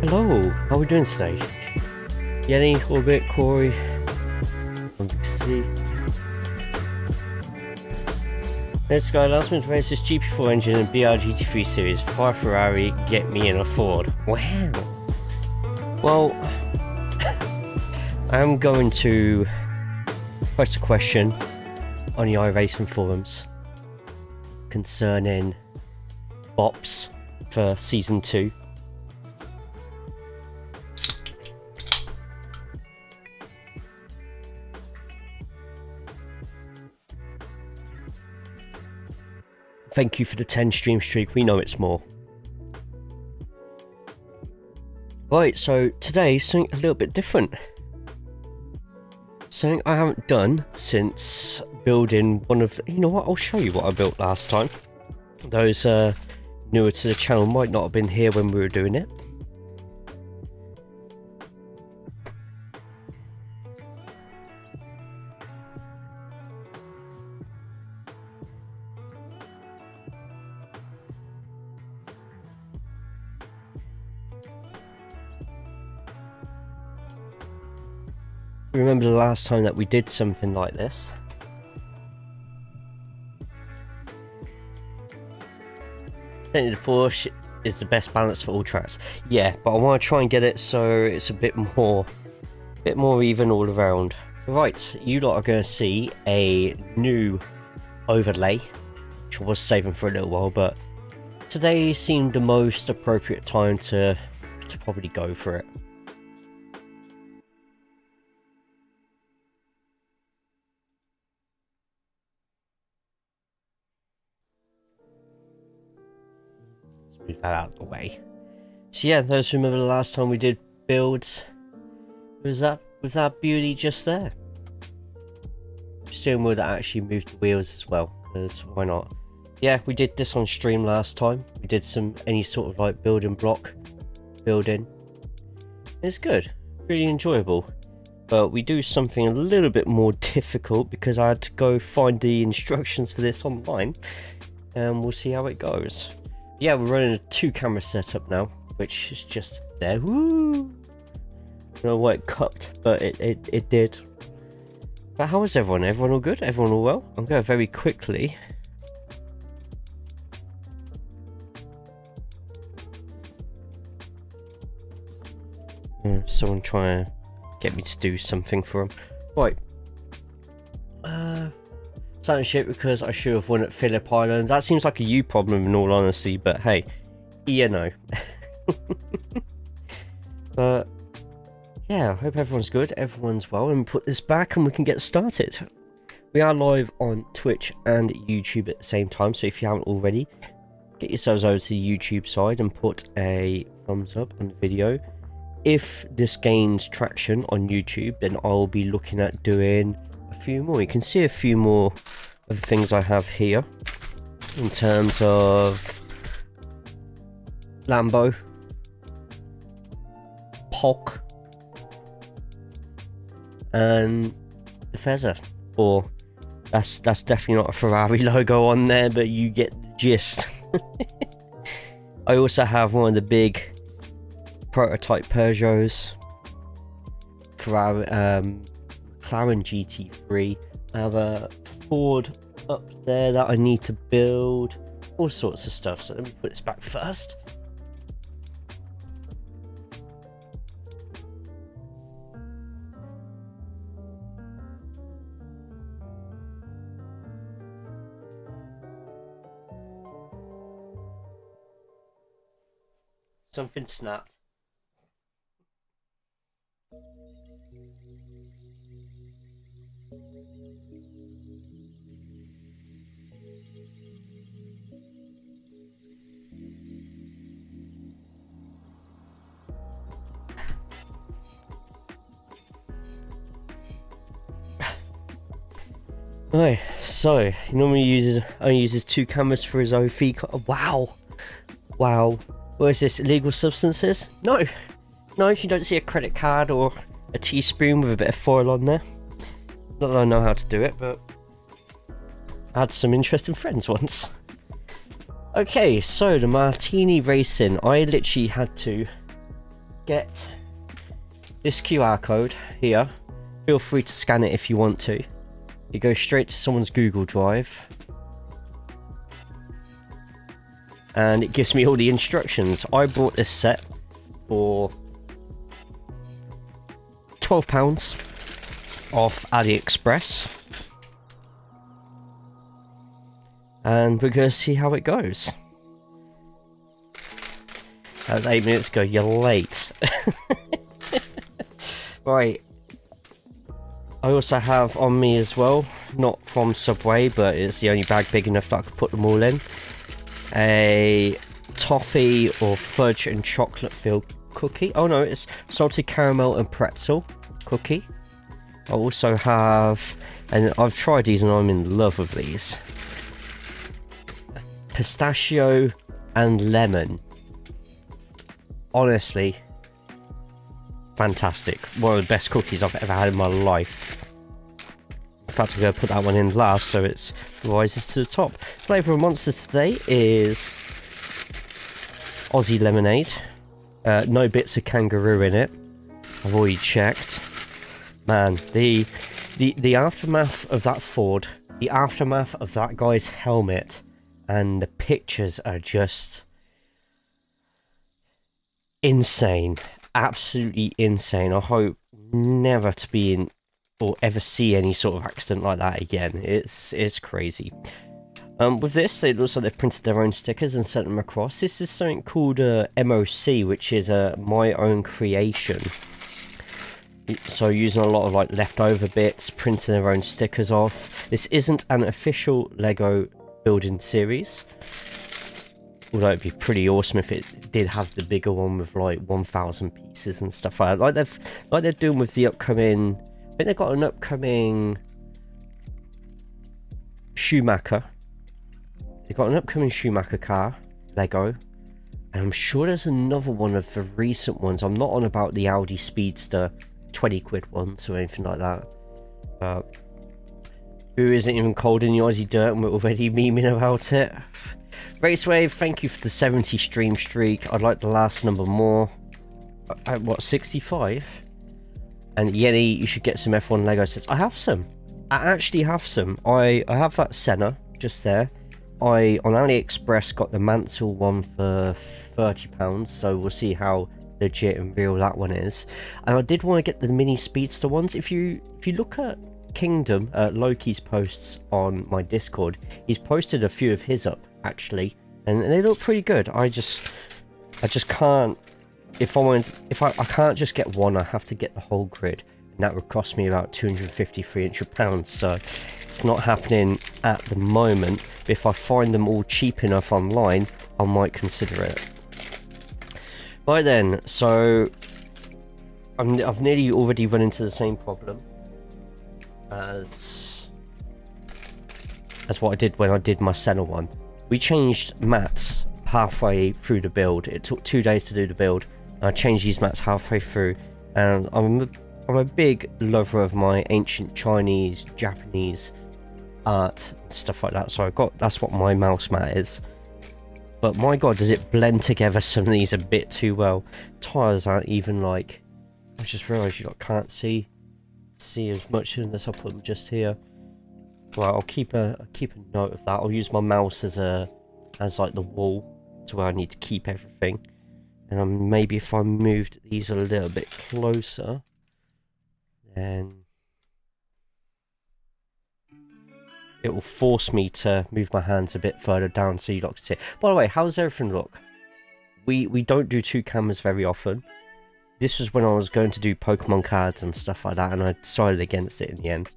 Hello, how are we doing today? Yenny, Orbit, Corey, C. Let's go. Last minute race this GP4 engine and BR GT3 series. 5 Ferrari, get me in a Ford. Wow. Well, I am going to post a question on the iRacing forums concerning bops for season 2. Thank you for the 10 stream streak, we know it's more. Right, so today something a little bit different. Something I haven't done since building one of... You know what, I'll show you what I built last time. Those newer to the channel might not have been here when we were doing it. Remember the last time that we did something like this? I think the Porsche is the best balance for all tracks. Yeah, but I want to try and get it so it's a bit more even all around. Right, you lot are going to see a new overlay, which I was saving for a little while, but today seemed the most appropriate time to probably go for it. Move that out of the way. So yeah, those who remember the last time we did builds, was that beauty just there? Steering wheel that actually moved the wheels as well, because why not? Yeah, we did this on stream last time. We did any sort of like building block building. It's good, really enjoyable. But we do something a little bit more difficult because I had to go find the instructions for this online, and we'll see how it goes. Yeah, we're running a 2-camera setup now, which is just there. Woo! I don't know why it cupped, but it did. But how is everyone? Everyone all good? Everyone all well? I'm going very quickly. Someone trying to get me to do something for him. Right. Sound shit because I should have won at Phillip Island. That seems like a you problem in all honesty, but hey, you know. But yeah, I hope everyone's good, everyone's well, and put this back and we can get started. We are live on Twitch and YouTube at the same time, so if you haven't already, get yourselves over to the YouTube side and put a thumbs up on the video. If this gains traction on YouTube, then I'll be looking at doing a few more. You can see a few more of the things I have here in terms of Lambo, Polk, and the Fezzer. Or that's definitely not a Ferrari logo on there, but you get the gist. I also have one of the big prototype Peugeots, Ferrari, McLaren GT3. I have a Ford up there that I need to build, all sorts of stuff. So let me put this back first. Something snapped. Right, so he normally only uses 2 cameras for his OV. Wow, wow. What is this? Illegal substances? No, no. You don't see a credit card or a teaspoon with a bit of foil on there. Not that I know how to do it, but I had some interesting friends once. Okay, so the Martini Racing. I literally had to get this QR code here. Feel free to scan it if you want to. It goes straight to someone's Google Drive. And it gives me all the instructions. I bought this set for £12 off AliExpress. And we're going to see how it goes. That was 8 minutes ago. You're late. Right. I also have on me as well, not from Subway, but it's the only bag big enough that I could put them all in, a toffee or fudge and chocolate filled cookie. Oh no, it's salted caramel and pretzel cookie. I also have, and I've tried these and I'm in love with these, pistachio and lemon. Honestly, fantastic. One of the best cookies I've ever had in my life. In fact, I'm going to put that one in last so it rises to the top. Flavour of Monsters today is Aussie lemonade. No bits of kangaroo in it. I've already checked. Man, the aftermath of that Ford, the aftermath of that guy's helmet, and the pictures are just insane. Absolutely insane. I hope never to be in or ever see any sort of accident like that again. It's crazy. With this, it looks like they've printed their own stickers and sent them across. This is something called MOC, which is my own creation. So using a lot of like leftover bits, printing their own stickers off. This isn't an official Lego building series. Although it'd be pretty awesome if it did have the bigger one with like 1,000 pieces and stuff like that. Like they're doing with the upcoming. I think they've got an upcoming Schumacher. They've got an upcoming Schumacher car, Lego, and I'm sure there's another one of the recent ones. I'm not on about the Audi Speedster 20 quid ones or anything like that. Who isn't even cold in the Aussie dirt and we're already memeing about it? Racewave, thank you for the 70 stream streak. I'd like the last number more. At what, 65? And Yenny, you should get some F1 Lego sets. I have some. I actually have some. I have that Senna just there. I on AliExpress got the Mansell one for £30, so we'll see how legit and real that one is. And I did want to get the mini speedster ones. If you look at Kingdom, Loki's posts on my Discord, he's posted a few of his up actually, and they look pretty good. I just can't. If I can't just get one, I have to get the whole grid, and that would cost me about 250-300 pounds. So it's not happening at the moment. But if I find them all cheap enough online, I might consider it. Right then, so I've nearly already run into the same problem as what I did when I did my Senna one. We changed mats halfway through the build. It took 2 days to do the build. I changed these mats halfway through, and I'm a big lover of my ancient Chinese, Japanese art, stuff like that. So that's what my mouse mat is. But my god, does it blend together some of these a bit too well. Tires aren't even like. I just realised you can't see as much unless I put them just here. Well, I'll keep a note of that. I'll use my mouse as like the wall to where I need to keep everything. And maybe if I moved these a little bit closer, then it will force me to move my hands a bit further down so you lot can see it. By the way, how does everything look? We don't do 2 cameras very often. This was when I was going to do Pokemon cards and stuff like that, and I decided against it in the end.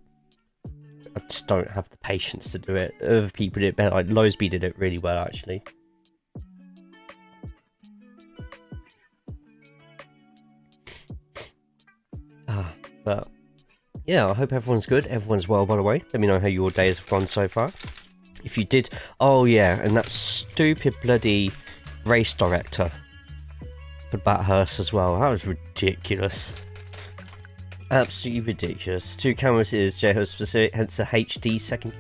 I just don't have the patience to do it. Other people did it better. Like Losby did it really well, actually. But yeah, I hope everyone's good. Everyone's well, by the way. Let me know how your days have gone so far. If you did, oh yeah, and that stupid bloody race director for Bathurst as well. That was ridiculous. Absolutely ridiculous. 2 cameras is JayCaulls specific, hence a HD second.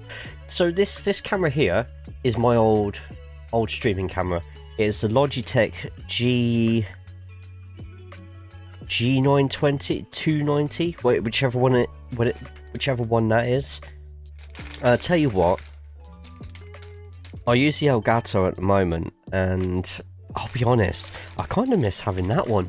So this camera here is my old streaming camera. It's the Logitech G920, 290, whichever one whichever one that is. Tell you what, I use the Elgato at the moment, and I'll be honest, I kind of miss having that one.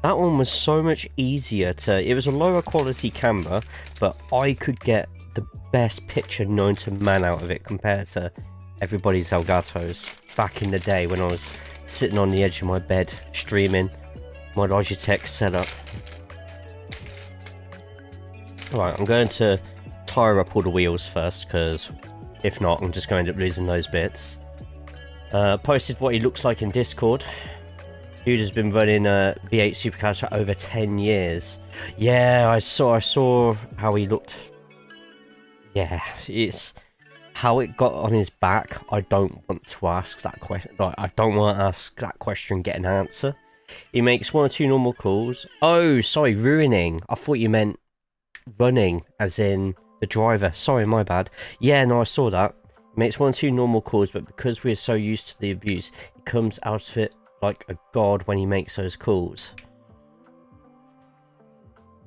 That one was so much easier to... It was a lower quality camera, but I could get the best picture known to man out of it compared to everybody's Elgatos back in the day when I was sitting on the edge of my bed streaming my Logitech setup. Alright, I'm going to tire up all the wheels first, because if not, I'm just going to end up losing those bits. Posted what he looks like in Discord. Dude has been running V8 supercars for over 10 years. Yeah, I saw how he looked. Yeah, it's how it got on his back. I don't want to ask that question. Like, I don't want to ask that question and get an answer. He makes 1 or 2 normal calls. Oh, sorry, ruining. I thought you meant running, as in the driver. Sorry, my bad. Yeah, no, I saw that. He makes 1 or 2 normal calls, but because we're so used to the abuse, he comes out of it like a god when he makes those calls.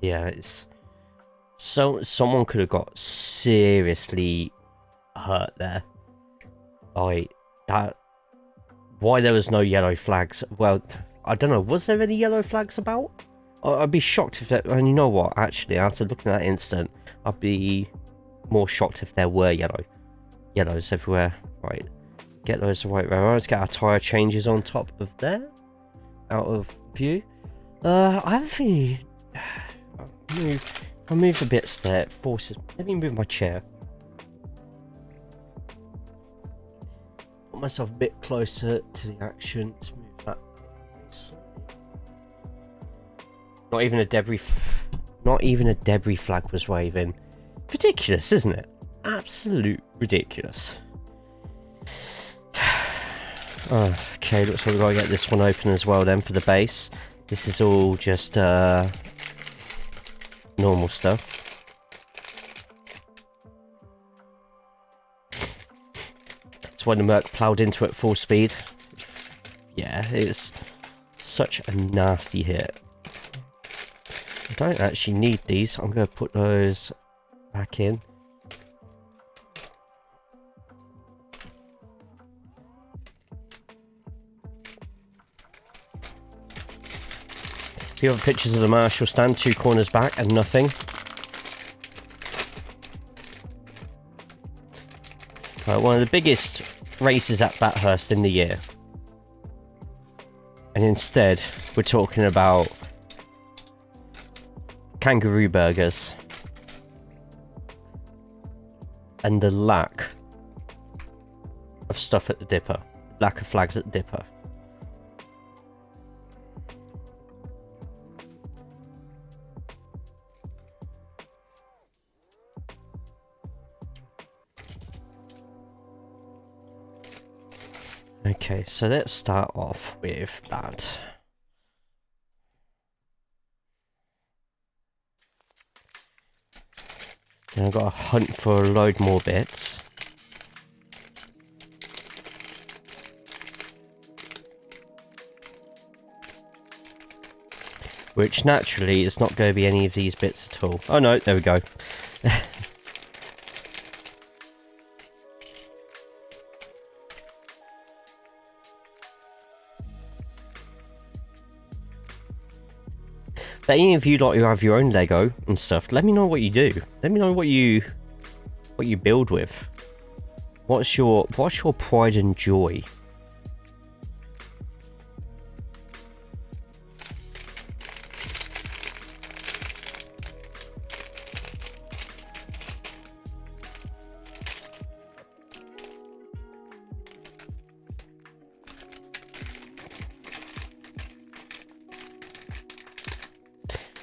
Yeah, it's... So, someone could have got seriously hurt there. Like, that... Why there was no yellow flags? Well, I don't know, was there any yellow flags about? I'd be shocked if there... And you know what, actually, after looking at that incident, I'd be more shocked if there were yellows everywhere. Right. Get those right round. Let's get our tyre changes on top of there. Out of view. I haven't really... I'll move a bit there. It forces... Let me move my chair. Put myself a bit closer to the action. Let's move that. Not even a debris... Not even a debris flag was waving. Ridiculous, isn't it? Absolute ridiculous. Oh, okay, looks like we've got to get this one open as well then for the base. This is all just normal stuff. That's when the Merc ploughed into it full speed. Yeah, it's such a nasty hit. I don't actually need these. I'm going to put those back in. A few other pictures of the Marshall stand, 2 corners back and nothing. One of the biggest races at Bathurst in the year. And instead, we're talking about kangaroo burgers. And the lack of stuff at the dipper. Lack of flags at the dipper. Okay, so let's start off with that. Then I've got to hunt for a load more bits. Which naturally is not going to be any of these bits at all. Oh no, there we go. But any of you like who have your own Lego and stuff, let me know what you do. Let me know what you build with. What's your pride and joy?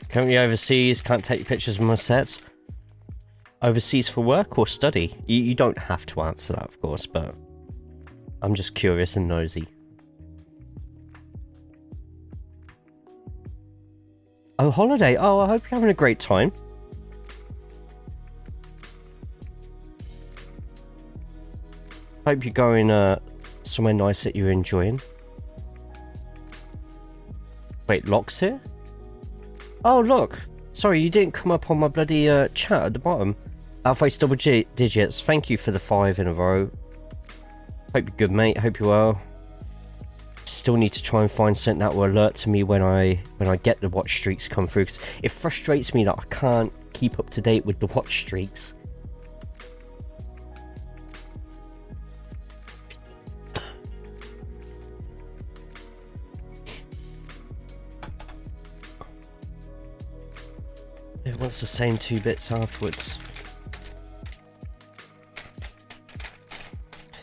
Currently overseas, can't take pictures of my sets. Overseas for work or study? You don't have to answer that, of course, but I'm just curious and nosy. Oh, holiday. Oh, I hope you're having a great time. Hope you're going somewhere nice that you're enjoying. Wait, Locke's here? Oh, look. Sorry, you didn't come up on my bloody chat at the bottom. Alpha's double digits. Thank you for the 5 in a row. Hope you're good, mate. Hope you're well. Still need to try and find something that will alert to me when I get the watch streaks come through. Cause it frustrates me that I can't keep up to date with the watch streaks. It wants the same 2 bits afterwards.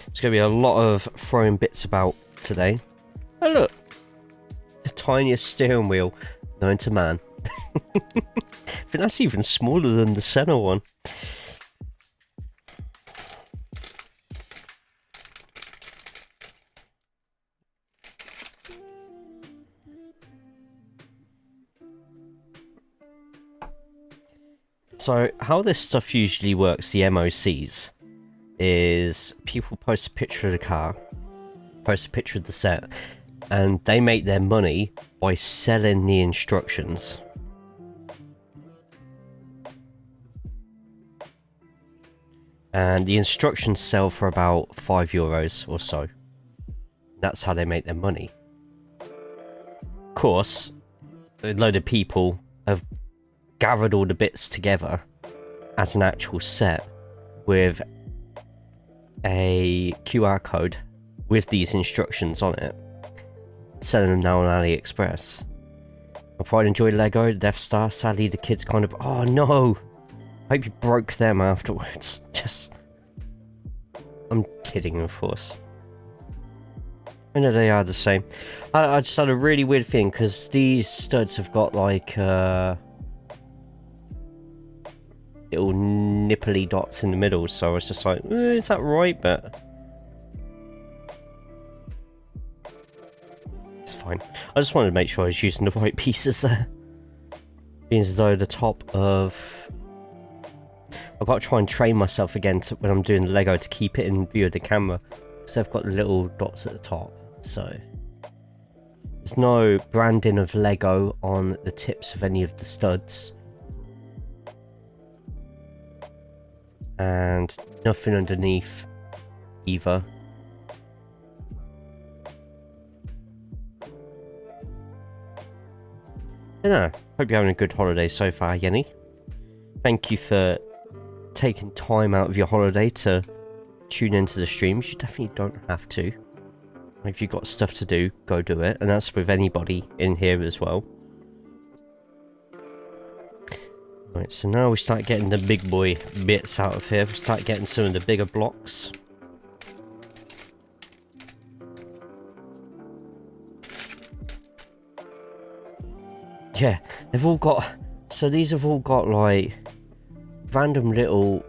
It's going to be a lot of throwing bits about today. Oh look! The tiniest steering wheel known to man. I think that's even smaller than the center one. So, how this stuff usually works, the MOCs, is people post a picture of the car, post a picture of the set, and they make their money by selling the instructions. And the instructions sell for about €5 or so. That's how they make their money. Of course, a load of people have gathered all the bits together as an actual set with a QR code with these instructions on it, selling them now on AliExpress. My pride enjoyed Lego, the Death Star. Sadly, the kids kind of... Oh no! I hope you broke them afterwards. Just... I'm kidding, of course. I know they are the same. I just had a really weird thing, because these studs have got like... little nipply dots in the middle, so I was just like, is that right? But it's fine. I just wanted to make sure I was using the right pieces there. Being as though the top of... I've got to try and train myself again to, when I'm doing the Lego, to keep it in view of the camera, because they've got the little dots at the top, so there's no branding of Lego on the tips of any of the studs. And nothing underneath either. I don't know. Hope you're having a good holiday so far, Yenny. Thank you for taking time out of your holiday to tune into the streams. You definitely don't have to. If you've got stuff to do, go do it. And that's with anybody in here as well. Right, so now we start getting the big boy bits out of here. We start getting some of the bigger blocks. Yeah, they've all got... So these have all got like random little...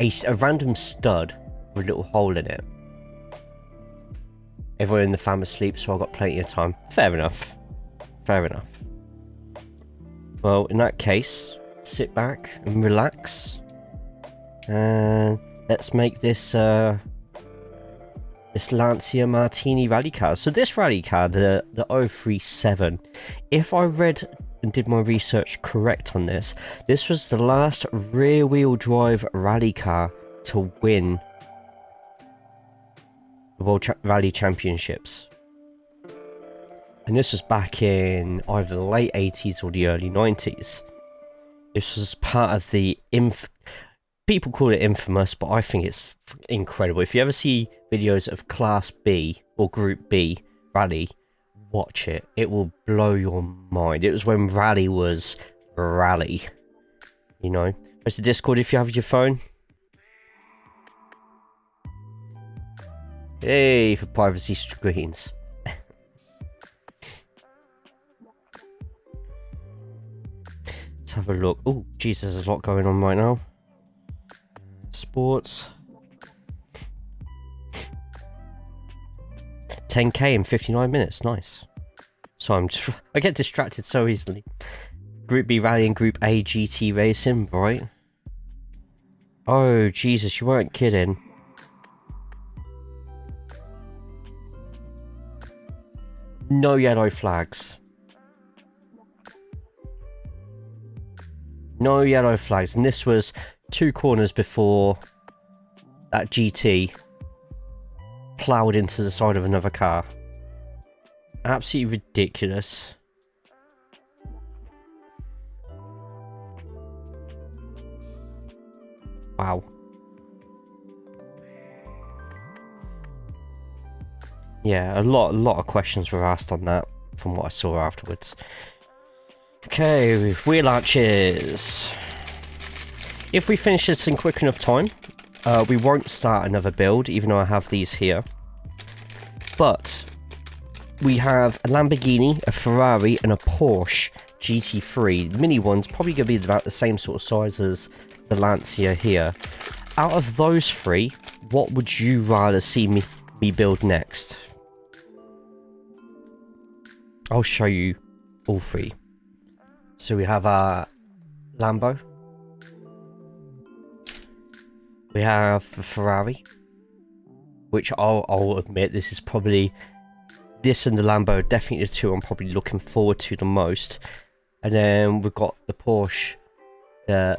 A random stud with a little hole in it. Everyone in the fam asleep, so I've got plenty of time. Fair enough. Fair enough. Well, in that case, sit back and relax, and let's make this this Lancia Martini Rally Car. So this rally car, the 037, if I read and did my research correct on this, this was the last rear-wheel drive rally car to win the World Rally Championships. And this was back in either the late 80s or the early 90s. This was part of the... People call it infamous, but I think it's incredible. If you ever see videos of Class B or Group B Rally, watch it. It will blow your mind. It was when Rally was Rally. You know? Press the Discord if you have your phone. Hey, for privacy screens. Let's have a look. Oh, Jesus, there's a lot going on right now. Sports. 10k in 59 minutes. Nice. So I get distracted so easily. Group B Rally and Group A GT Racing, right? Oh, Jesus, you weren't kidding. No yellow flags. No yellow flags, and this was 2 corners before that GT ploughed into the side of another car. Absolutely ridiculous. Wow. Yeah, a lot of questions were asked on that from what I saw afterwards. Okay, wheel arches. If we finish this in quick enough time, we won't start another build, even though I have these here. But we have a Lamborghini, a Ferrari, and a Porsche GT3. Mini one's probably going to be about the same sort of size as the Lancia here. Out of those 3, what would you rather see me build next? I'll show you all 3. So we have our Lambo. We have the Ferrari, which I'll admit, this is probably, this and the Lambo are definitely the 2 I'm probably looking forward to the most. And then we've got the Porsche. The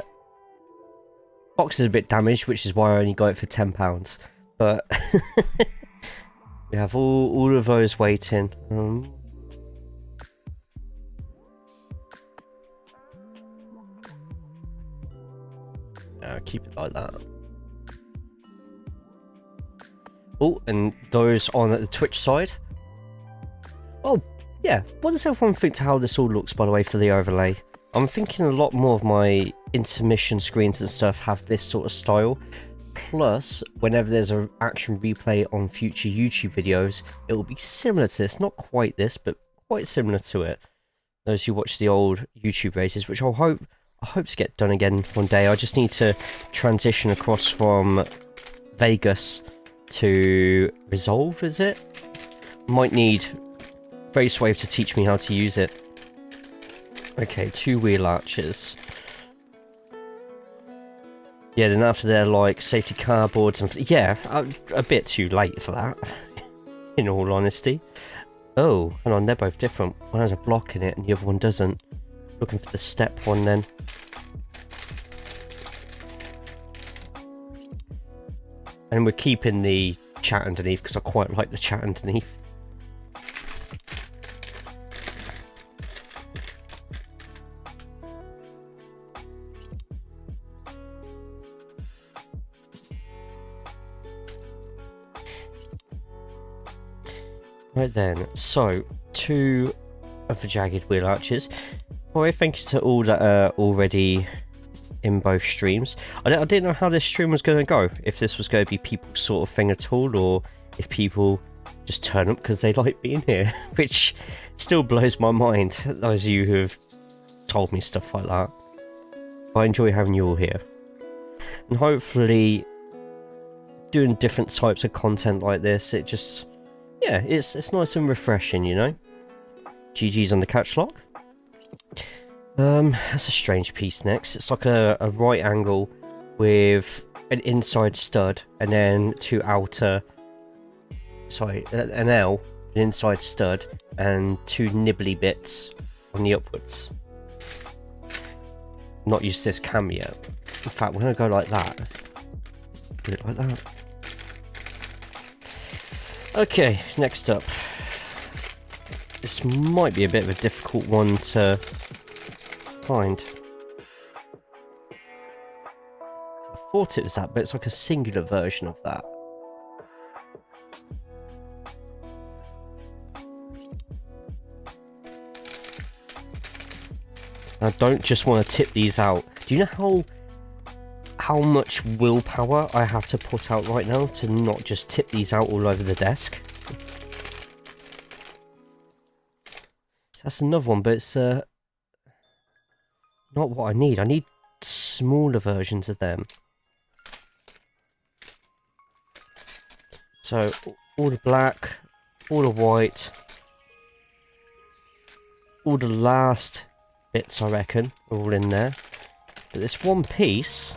box is a bit damaged, which is why I only got it for £10. But we have all of those waiting. Keep it like that. Oh, and those on the Twitch side. Oh, yeah. What does everyone think to how this all looks, by the way, for the overlay? I'm thinking a lot more of my intermission screens and stuff have this sort of style. Plus, whenever there's an action replay on future YouTube videos, it will be similar to this. Not quite this, but quite similar to it. Those who watch the old YouTube races, which I hope to get done again one day. I just need to transition across from Vegas to Resolve, is it? Might need Racewave to teach me how to use it. Okay, 2 wheel arches. Yeah, then after they're like safety car boards and yeah, a bit too late for that, in all honesty. Oh, hang on, they're both different. One has a block in it and the other one doesn't. Looking for the step one then. And we're keeping the chat underneath because I quite like the chat underneath. Right then, so 2 of the jagged wheel arches. Well, thank you to all that are already in both streams. I didn't know how this stream was going to go, if this was going to be people's sort of thing at all, or if people just turn up because they like being here, which still blows my mind, those of you who have told me stuff like that. I enjoy having you all here. And hopefully, doing different types of content like this, it just, yeah, it's nice and refreshing, you know? GG's on the catch lock. That's a strange piece next. It's like a right angle with an inside stud and then 2 outer, sorry, an L, an inside stud and 2 nibbly bits on the upwards. Not used to this cam yet. In fact, we're going to go like that. Do it like that. Okay, next up. This might be a bit of a difficult one to find. I thought it was that, but it's like a singular version of that. I don't just want to tip these out. Do you know how much willpower I have to put out right now to not just tip these out all over the desk? That's another one, but it's not what I need. I need smaller versions of them. So, all the black, all the white, all the last bits, I reckon, are all in there. But this one piece,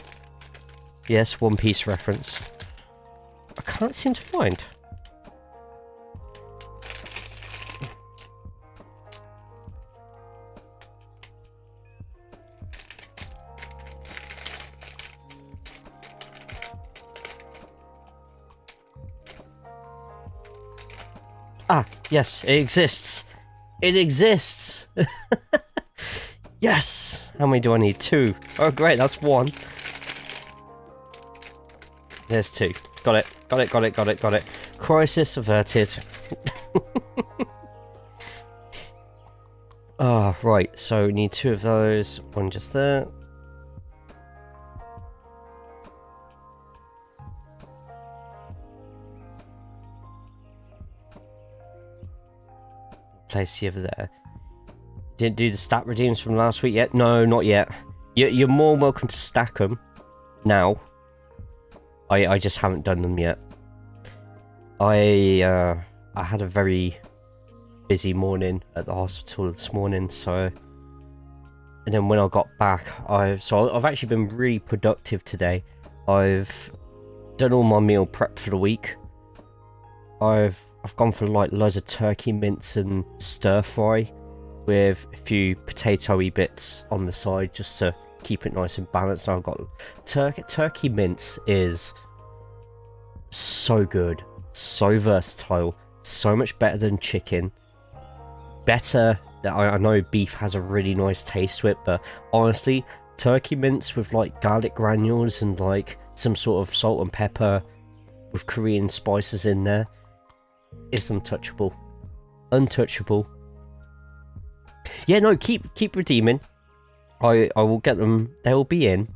yes, One Piece reference, I can't seem to find. Yes, it exists. It exists. Yes. How many do I need? 2. Oh, great. That's 1. There's 2. Got it. Got it. Got it. Got it. Got it. Crisis averted. Ah, right. So we need 2 of those. 1 just there. Place the other there. Didn't do the stat redeems from last week yet? No, not yet. You're more welcome to stack them now. I just haven't done them yet. I had a very busy morning at the hospital this morning, so, and then when I got back, I've actually been really productive today. I've done all my meal prep for the week. I've gone for like loads of turkey mince and stir fry with a few potatoey bits on the side just to keep it nice and balanced. I've got turkey mince is so good, so versatile, so much better than chicken. Better, I know beef has a really nice taste to it, but honestly, turkey mince with like garlic granules and like some sort of salt and pepper with Korean spices in there is untouchable. Untouchable. Yeah, no, keep redeeming. I will get them. They will be in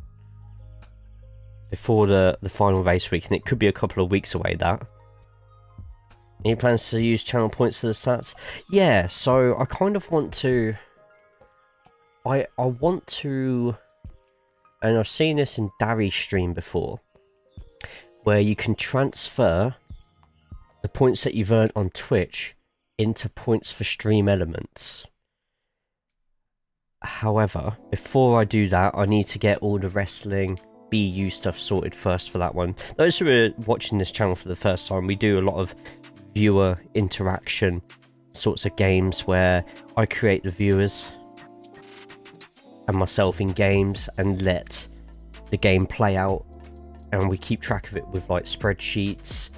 before the final race week, and it could be a couple of weeks away. That. Any plans to use channel points for the stats? Yeah, so I kind of want to. I want to, and I've seen this in Darry's stream before, where you can transfer the points that you've earned on Twitch into points for stream elements. However, before I do that, I need to get all the wrestling BU stuff sorted first for that one. Those who are watching this channel for the first time, we do a lot of viewer interaction sorts of games where I create the viewers and myself in games and let the game play out, and we keep track of it with like spreadsheets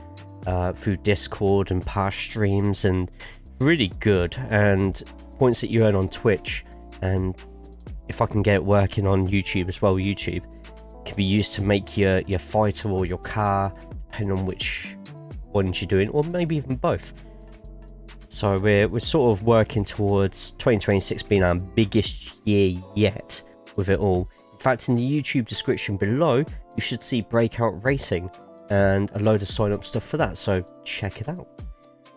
through Discord and past streams, and really good. And points that you earn on Twitch, and if I can get it working on YouTube as well, YouTube can be used to make your fighter or your car, depending on which ones you're doing, or maybe even both. So we're sort of working towards 2026 being our biggest year yet with it all. In fact, in the YouTube description below, you should see Breakout Racing and a load of sign up stuff for that, so check it out.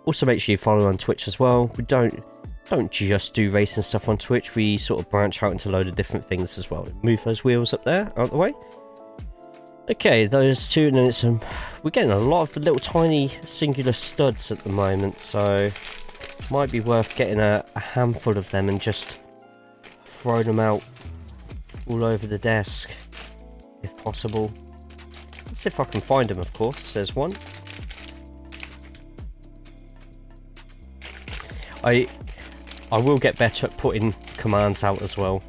Also make sure you follow on Twitch as well. We don't just do racing stuff on Twitch, we sort of branch out into a load of different things as well. Move those wheels up there, out of the way. Okay, those 2, and then it's we're getting a lot of little tiny singular studs at the moment, so might be worth getting a handful of them and just throw them out all over the desk if possible. Let's see if I can find them, of course. There's one. I will get better at putting commands out as well.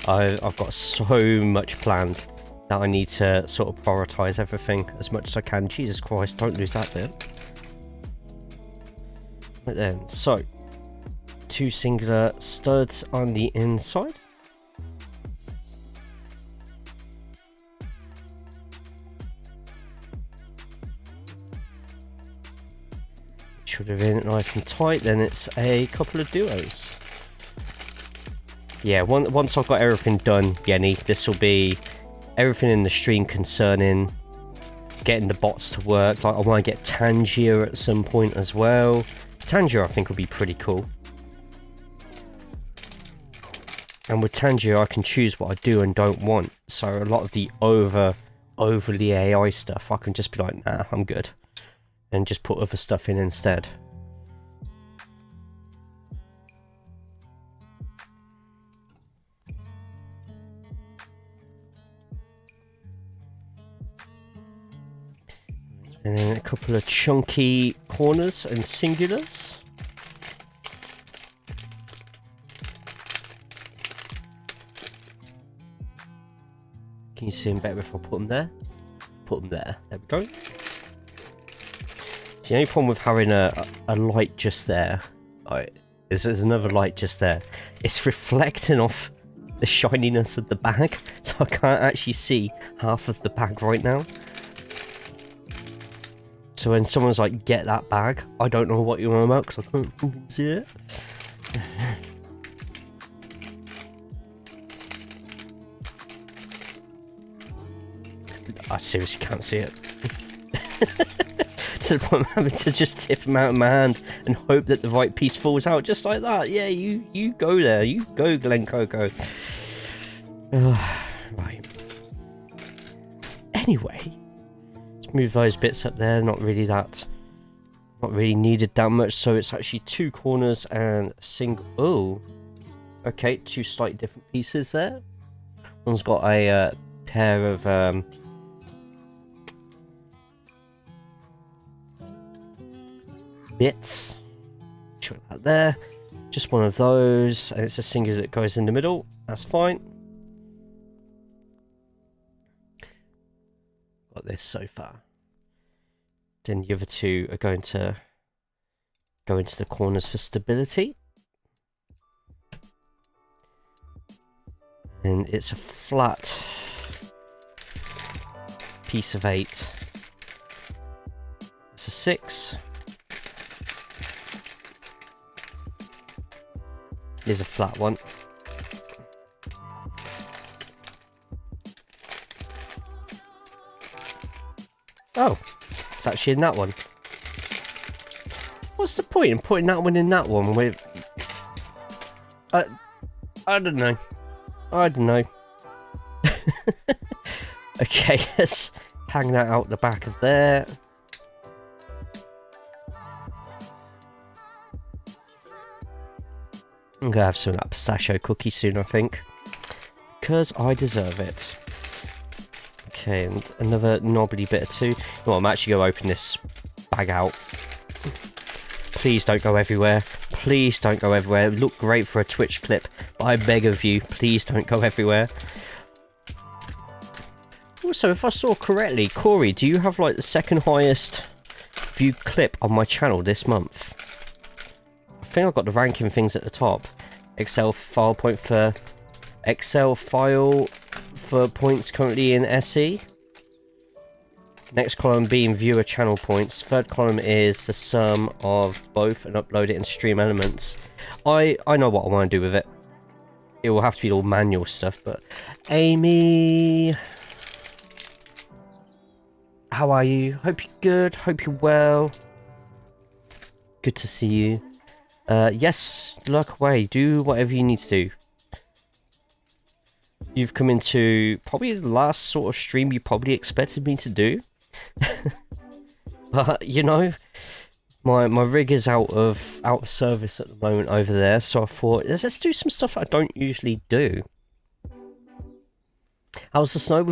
I've got so much planned that I need to sort of prioritize everything as much as I can. Jesus Christ, don't lose that bit. Right then, so 2 singular studs on the inside. Should have been nice and tight. Then it's a couple of duos. Yeah, once I've got everything done, Yenny, this will be everything in the stream concerning getting the bots to work. Like, I want to get Tangier at some point as well. Tangier I think will be pretty cool. And with Tangier I can choose what I do and don't want. So a lot of the overly AI stuff, I can just be like, nah, I'm good. And just put other stuff in instead. And then a couple of chunky corners and singulars. Can you see them better if I put them there? Put them there. There we go. the only problem with having a light just there, right, there's another light just there. It's reflecting off the shininess of the bag, so I can't actually see half of the bag right now. So when someone's like, get that bag, I don't know what you're on about because I can't see it. I seriously can't see it. To the point I'm having to just tip them out of my hand and hope that the right piece falls out just like that. Yeah, you go there. You go, Glen Coco. Right. Anyway, let's move those bits up there. Not really needed that much. So it's actually 2 corners and a single. Oh, okay, 2 slightly different pieces there. One's got a pair of bits. Chuck that there. Just one of those, and it's a single that goes in the middle. That's fine. Got this so far. Then the other 2 are going to go into the corners for stability. And it's a flat piece of 8. It's a 6. Here's a flat one. Oh, it's actually in that one. What's the point in putting that one in that one with... I don't know. I don't know. Okay, let's hang that out the back of there. I'm gonna have some of that pistachio cookie soon, I think. Because I deserve it. Okay, and another knobbly bit or 2. Well, I'm actually going to open this bag out. Please don't go everywhere. Please don't go everywhere. It looked great for a Twitch clip, but I beg of you, please don't go everywhere. Also, if I saw correctly, Corey, do you have like the 2nd highest viewed clip on my channel this month? I think I've got the ranking things at the top. Excel file for points currently in SE. Next column being viewer channel points. 3rd column is the sum of both and upload it in stream elements. I know what I want to do with it. It will have to be all manual stuff, but Amy, how are you? Hope you're good. Hope you're well. Good to see you. Yes, look away. Do whatever you need to do. You've come into probably the last sort of stream you probably expected me to do. But, you know, my rig is out of service at the moment over there, so I thought, let's do some stuff I don't usually do. How's the snow?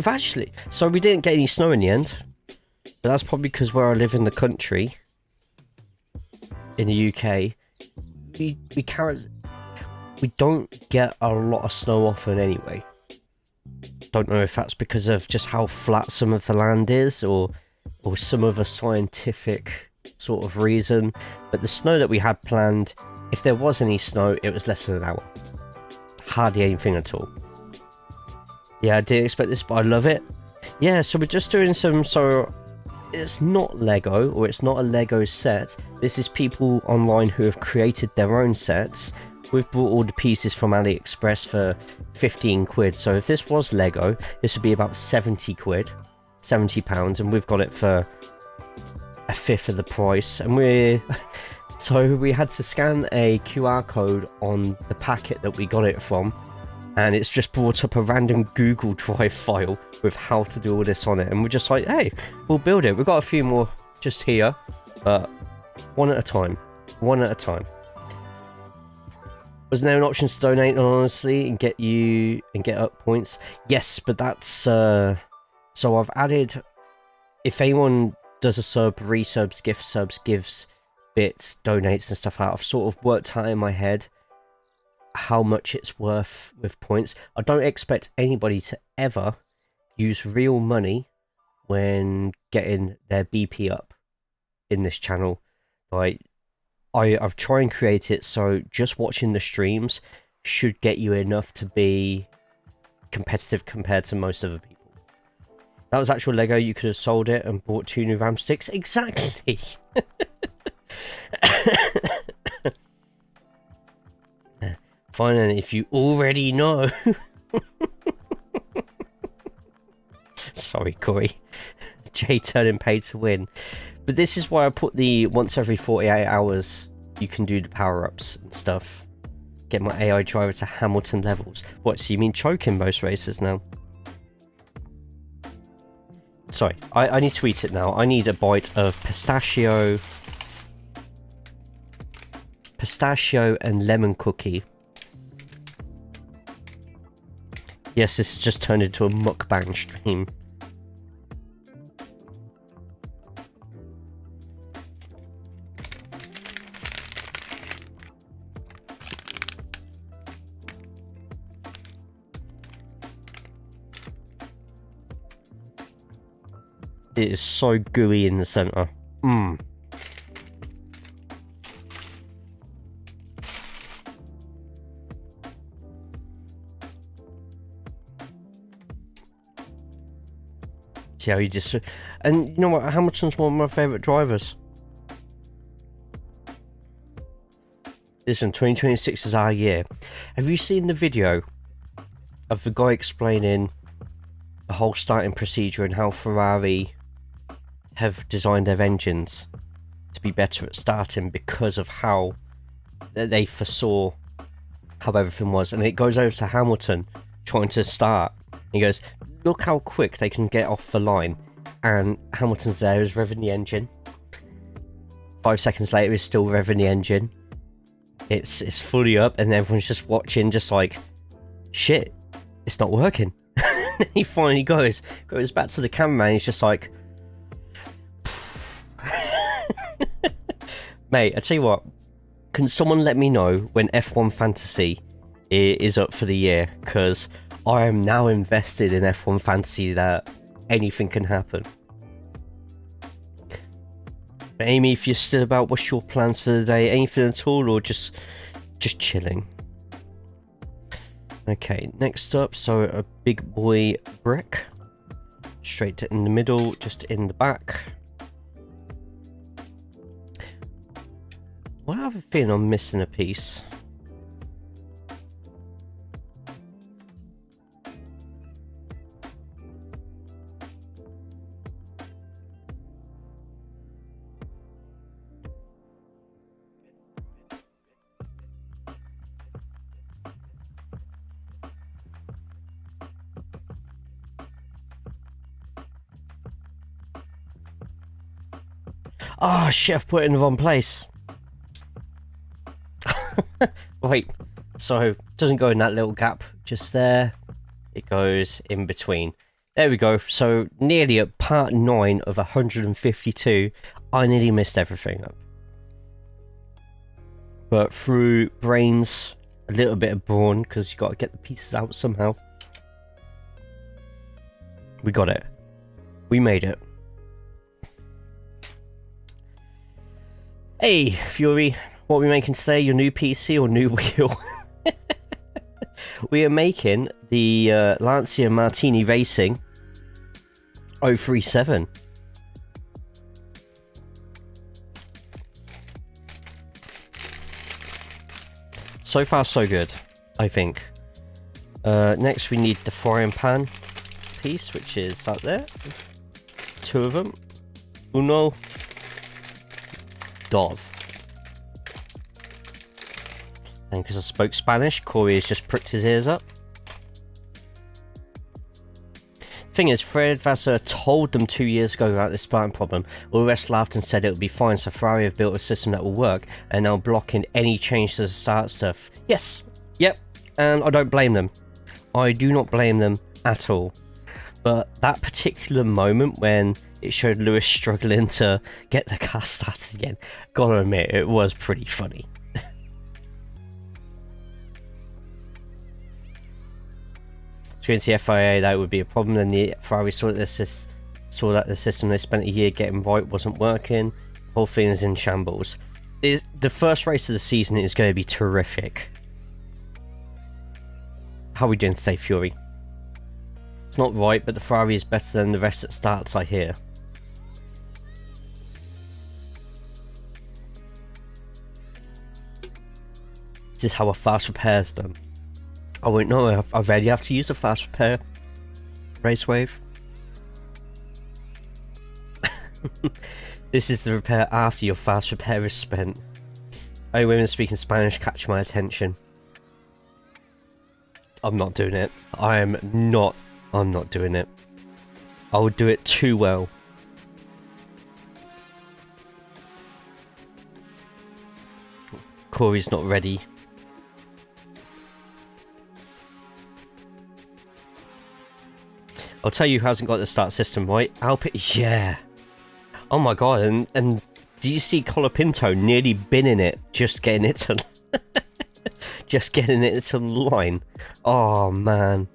So we didn't get any snow in the end. But that's probably because where I live in the country, in the UK, we don't get a lot of snow often anyway. Don't know if that's because of just how flat some of the land is, or some other scientific sort of reason. But the snow that we had planned, if there was any snow, it was less than an hour. Hardly anything at all. Yeah, I didn't expect this, but I love it. Yeah, so we're just doing some... So it's not Lego, or it's not a Lego set. This is people online who have created their own sets. We've bought all the pieces from AliExpress for 15 quid. So if this was Lego, this would be about 70 quid, £70, and we've got it for a fifth of the price. And so we had to scan a QR code on the packet that we got it from, and it's just brought up a random Google Drive file with how to do all this on it. And we're just like, hey, we'll build it. We've got a few more just here, but one at a time. One at a time. Was there an option to donate honestly and get up points? Yes, but that's so I've added, if anyone does a sub, resubs, gift subs, gives bits, donates and stuff out, I've sort of worked out in my head how much it's worth with points. I don't expect anybody to ever use real money when getting their BP up. in this channel. Like, I've tried and create it so just watching the streams should get you enough to be competitive compared to most other people. That was actual Lego. You could have sold it and bought 2 new RAM sticks. Exactly. Fine, and if you already know. Sorry, Corey. Jay turning pay to win. But this is why I put the once every 48 hours you can do the power-ups and stuff. Get my AI driver to Hamilton levels. What, so you mean choke in most races now? Sorry, I need to eat it now. I need a bite of pistachio and lemon cookie. Yes, this has just turned into a mukbang stream. It is so gooey in the center. Mmm. See how you just... And you know what? Hamilton's one of my favourite drivers. Listen, 2026 is our year. Have you seen the video of the guy explaining the whole starting procedure and how Ferrari have designed their engines to be better at starting because of how they foresaw how everything was? And it goes over to Hamilton trying to start. He goes, look how quick they can get off the line. And Hamilton's there, is revving the engine. 5 seconds later, he's still revving the engine. It's fully up, and everyone's just watching, just like, shit, it's not working. And he finally goes back to the cameraman. He's just like, mate, I tell you what, can someone let me know when F1 Fantasy is up for the year? Because I am now invested in F1 Fantasy that anything can happen. But Amy, if you're still about, what's your plans for the day? Anything at all, or just chilling? Okay, next up, so a big boy brick. Straight in the middle, just in the back. Well, I have a feeling I'm missing a piece. Oh shit, I've put it in the wrong place. Wait, so it doesn't go in that little gap just there. It goes in between. There we go. So nearly at part 9 of 152, I nearly messed everything up. But through brains, a little bit of brawn, because you got to get the pieces out somehow. We got it. We made it. Hey, Fury, what are we making today? Your new PC or new wheel? We are making the Lancia Martini Racing 037. So far, so good, I think. Next, we need the frying pan piece, which is up there. 2 of them. Uno. Dos. And because I spoke Spanish, Corey has just pricked his ears up. Thing is, Fred Vassar told them 2 years ago about this starting problem. All the rest laughed and said it would be fine, so Ferrari have built a system that will work, and now blocking any change to the start stuff. Yes, yep, and I don't blame them. I do not blame them at all. But that particular moment when it showed Lewis struggling to get the car started again, gotta admit, it was pretty funny. So into the FIA, that would be a problem. Then the Ferrari saw that the system they spent a year getting right wasn't working. Whole thing is in shambles. The first race of the season is going to be terrific. How are we doing today, Fury? It's not right, but the Ferrari is better than the rest that starts, I hear. This is how a fast repair is done. I won't know. I rarely have to use a fast repair. Race wave. This is the repair after your fast repair is spent. Oh, women speaking Spanish catch my attention. I'm not doing it. I'm not doing it. I would do it too well. Corey's not ready. I'll tell you who hasn't got the start system right. Alpine, yeah. Oh my god, and do you see Colapinto nearly binning it, just getting it to just getting it to the line? Oh man.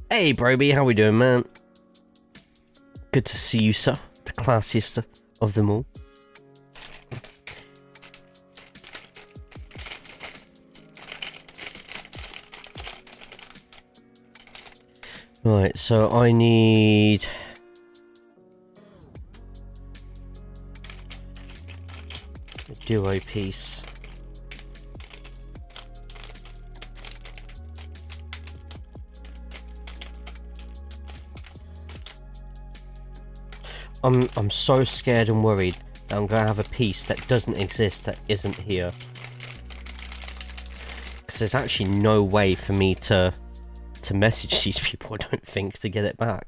Hey Broby, how we doing, man? Good to see you, sir. The classiest of them all. Right, so I need a duo piece. I'm so scared and worried that I'm gonna have a piece that doesn't exist, that isn't here. Because there's actually no way for me to message these people, I don't think, to get it back.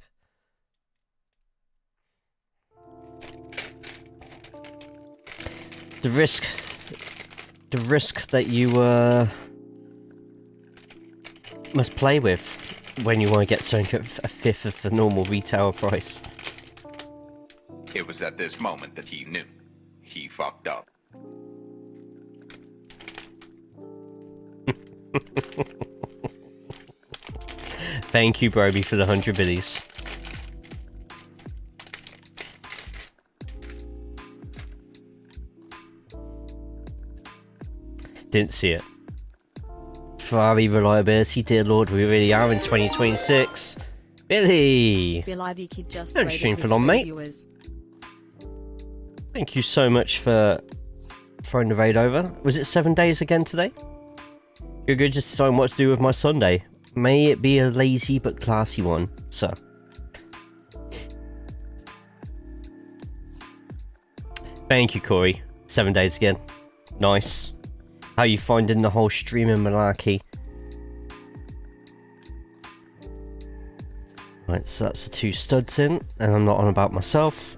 The risk that you must play with when you want to get something at a fifth of the normal retail price. It was at this moment that he knew. He fucked up. Thank you, Broby, for the 100 biddies. Didn't see it. Ferrari reliability, dear lord, we really are in 2026. Billy! Bill Ivy Kid just don't stream for long, mate. Viewers. Thank you so much for throwing the raid over. Was it 7 days again today? You're good, just deciding what to do with my Sunday. May it be a lazy but classy one, sir. Thank you, Corey. 7 days again. Nice. How you finding the whole streaming malarkey? Right, so that's the 2 studs in, and I'm not on about myself.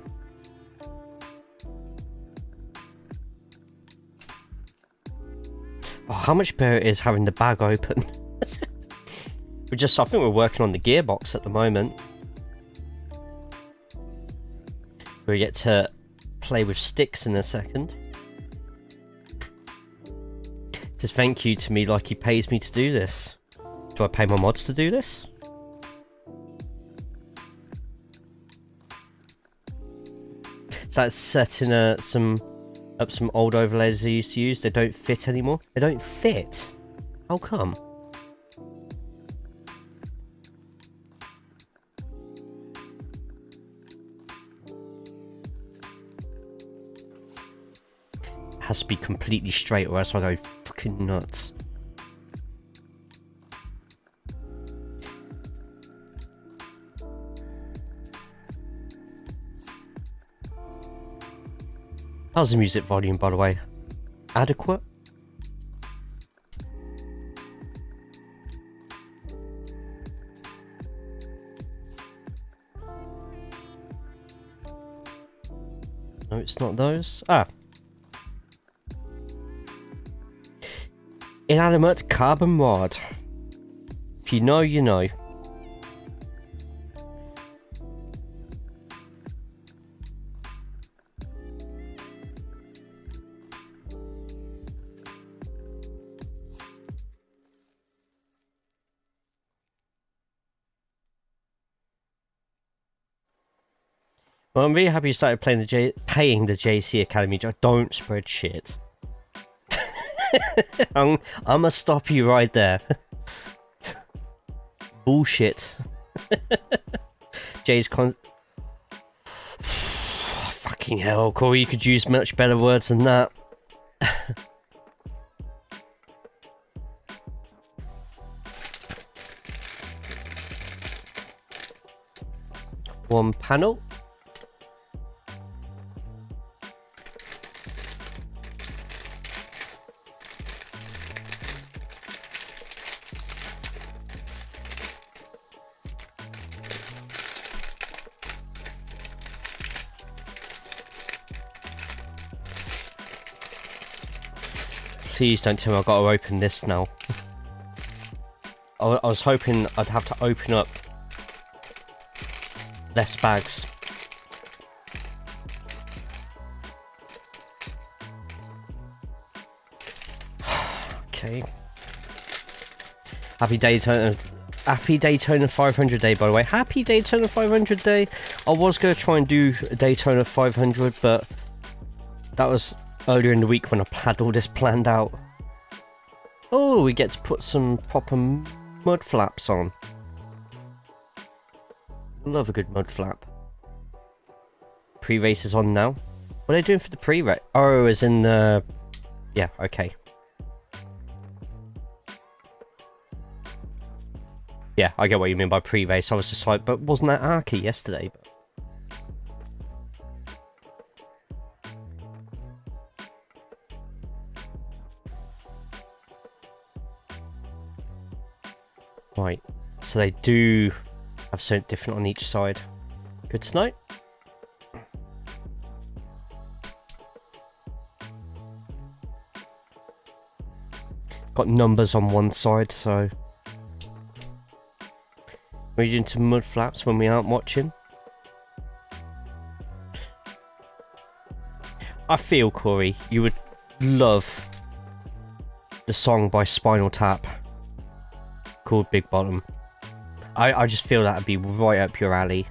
Oh, how much better it is having the bag open. I think we're working on the gearbox at the moment. We get to play with sticks in a second. Says thank you to me like he pays me to do this. Do I pay my mods to do this? So that's setting up some old overlays I used to use. They don't fit anymore. They don't fit? How come? Has to be completely straight or else I'll go fucking nuts. How's the music volume, by the way? Adequate? No, it's not those. Ah. Inanimate carbon rod. If you know, you know. Well, I'm really happy you started paying the JC Academy. Don't spread shit. I'm gonna stop you right there. Bullshit. Jay's fucking hell, Corey, you could use much better words than that. One panel. Please don't tell me I've got to open this now. I was hoping I'd have to open up less bags. Okay. Happy Daytona 500 day, by the way. Happy Daytona 500 day. I was going to try and do a Daytona 500, but that was earlier in the week when I had all this planned out. Oh, we get to put some proper mud flaps on. Love a good mud flap. Pre-race is on now. What are they doing for the pre-race? Oh, as in the... Yeah, okay. Yeah, I get what you mean by pre-race. I was just like, but wasn't that Arky yesterday? But... Right, so they do have something different on each side. Good to know. Got numbers on one side, so... We're into mud flaps when we aren't watching. I feel, Corey, you would love the song by Spinal Tap called Big Bottom. I just feel that would be right up your alley.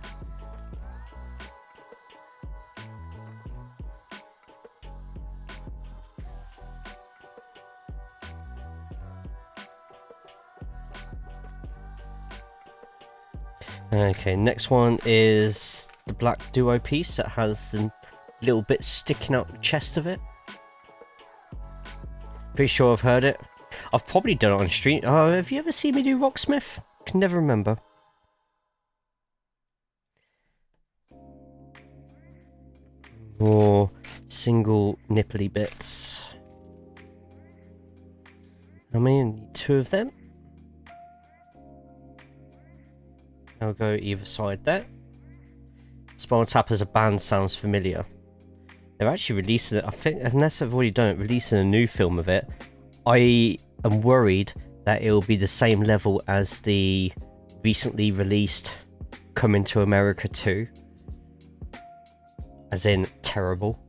Okay, next one is the black duo piece that has the little bit sticking out the chest of it. Pretty sure I've heard it. I've probably done it on stream. Oh, have you ever seen me do Rocksmith? Can never remember. More single nipply bits. How many? I need 2 of them. I'll go either side there. Spinal Tap as a band sounds familiar. They're actually releasing it, I think, unless I've already done it, releasing a new film of it. I am worried that it will be the same level as the recently released Coming to America 2. As in, terrible.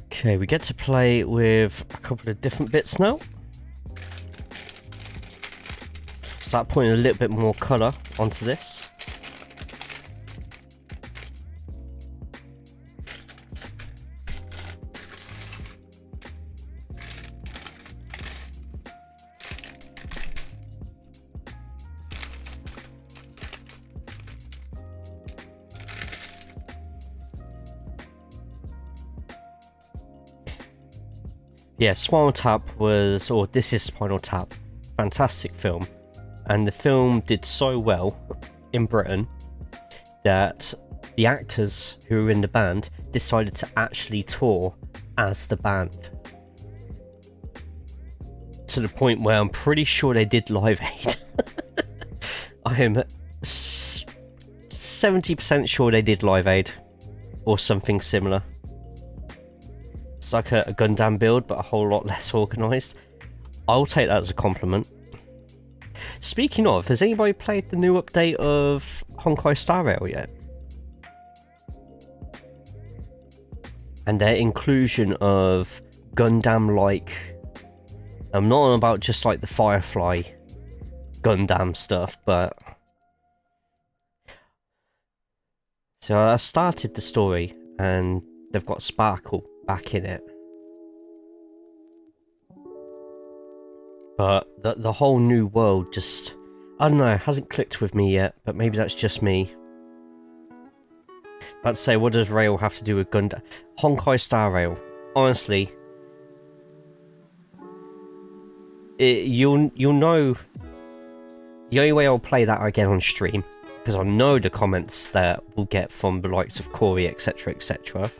Okay, we get to play with a couple of different bits now. Start putting a little bit more colour onto this. Yeah, Spinal Tap was, or this is Spinal Tap, fantastic film. And the film did so well in Britain that the actors who were in the band decided to actually tour as the band. To the point where I'm pretty sure they did Live Aid. I am 70% sure they did Live Aid or something similar. It's like a Gundam build, but a whole lot less organised. I'll take that as a compliment. Speaking of, has anybody played the new update of Honkai Star Rail yet? And their inclusion of Gundam-like I'm not on about just like the Firefly Gundam stuff, but... So I started the story, and they've got Sparkle back in it. But the whole new world just... I don't know, hasn't clicked with me yet, but maybe that's just me. Let's say, what does Rail have to do with Gundam? Honkai Star Rail. Honestly, you'll know. The only way I'll play that again on stream, because I know the comments that we'll get from the likes of Corey, etc., etc.,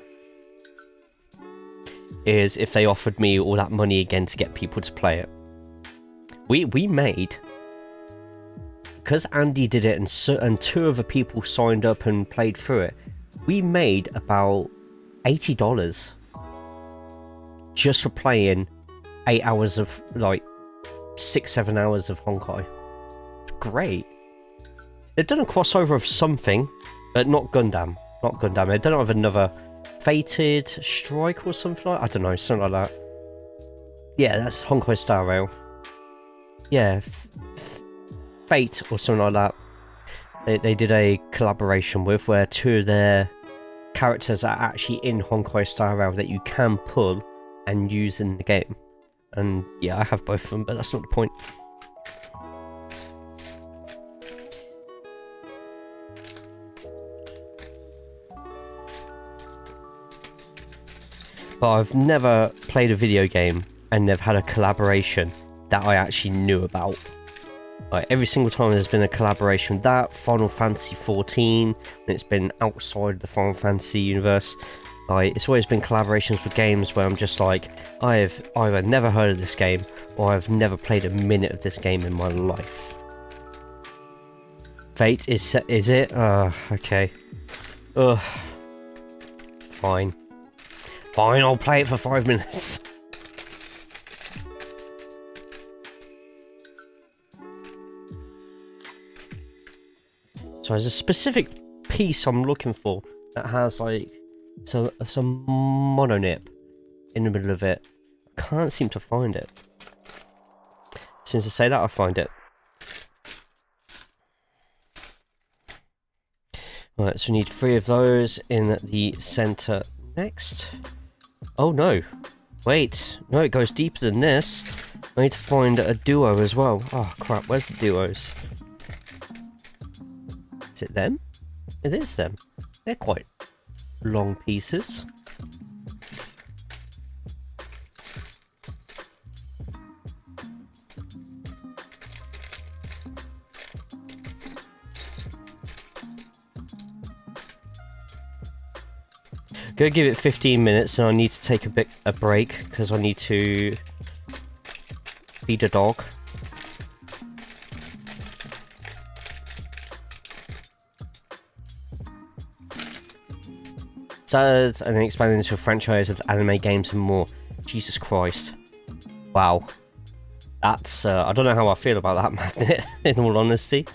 is if they offered me all that money again to get people to play it. We made, because Andy did it and two other people signed up and played through it, we made about $80 just for playing 8 hours of, like, 6-7 hours of Honkai. It's great. They've done a crossover of something, but not Gundam. Not Gundam. They've done it with another Fated Strike or something like that. I don't know, something like that. Yeah, that's Honkai Star Rail. Yeah, Fate or something like that. They did a collaboration with where two of their characters are actually in Honkai Star Rail that you can pull and use in the game. And yeah, I have both of them, but that's not the point. But I've never played a video game and they've had a collaboration that I actually knew about. Like, every single time there's been a collaboration with that, Final Fantasy 14, and it's been outside the Final Fantasy universe, like, it's always been collaborations with games where I'm just like, I have either never heard of this game, or I've never played a minute of this game in my life. Fate is it? Okay. Ugh. Fine. Fine, I'll play it for 5 minutes. So there's a specific piece I'm looking for that has like some mononip in the middle of it. I can't seem to find it. As soon as I say that, I'll find it. Right, so we need 3 of those in the center next. Oh no. Wait. No, it goes deeper than this. I need to find a duo as well. Oh crap, where's the duos? Is it them? It is them. They're quite long pieces. Gonna give it 15 minutes and I need to take a break because I need to feed a dog. And then expanding into a franchise of anime games and more. Jesus Christ. Wow. That's, I don't know how I feel about that, Magnet, in all honesty.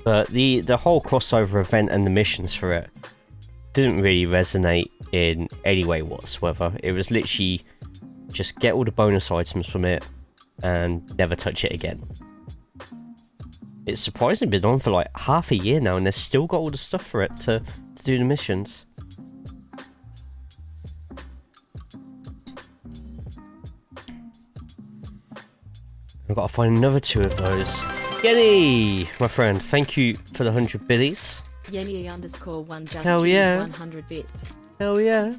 But the whole crossover event and the missions for it didn't really resonate in any way whatsoever. It was literally just get all the bonus items from it and never touch it again. It's surprisingly been on for like half a year now and they've still got all the stuff for it to do the missions. I've got to find another 2 of those. Yenny, my friend, thank you for the 100 biddies. Yenny_1 just Hell yeah. 100 bits. Hell yeah.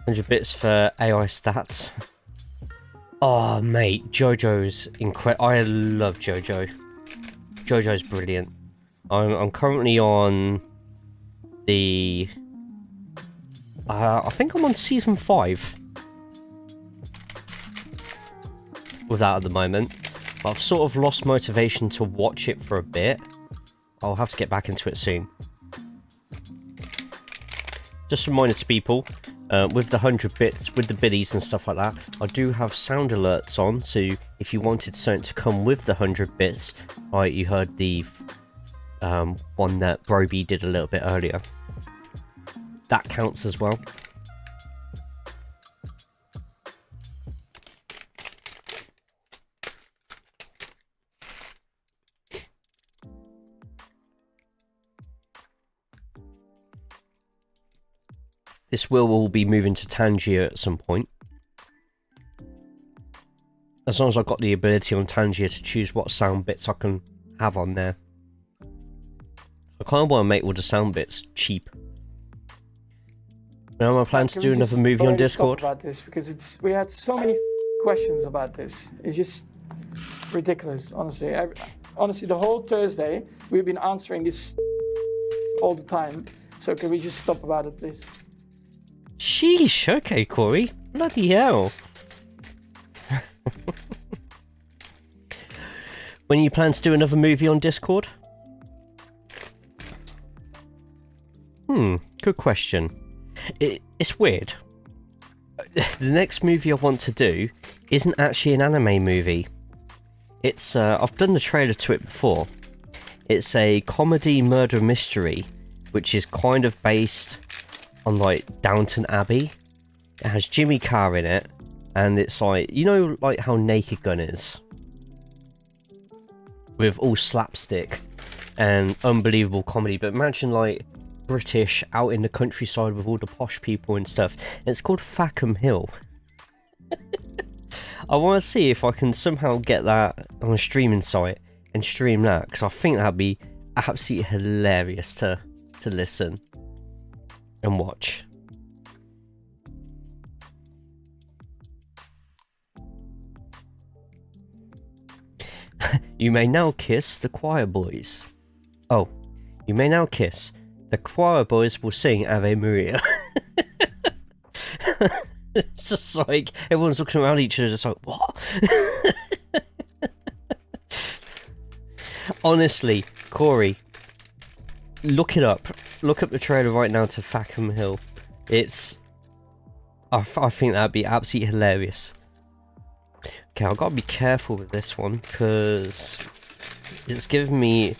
$100 for AI stats. Oh, mate, JoJo's incredible. I love JoJo. JoJo's brilliant. I'm currently on the... I think I'm on season 5. With that at the moment. But I've sort of lost motivation to watch it for a bit. I'll have to get back into it soon. Just a reminder to people, with the 100 bits, with the biddies and stuff like that, I do have sound alerts on, so if you wanted something to come with the 100 bits, like you heard the one that Broby did a little bit earlier, that counts as well. This will all be moving to Tangier at some point. As long as I've got the ability on Tangier to choose what sound bits I can have on there. I kind of want to make all the sound bits cheap. Now my plan to do another movie on Discord. About this, because we had so many questions about this. It's just ridiculous, honestly. Honestly, the whole Thursday we've been answering this all the time. So can we just stop about it, please? Sheesh, okay, Corey. Bloody hell. When you plan to do another movie on Discord? Good question. It's weird. The next movie I want to do isn't actually an anime movie. It's, I've done the trailer to it before. It's a comedy murder mystery, which is kind of based on like Downton Abbey. It has Jimmy Carr in it, and it's like, you know, like how Naked Gun is, with all slapstick and unbelievable comedy. But imagine like British out in the countryside with all the posh people and stuff. And it's called Fackham Hill. I want to see if I can somehow get that on a streaming site and stream that, because I think that'd be absolutely hilarious to listen and watch. You may now kiss the choir boys. Oh, you may now kiss. The choir boys will sing Ave Maria. It's just like everyone's looking around each other, just like, what? Honestly, Corey, look it up. Look up the trailer right now to Fackham Hill. It's... I think that'd be absolutely hilarious. Okay, I've got to be careful with this one, because it's giving me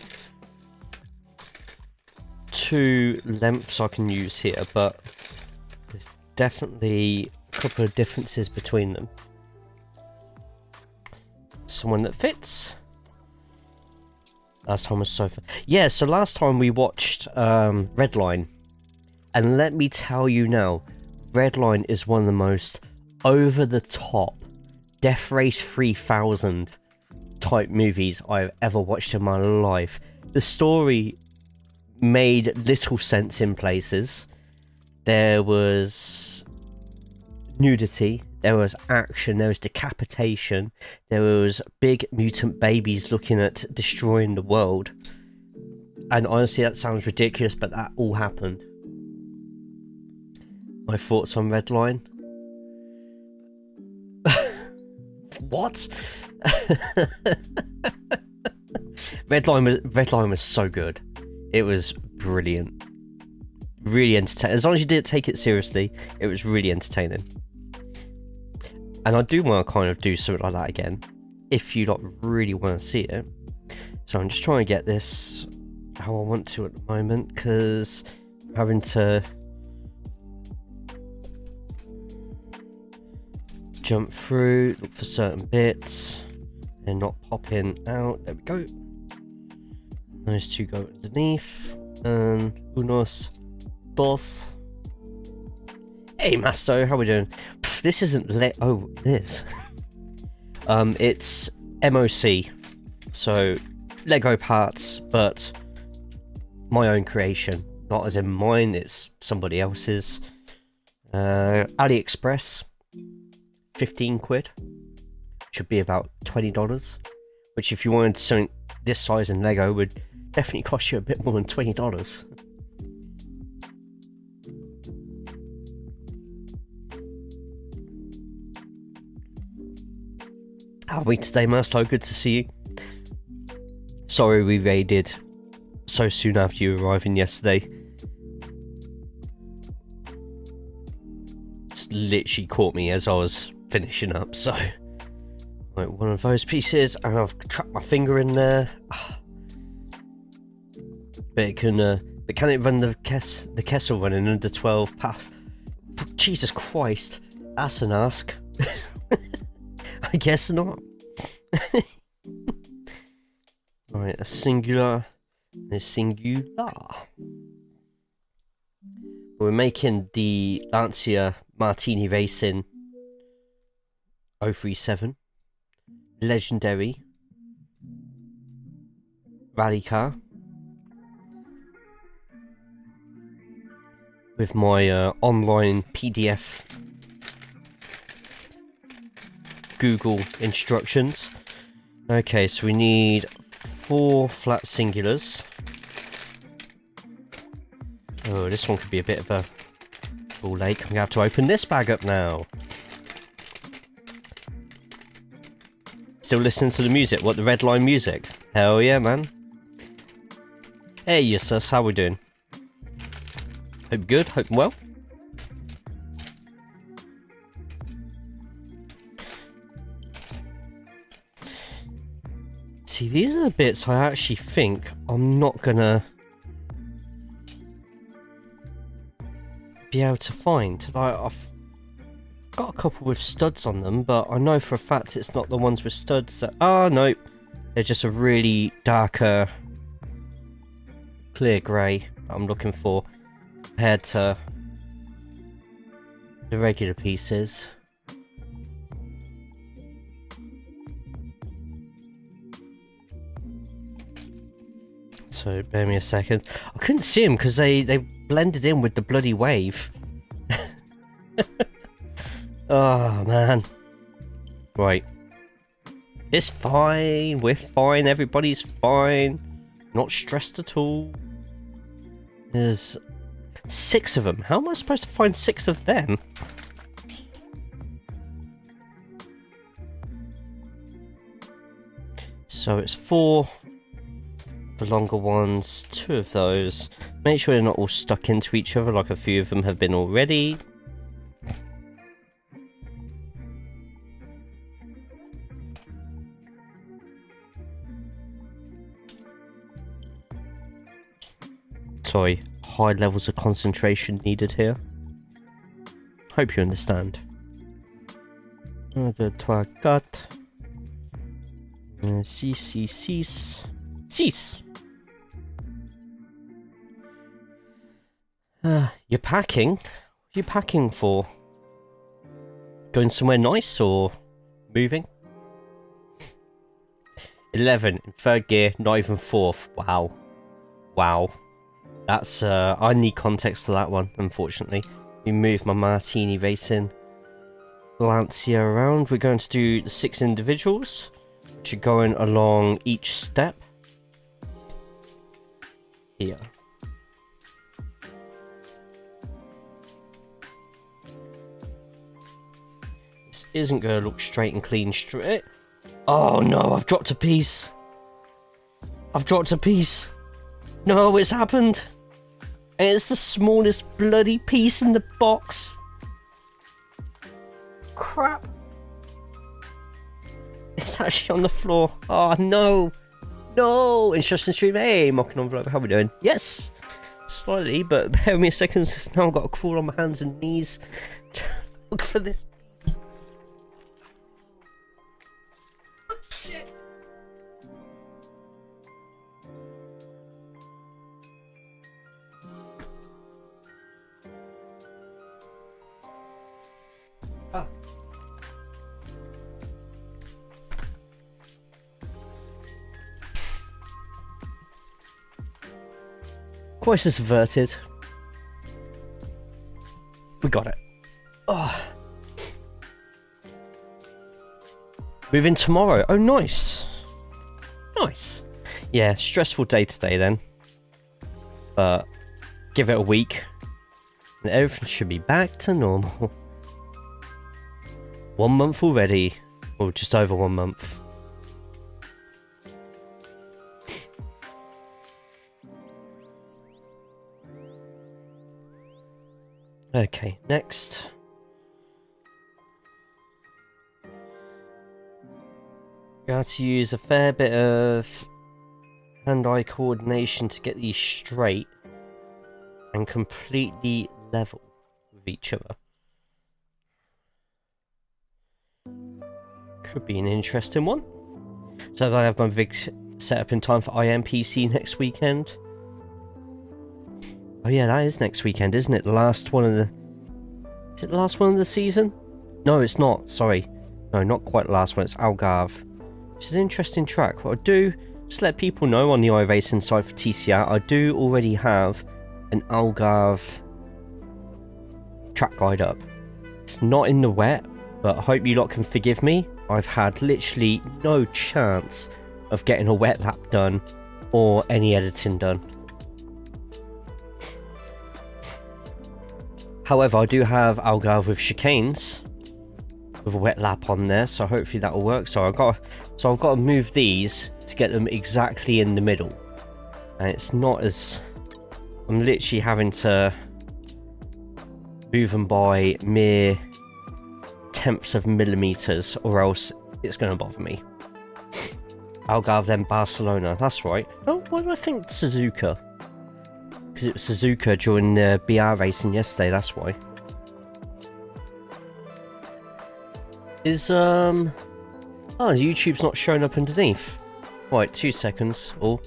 two lengths I can use here, but there's definitely a couple of differences between them. Someone that fits. Last time was Sofa. Yeah, so last time we watched Redline, and let me tell you now, Redline is one of the most over-the-top Death Race 3000 type movies I've ever watched in my life. The story made little sense in places. There was nudity, there was action, there was decapitation, there was big mutant babies looking at destroying the world. And honestly, that sounds ridiculous, but that all happened. My thoughts on Redline? What? Redline was so good. It was brilliant. Really entertaining. As long as you didn't take it seriously, it was really entertaining. And I do want to kind of do something like that again, if you lot really want to see it. So I'm just trying to get this how I want to at the moment, because I'm having to jump through, look for certain bits, and not popping out. There we go. Those two go underneath, and unos, dos. Hey Masto, how we doing? Pff, this isn't this. It's MOC, so Lego parts, but my own creation, not as in mine, it's somebody else's. AliExpress, 15 quid, should be about $20, which if you wanted something this size in Lego would definitely cost you a bit more than $20. How are we today, Masto? Good to see you. Sorry we raided so soon after you arriving yesterday. just literally caught me as I was finishing up, so like one of those pieces, and I've trapped my finger in there. But it can it run the Kessel running under 12 pass? Jesus Christ, that's an ask. I guess not. Right, a singular and a singular. We're making the Lancia Martini Racing 037 Legendary Rally Car with my online PDF Google instructions. Okay, so we need 4 flat singulars. Oh, this one could be a bit of a ball ache. I'm gonna have to open this bag up now. Still listening to the music? What, the red line music? Hell yeah, man. Hey, yes, sus, how we doing? Hope good, hope well. See, these are the bits I actually think I'm not gonna be able to find. Like, I've got a couple with studs on them, but I know for a fact it's not the ones with studs that... Oh, no. They're just a really darker, clear grey that I'm looking for compared to the regular pieces. So, bear me a second. I couldn't see them because they blended in with the bloody wave. Oh, man. Right. It's fine. We're fine. Everybody's fine. Not stressed at all. There's 6 of them. How am I supposed to find 6 of them? So it's 4... the longer ones, 2 of those. Make sure they're not all stuck into each other like a few of them have been already. Sorry, high levels of concentration needed here. Hope you understand. Cease. You're packing? What are you packing for? Going somewhere nice or moving? 11 in 3rd gear, not even 4th. Wow. Wow. That's, I need context to that one, unfortunately. We moved my Martini Racing Lancia around. We're going to do the 6 individuals, which are going along each step. Here. This isn't going to look straight and clean straight. Oh no, I've dropped a piece. I've dropped a piece. No, it's happened. And it's the smallest bloody piece in the box. Crap. It's actually on the floor. Oh no. No. Interesting stream. Hey, mocking envelope. How we doing? Yes. Slightly, but bear with me a second. Now I've got to crawl on my hands and knees to look for this piece. Shit. Ah. Crisis averted. We got it. Oh. Moving tomorrow. Oh, nice. Nice. Yeah, stressful day today then. But give it a week and everything should be back to normal. 1 month already. Or just over 1 month. Okay, next. You have to use a fair bit of hand-eye coordination to get these straight and completely level with each other. Could be an interesting one. So I have my rig set up in time for IMPC next weekend. Oh yeah, that is next weekend, isn't it? The last one of the... Is it the last one of the season? No, it's not. Sorry. No, not quite the last one. It's Algarve. Which is an interesting track. What I do, just let people know on the iRacing side for TCR, I do already have an Algarve track guide up. It's not in the wet, but I hope you lot can forgive me. I've had literally no chance of getting a wet lap done or any editing done. However, I do have Algarve with chicanes with a wet lap on there, so hopefully that will work. So I've got to move these to get them exactly in the middle, and it's not as... I'm literally having to move them by mere tenths of millimeters, or else it's going to bother me. Algarve, then Barcelona. That's right. Oh, why do I think Suzuka? Because it was Suzuka during the BR racing yesterday, that's why. Is, oh, YouTube's not showing up underneath. Right, 2 seconds. Oh.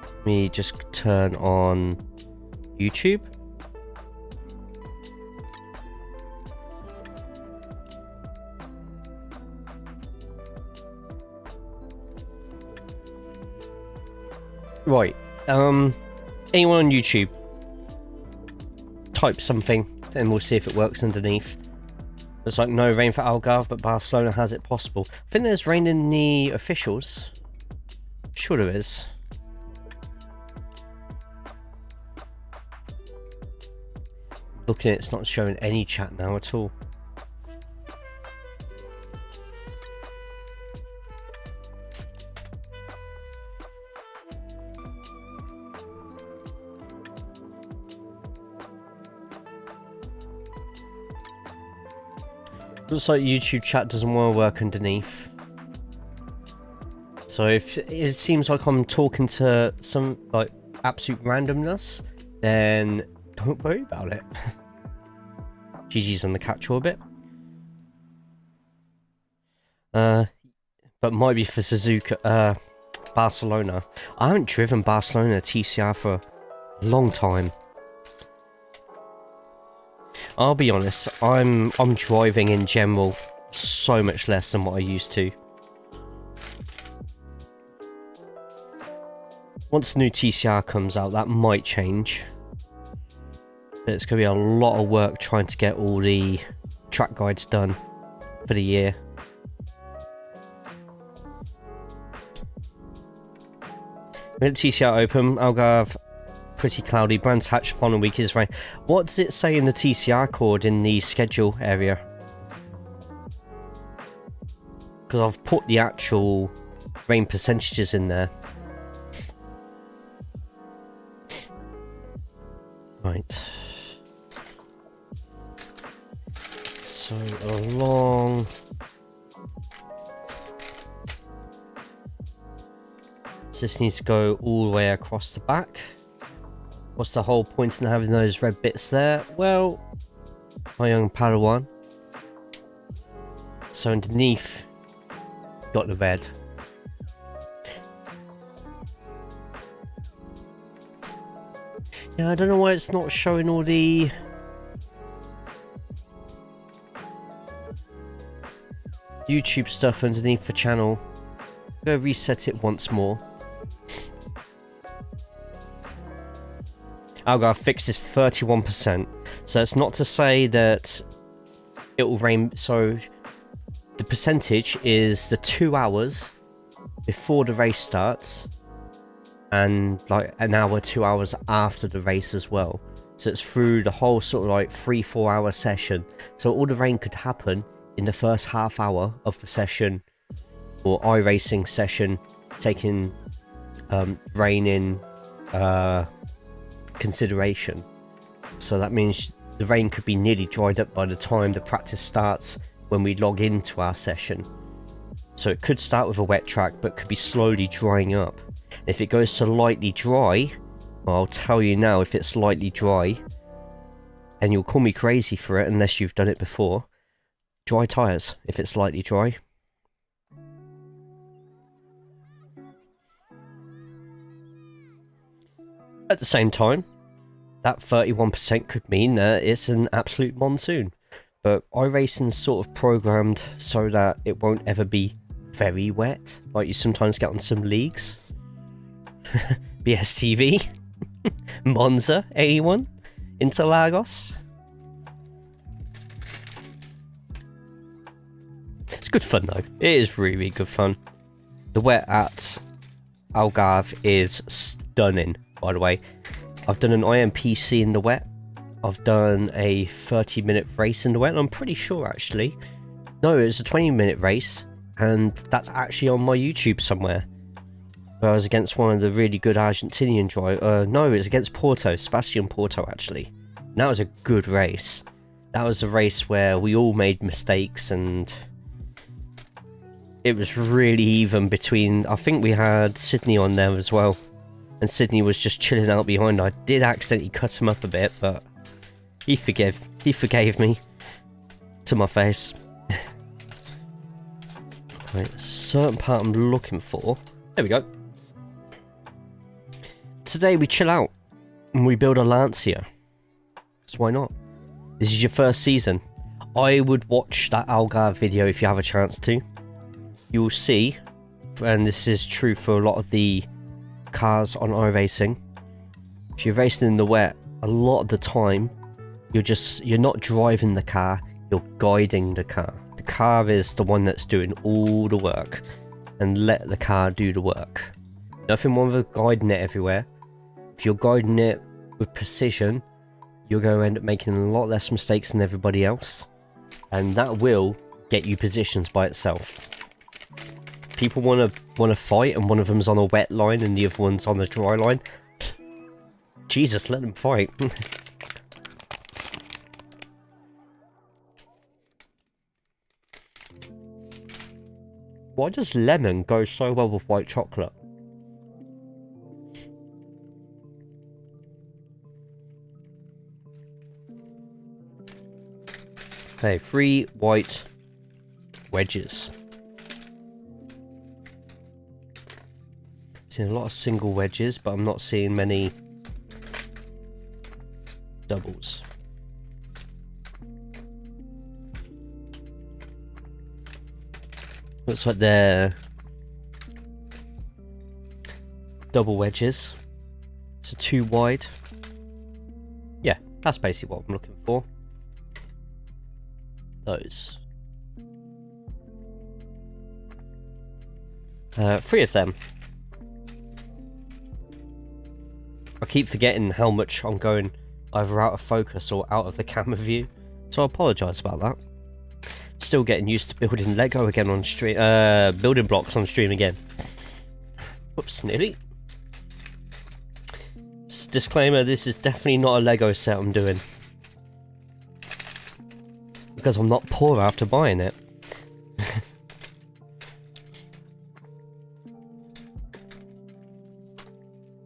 Let me just turn on YouTube. Right, anyone on YouTube, type something and we'll see if it works underneath. There's like no rain for Algarve, but Barcelona has it possible. I think there's rain in the officials. Sure there is. Looking at it, it's not showing any chat now at all. Looks like YouTube chat doesn't want to work underneath. So if it seems like I'm talking to some like absolute randomness, then don't worry about it. GG's on the catch orbit. But might be for Suzuka, Barcelona. I haven't driven Barcelona TCR for a long time. I'll be honest, I'm driving in general so much less than what I used to. Once the new TCR comes out, that might change. But it's going to be a lot of work trying to get all the track guides done for the year. With TCR open, Algarve pretty cloudy. Brands Hatch following week is rain. What does it say in the TCR code in the schedule area? Because I've put the actual rain percentages in there. Right. So along. So this needs to go all the way across the back. What's the whole point in having those red bits there? Well, my young Padawan. So underneath, got the red. Yeah, I don't know why it's not showing all the YouTube stuff underneath the channel. I'm gonna reset it once more. Algarve fixed is 31%. So it's not to say that it will rain. So the percentage is the 2 hours before the race starts, and like an hour, 2 hours after the race as well. So it's through the whole sort of like 3-4 hour session. So all the rain could happen in the first half hour of the session, or iRacing session, taking rain in consideration. So that means the rain could be nearly dried up by the time the practice starts when we log into our session. So it could start with a wet track, but could be slowly drying up. If it goes to lightly dry, well, I'll tell you now, if it's lightly dry, and you'll call me crazy for it unless you've done it before, dry tyres if it's lightly dry. At the same time, that 31% could mean that it's an absolute monsoon. But iRacing's sort of programmed so that it won't ever be very wet, like you sometimes get on some leagues. BSTV, Monza, anyone? Interlagos? It's good fun though. It is really, really good fun. The wet at Algarve is stunning, by the way. I've done an IMPC in the wet. I've done a 30-minute race in the wet, and I'm pretty sure actually. No, it was a 20-minute race, and that's actually on my YouTube somewhere. Where I was against one of the really good Argentinian drivers. No, it was against Porto, Sebastian Porto actually. And that was a good race. That was a race where we all made mistakes, and it was really even between. I think we had Sydney on there as well, and Sydney was just chilling out behind. I did accidentally cut him up a bit, but he forgave me to my face. Right, there's a certain part I'm looking for. There we go. Today we chill out and we build a Lancia. So why not? This is your first season. I would watch that Algarve video if you have a chance to. You will see, and this is true for a lot of the cars on iRacing, if you're racing in the wet, a lot of the time you're not driving the car, you're guiding the car. The car is the one that's doing all the work, and let the car do the work. Nothing wrong with guiding it everywhere. If you're guiding it with precision, you're going to end up making a lot less mistakes than everybody else, and that will get you positions by itself. People want to fight, and one of them's on a wet line and the other one's on a dry line. Jesus, let them fight. Why does lemon go so well with white chocolate? Okay, 3 white wedges. Seeing a lot of single wedges, but I'm not seeing many doubles. Looks like they're double wedges. So 2 wide. Yeah, that's basically what I'm looking for. Those. 3 of them. I keep forgetting how much I'm going either out of focus or out of the camera view, so I apologise about that. Still getting used to building Lego again on stream, building blocks on stream again. Whoops, nearly. Disclaimer, this is definitely not a Lego set I'm doing. Because I'm not poor after buying it.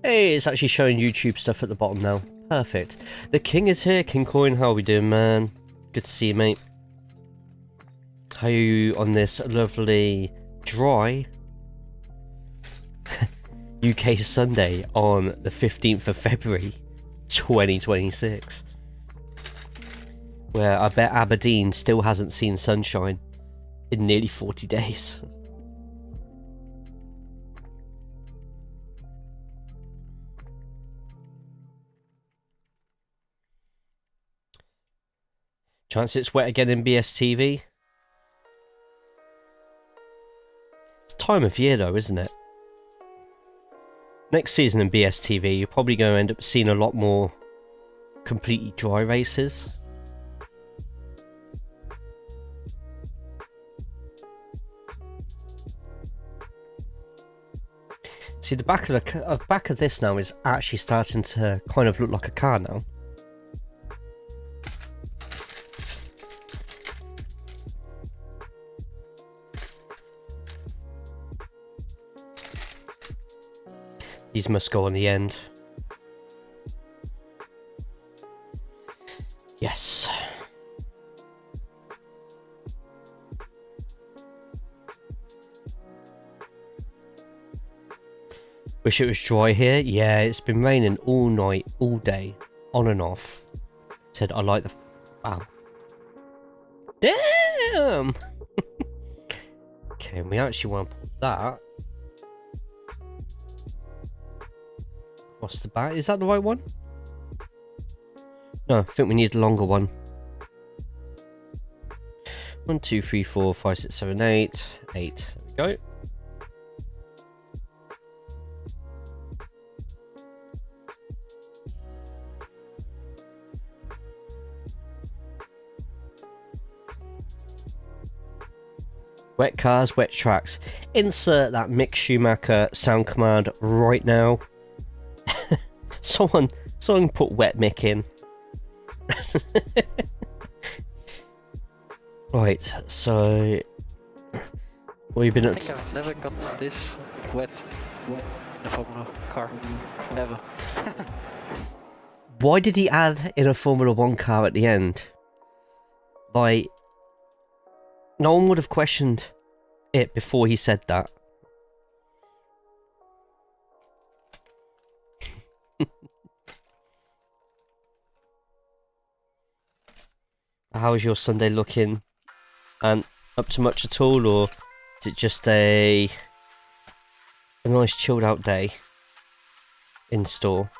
Hey, it's actually showing YouTube stuff at the bottom now. Perfect. The King is here. King Coin, how are we doing, man? Good to see you, mate. How are you on this lovely, dry UK Sunday on the 15th of February 2026? Where I bet Aberdeen still hasn't seen sunshine in nearly 40 days. Chance it's wet again in BSTV. It's time of year though, isn't it? Next season in BSTV, you're probably going to end up seeing a lot more completely dry races. See, the back of this now is actually starting to kind of look like a car now. These must go on the end. Yes. Wish it was dry here. Yeah, it's been raining all night, all day, on and off. Said I like the... Wow. Damn! Okay, we actually want to put that across the back. Is that the right one? No, I think we need a longer one. 1, 2, 3, 4, 5, 6, 7, 8. 8. There we go. Wet cars, wet tracks. Insert that Mick Schumacher sound command right now. someone put wet Mick in. Right, so what have you been up to? I've never got this wet in a Formula car ever. Why did he add in a Formula 1 car at the end? Like, no one would have questioned it before he said that. How is your Sunday looking? And up to much at all, or is it just a nice chilled out day in store?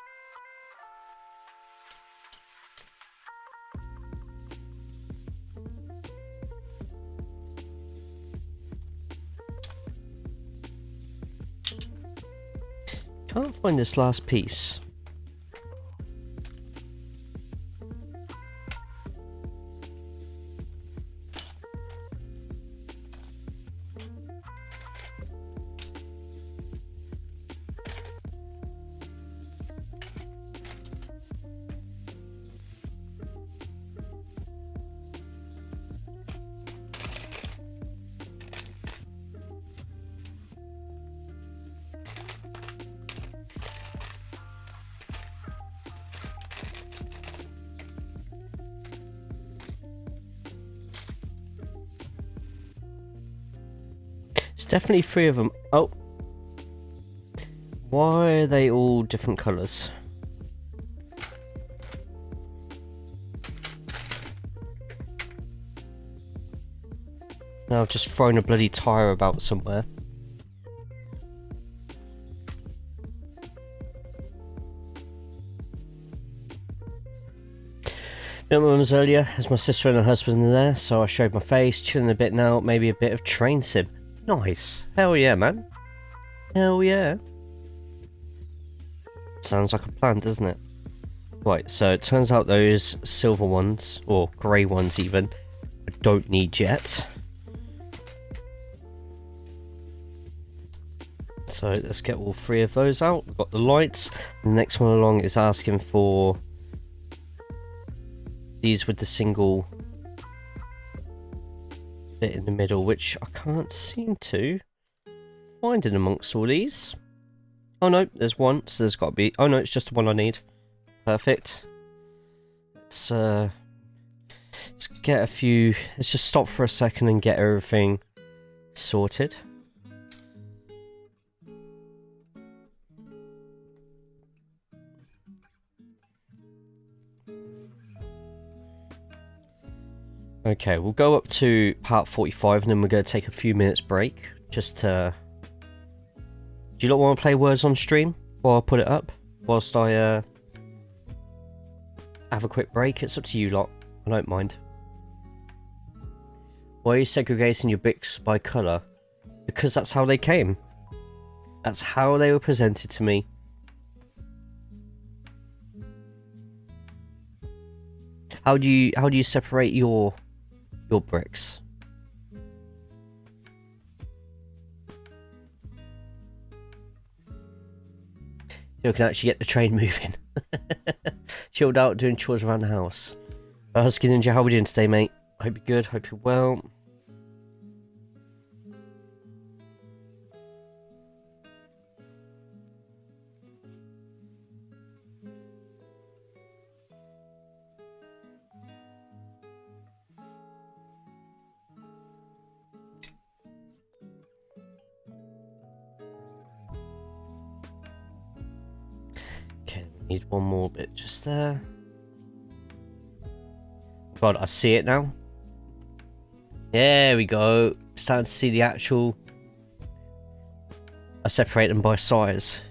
Can't find this last piece. There's definitely 3 of them. Oh. Why are they all different colours? Now I've just thrown a bloody tyre about somewhere. Met my mum's earlier, as my sister and her husband are there, so I showed my face, chilling a bit now, maybe a bit of train sim. Nice. Hell yeah, man. Hell yeah. Sounds like a plan, doesn't it? Right, so it turns out those silver ones, or grey ones even, I don't need yet. So let's get all 3 of those out. We've got the lights. The next one along is asking for these with the single bit in the middle, which I can't seem to find in amongst all these. Oh no, there's one, so there's got to be... Oh no, it's just the one I need. Perfect. Let's get a few... Let's just stop for a second and get everything sorted. Okay, we'll go up to part 45 and then we're going to take a few minutes break. Just to... Do you not want to play words on stream while I put it up? Whilst I have a quick break? It's up to you lot. I don't mind. Why are you segregating your bricks by colour? Because that's how they came. That's how they were presented to me. How do you separate your bricks? You can actually get the train moving. Chilled out doing chores around the house. Husky Ninja, how are we doing today, mate? Hope you're good, hope you're well. Need one more bit just there. God, I see it now. There we go. Starting to see the actual... I separate them by size.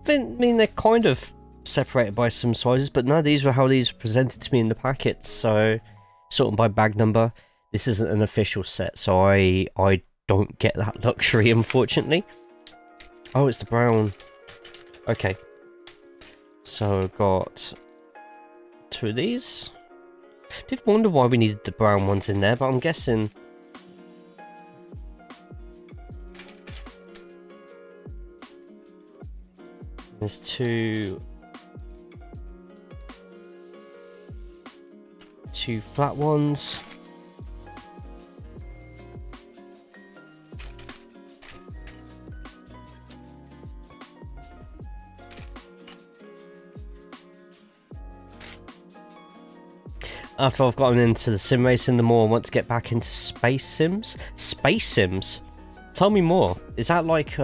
I mean, they're kind of separated by some sizes, but no, these were how these were presented to me in the packets. So, sort them by bag number. This isn't an official set, so I don't get that luxury, unfortunately. Oh, it's the brown. Okay. So, I've got 2 of these. Did wonder why we needed the brown ones in there, but I'm guessing... There's 2 flat ones. After I've gotten into the sim racing, the more I want to get back into space sims. Space sims? Tell me more. Is that like,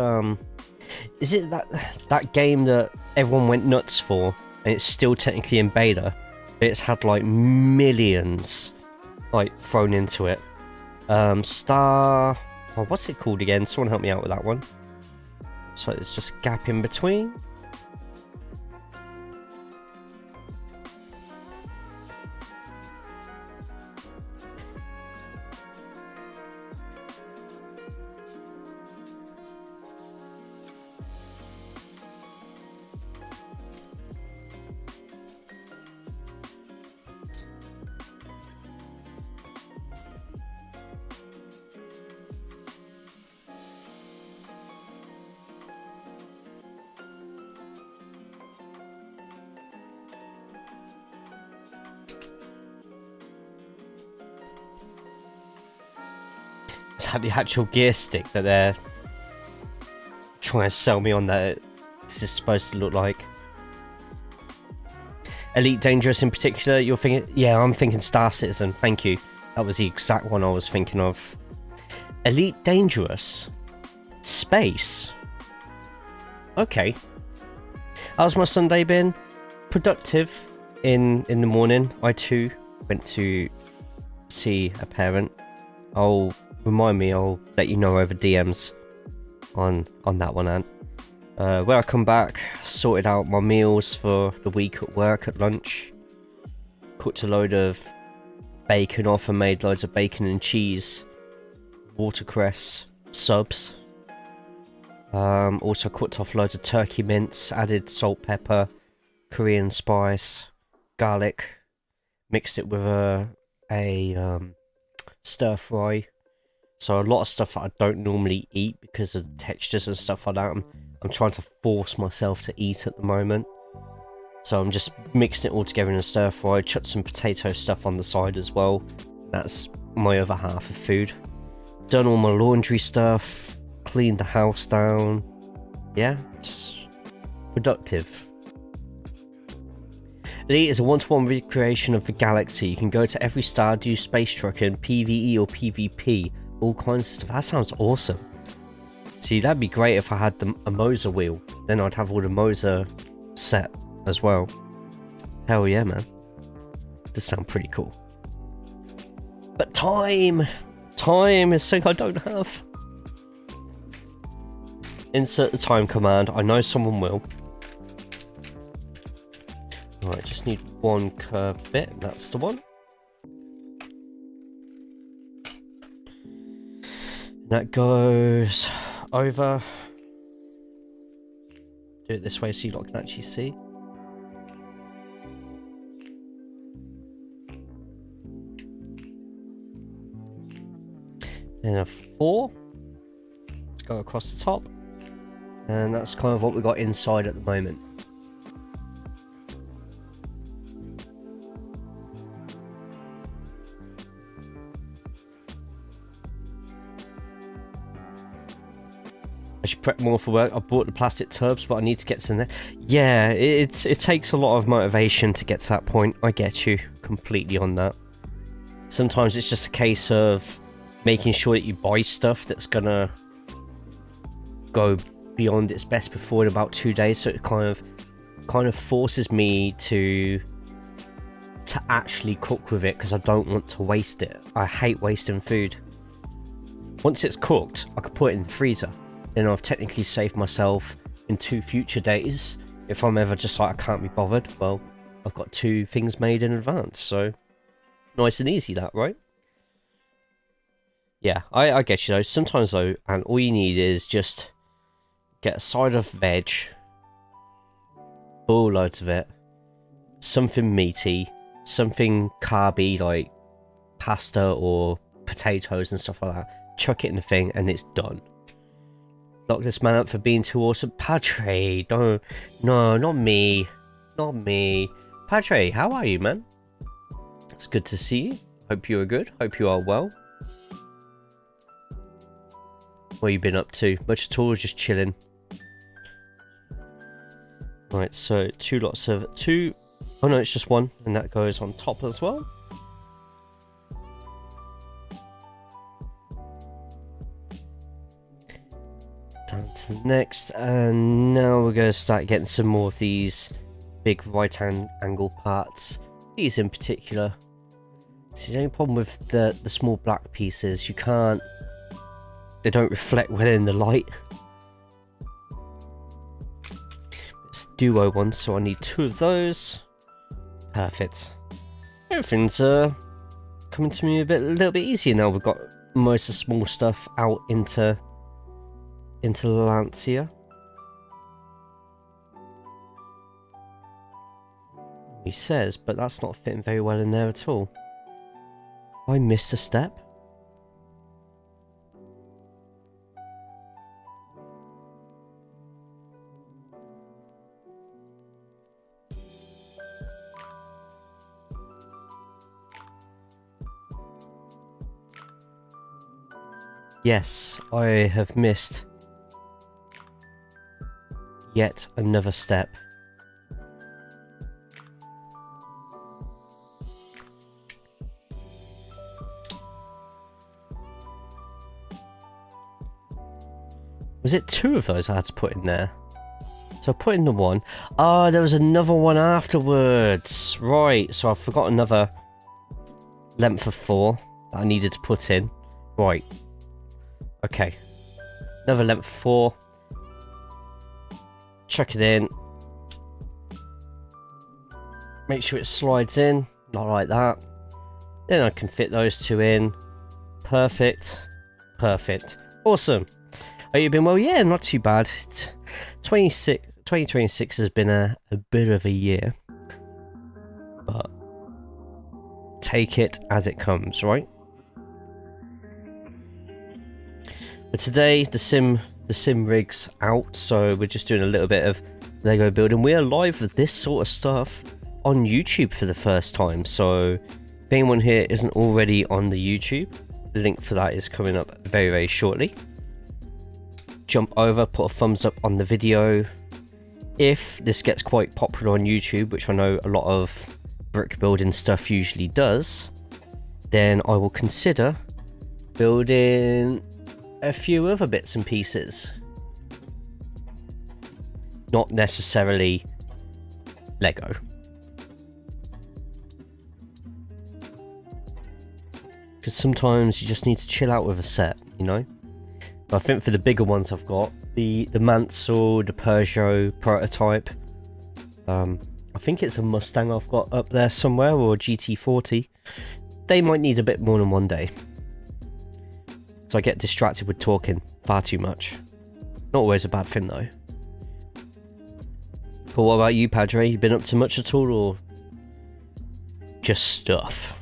is it that game that everyone went nuts for, and it's still technically in beta, but it's had like millions like thrown into it? Oh, what's it called again? Someone help me out with that one. So it's just a gap in between. Is that the actual gear stick that they're trying to sell me on that this is supposed to look like? Elite Dangerous in particular, you're thinking... Yeah, I'm thinking Star Citizen, thank you. That was the exact one I was thinking of. Elite Dangerous? Space? Okay. How's my Sunday been? Productive. In the morning, I too went to see a parent. Remind me, I'll let you know over DMs on that one, Ant. Where I come back, sorted out my meals for the week at work at lunch. Cooked a load of bacon off and made loads of bacon and cheese. Watercress subs. Also cooked off loads of turkey mince, added salt, pepper, Korean spice, garlic. Mixed it with a stir fry. So a lot of stuff that I don't normally eat because of the textures and stuff like that. I'm trying to force myself to eat at the moment. So I'm just mixing it all together in a stir fry. Chucked some potato stuff on the side as well. That's my other half of food. Done all my laundry stuff. Cleaned the house down. Yeah, just productive. Elite is a one-to-one recreation of the galaxy. You can go to every star, do space truck in PvE or PvP. All kinds of stuff. That sounds awesome. See, that'd be great if I had a Moser wheel. Then I'd have all the Moser set as well. Hell yeah, man. Does sound pretty cool. But time is something I don't have. Insert the time command. I know someone will. Alright, just need one curved bit. That's the one. That goes over. Do it this way so you lot can actually see. Then a 4. Let's go across the top. And that's kind of what we got inside at the moment. I should prep more for work. I bought the plastic tubs, but I need to get some there. Yeah, it takes a lot of motivation to get to that point. I get you completely on that. Sometimes it's just a case of making sure that you buy stuff that's gonna go beyond its best before in about 2 days, so it kind of kind of forces me to actually cook with it because I don't want to waste it. I hate wasting food. Once it's cooked, I could put it in the freezer. Then I've technically saved myself in 2 future days. If I'm ever just like I can't be bothered, well, I've got 2 things made in advance. So nice and easy that, right? Yeah, I get you though. Sometimes though, and all you need is just get a side of veg, boil loads of it, something meaty, something carby like pasta or potatoes and stuff like that. Chuck it in the thing and it's done. Lock this man up for being too awesome. Padre, no, not me. Not me. Padre, how are you, man? It's good to see you. Hope you are good. Hope you are well. What you been up to? Much at all, just chilling. Right, so 2 lots of 2. Oh no, it's just 1, and that goes on top as well. Down to the next, and now we're going to start getting some more of these big right-hand angle parts. These in particular. See, the only problem with the small black pieces, you can't. They don't reflect well in the light. It's duo ones, so I need 2 of those. Perfect. Everything's coming to me a little bit easier now. We've got most of the small stuff out into Lancia. He says, but that's not fitting very well in there at all. I missed a step. Yes, I have missed yet another step. Was it 2 of those I had to put in there? So I put in the 1. Oh, there was another one afterwards. Right, so I forgot another length of 4 that I needed to put in. Right. Okay. Another length of 4. Chuck it in. Make sure it slides in. Not like that. Then I can fit those 2 in. Perfect. Perfect. Awesome. Oh, you've been well? Yeah, not too bad. 2026 has been a bit of a year. But take it as it comes, right? But today, the sim rig's out, so we're just doing a little bit of Lego building. We are live with this sort of stuff on YouTube for the first time, so if anyone here isn't already on the YouTube, the link for that is coming up very, very shortly. Jump over, put a thumbs up on the video. If this gets quite popular on YouTube, which I know a lot of brick building stuff usually does, then I will consider building a few other bits and pieces. Not necessarily Lego. Because sometimes you just need to chill out with a set, you know? I think for the bigger ones I've got, the Mansell, the Peugeot prototype. I think it's a Mustang I've got up there somewhere, or a GT40. They might need a bit more than 1 day. So I get distracted with talking far too much. Not always a bad thing though. But what about you, Padre? You been up to much at all, or just stuff?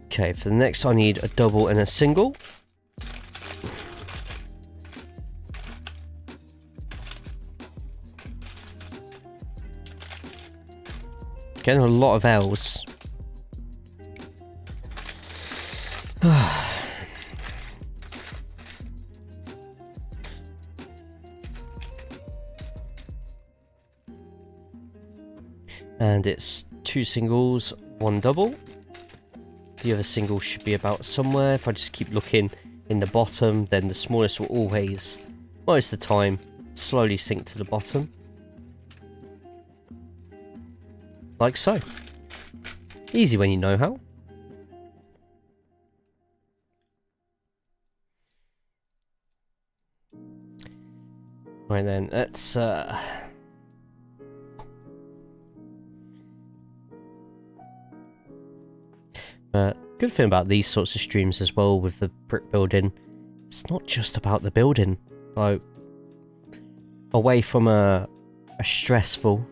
Okay, for the next I need a double and a single. Getting a lot of L's. And it's 2 singles, 1 double. The other single should be about somewhere. If I just keep looking in the bottom, then the smallest will always, most of the time, slowly sink to the bottom. Like so. Easy when you know how. Right then, let's good thing about these sorts of streams as well with the brick building, it's not just about the building. Like, away from a stressful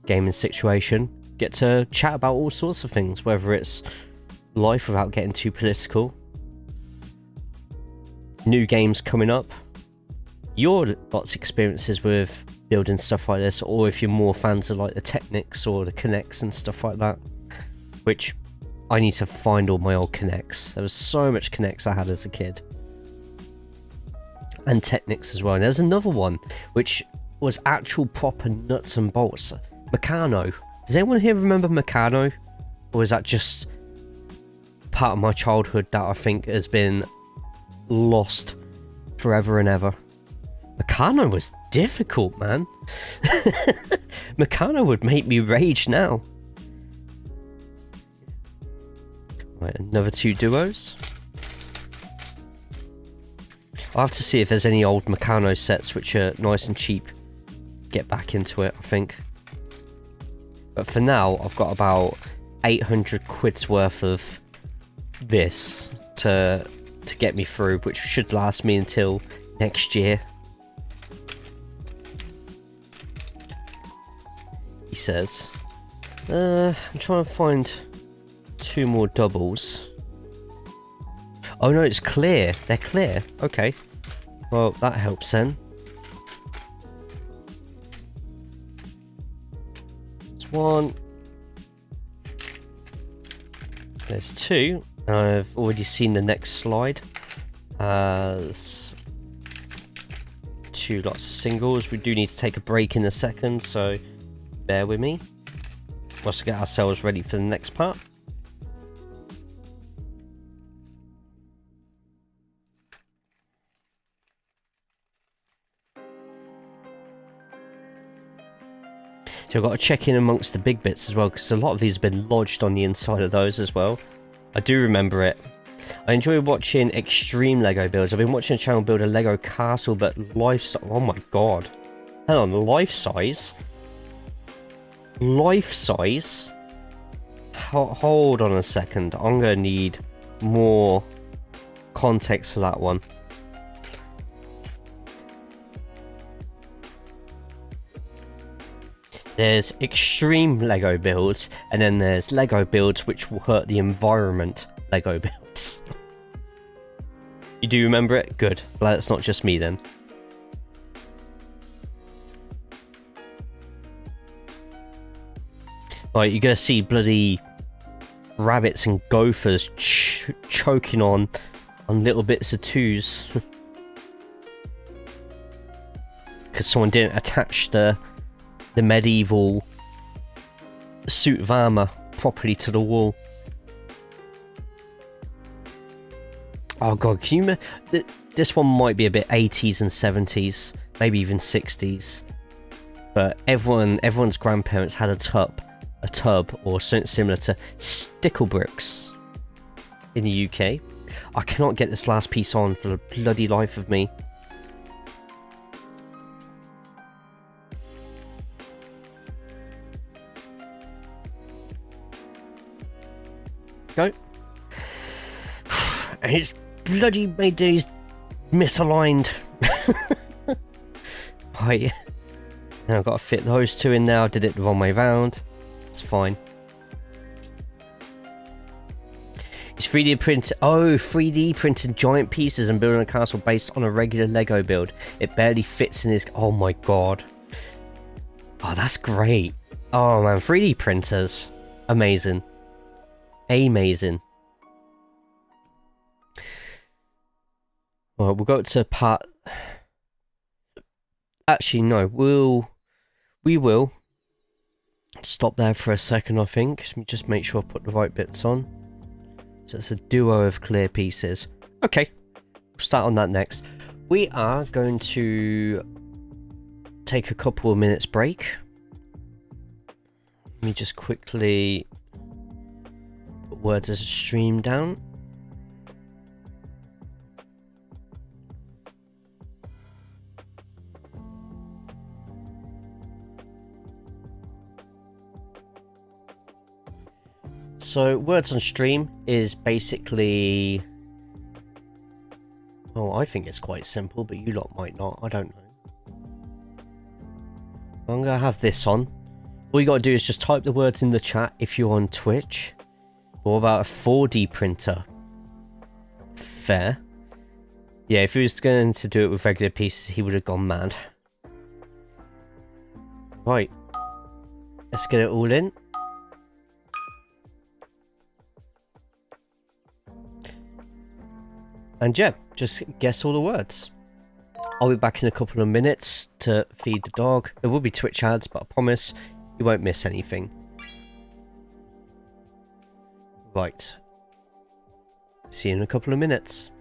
gaming situation, get to chat about all sorts of things, whether it's life without getting too political, new games coming up, your lots of experiences with building stuff like this, or if you're more fans of like the Technics or the Connects and stuff like that, which I need to find all my old Connects. There was so much Connects I had as a kid. And Technics as well. And there's another one which was actual proper nuts and bolts. Meccano. Does anyone here remember Meccano? Or is that just part of my childhood that I think has been lost forever and ever? Meccano was difficult, man. Meccano would make me rage now. Right, another 2 duos. I'll have to see if there's any old Meccano sets which are nice and cheap. Get back into it, I think. But for now, I've got about 800 quid's worth of this to get me through, which should last me until next year. He says. I'm trying to find 2 more doubles. Oh no, it's clear. They're clear. Okay. Well, that helps then. There's 1. There's 2. I've already seen the next slide. There's 2 lots of singles. We do need to take a break in a second, so bear with me. Let's get ourselves ready for the next part. So I've got to check in amongst the big bits as well, because a lot of these have been lodged on the inside of those as well. I do remember it. I enjoy watching extreme Lego builds. I've been watching a channel build a Lego castle, but life size. Oh my god. Hang on, life size? Life size? Hold on a second. I'm going to need more context for that one. There's extreme Lego builds, and then there's Lego builds which will hurt the environment Lego builds. You do remember it? Good. Glad it's not just me then. Right, you're gonna see bloody rabbits and gophers choking on little bits of 2s. Because someone didn't attach the medieval suit of armour properly to the wall. Oh god, can you... This one might be a bit 80s and 70s, maybe even 60s. But everyone's grandparents had a tub or something similar to stickle bricks in the UK. I cannot get this last piece on for the bloody life of me. Go. And it's bloody made these misaligned. Right. Now I've got to fit those 2 in now. I did it the wrong way round. It's fine. It's 3D printed. Oh, 3D printed giant pieces and building a castle based on a regular Lego build. It barely fits in his. Oh my god. Oh, that's great. Oh man, 3D printers. Amazing. Amazing. Well, we'll go to part. Actually, no. We will stop there for a second, I think. Let me just make sure I put the right bits on. So it's a duo of clear pieces. Okay. We'll start on that next. we are going to take a couple of minutes break. Let me just quickly put words as a stream down. So words on stream is basically, oh, I think it's quite simple, but you lot might not. I don't know. I'm gonna have this on. All you gotta do is just type the words in the chat if you're on Twitch. What about a 4D printer? Fair. Yeah, if he was going to do it with regular pieces, he would have gone mad. Right. Let's get it all in. And yeah, just guess all the words. I'll be back in a couple of minutes to feed the dog. There will be Twitch ads, but I promise you won't miss anything. Right. See you in a couple of minutes.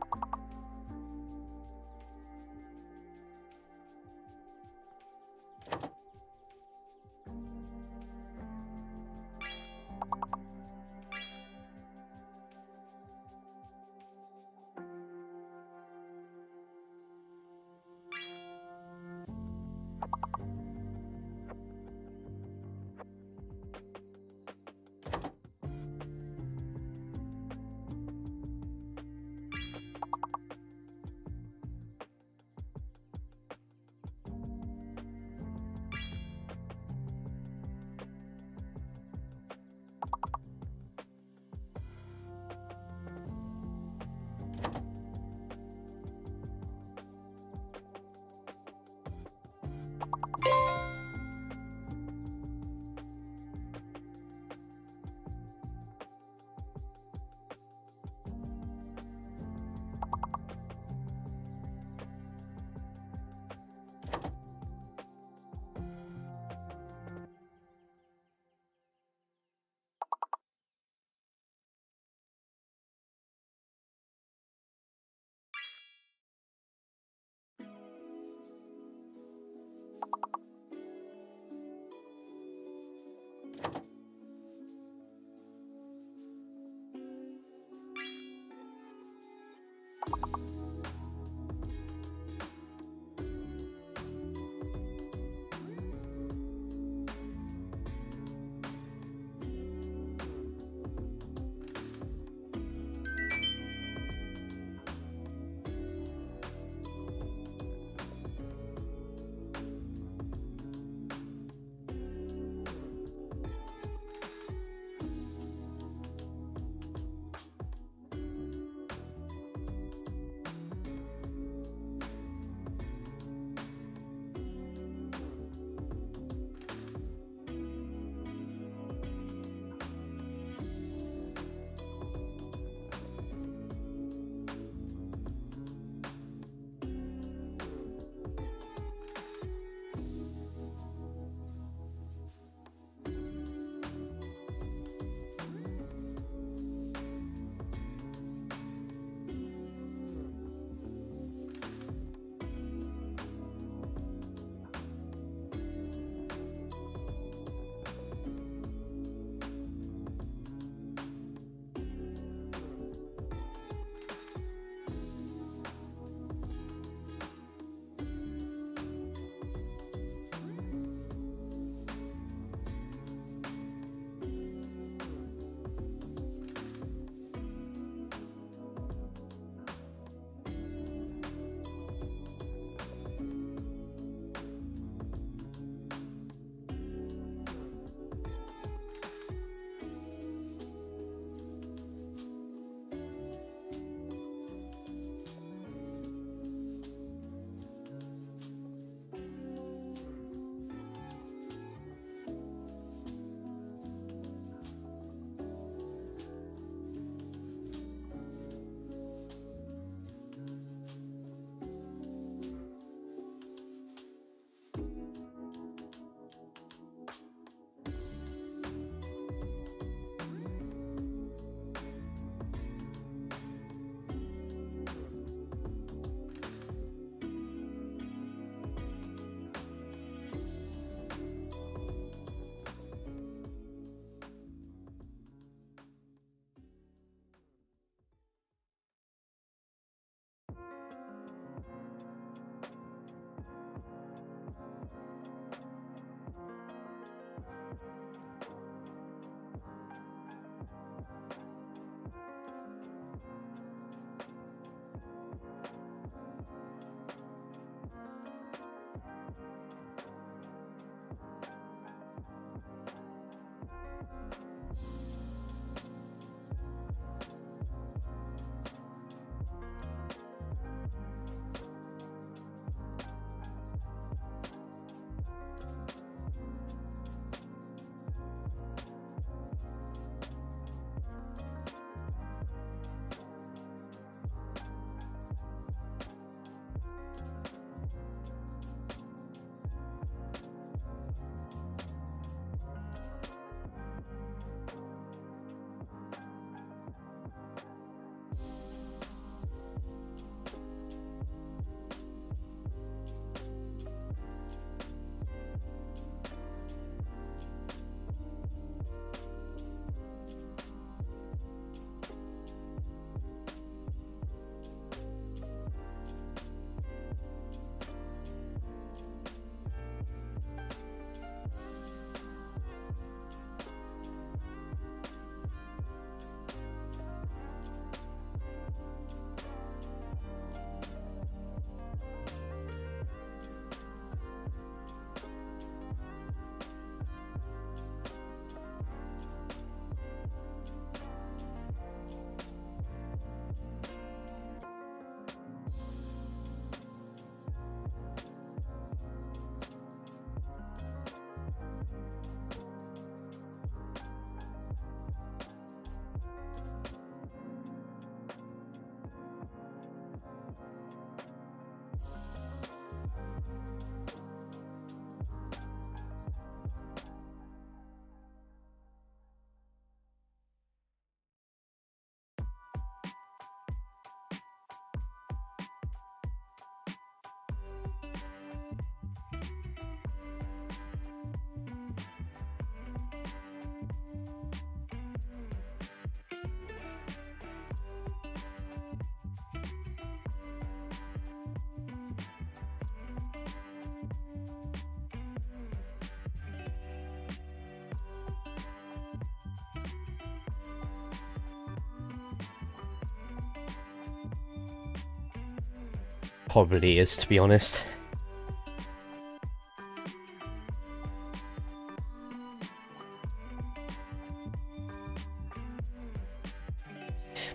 Probably is, to be honest.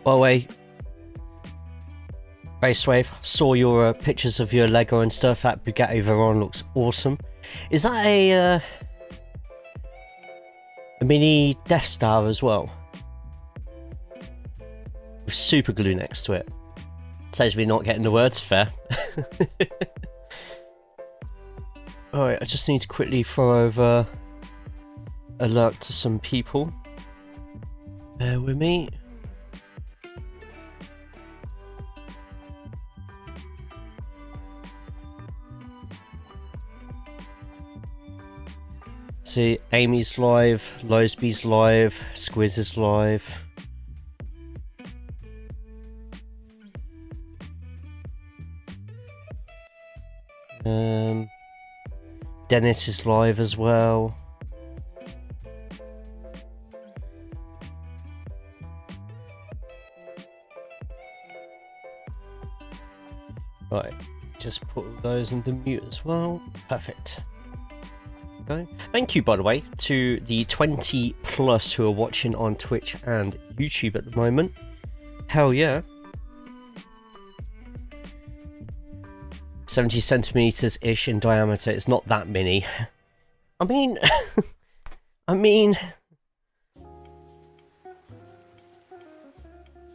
By the way, Racewave, saw your pictures of your Lego and stuff. That Bugatti Veyron looks awesome. Is that a mini Death Star as well? With super glue next to it. Says we're not getting the words fair. Alright, I just need to quickly throw over alert to some people. Bear with me. See, Amy's live, Losby's live, Squiz is live. Dennis is live as well. Right, just put those into mute as well. Perfect. Okay. Thank you, by the way, to the 20 plus who are watching on Twitch and YouTube at the moment. Hell yeah. 70 centimeters ish in diameter. It's not that mini. I mean,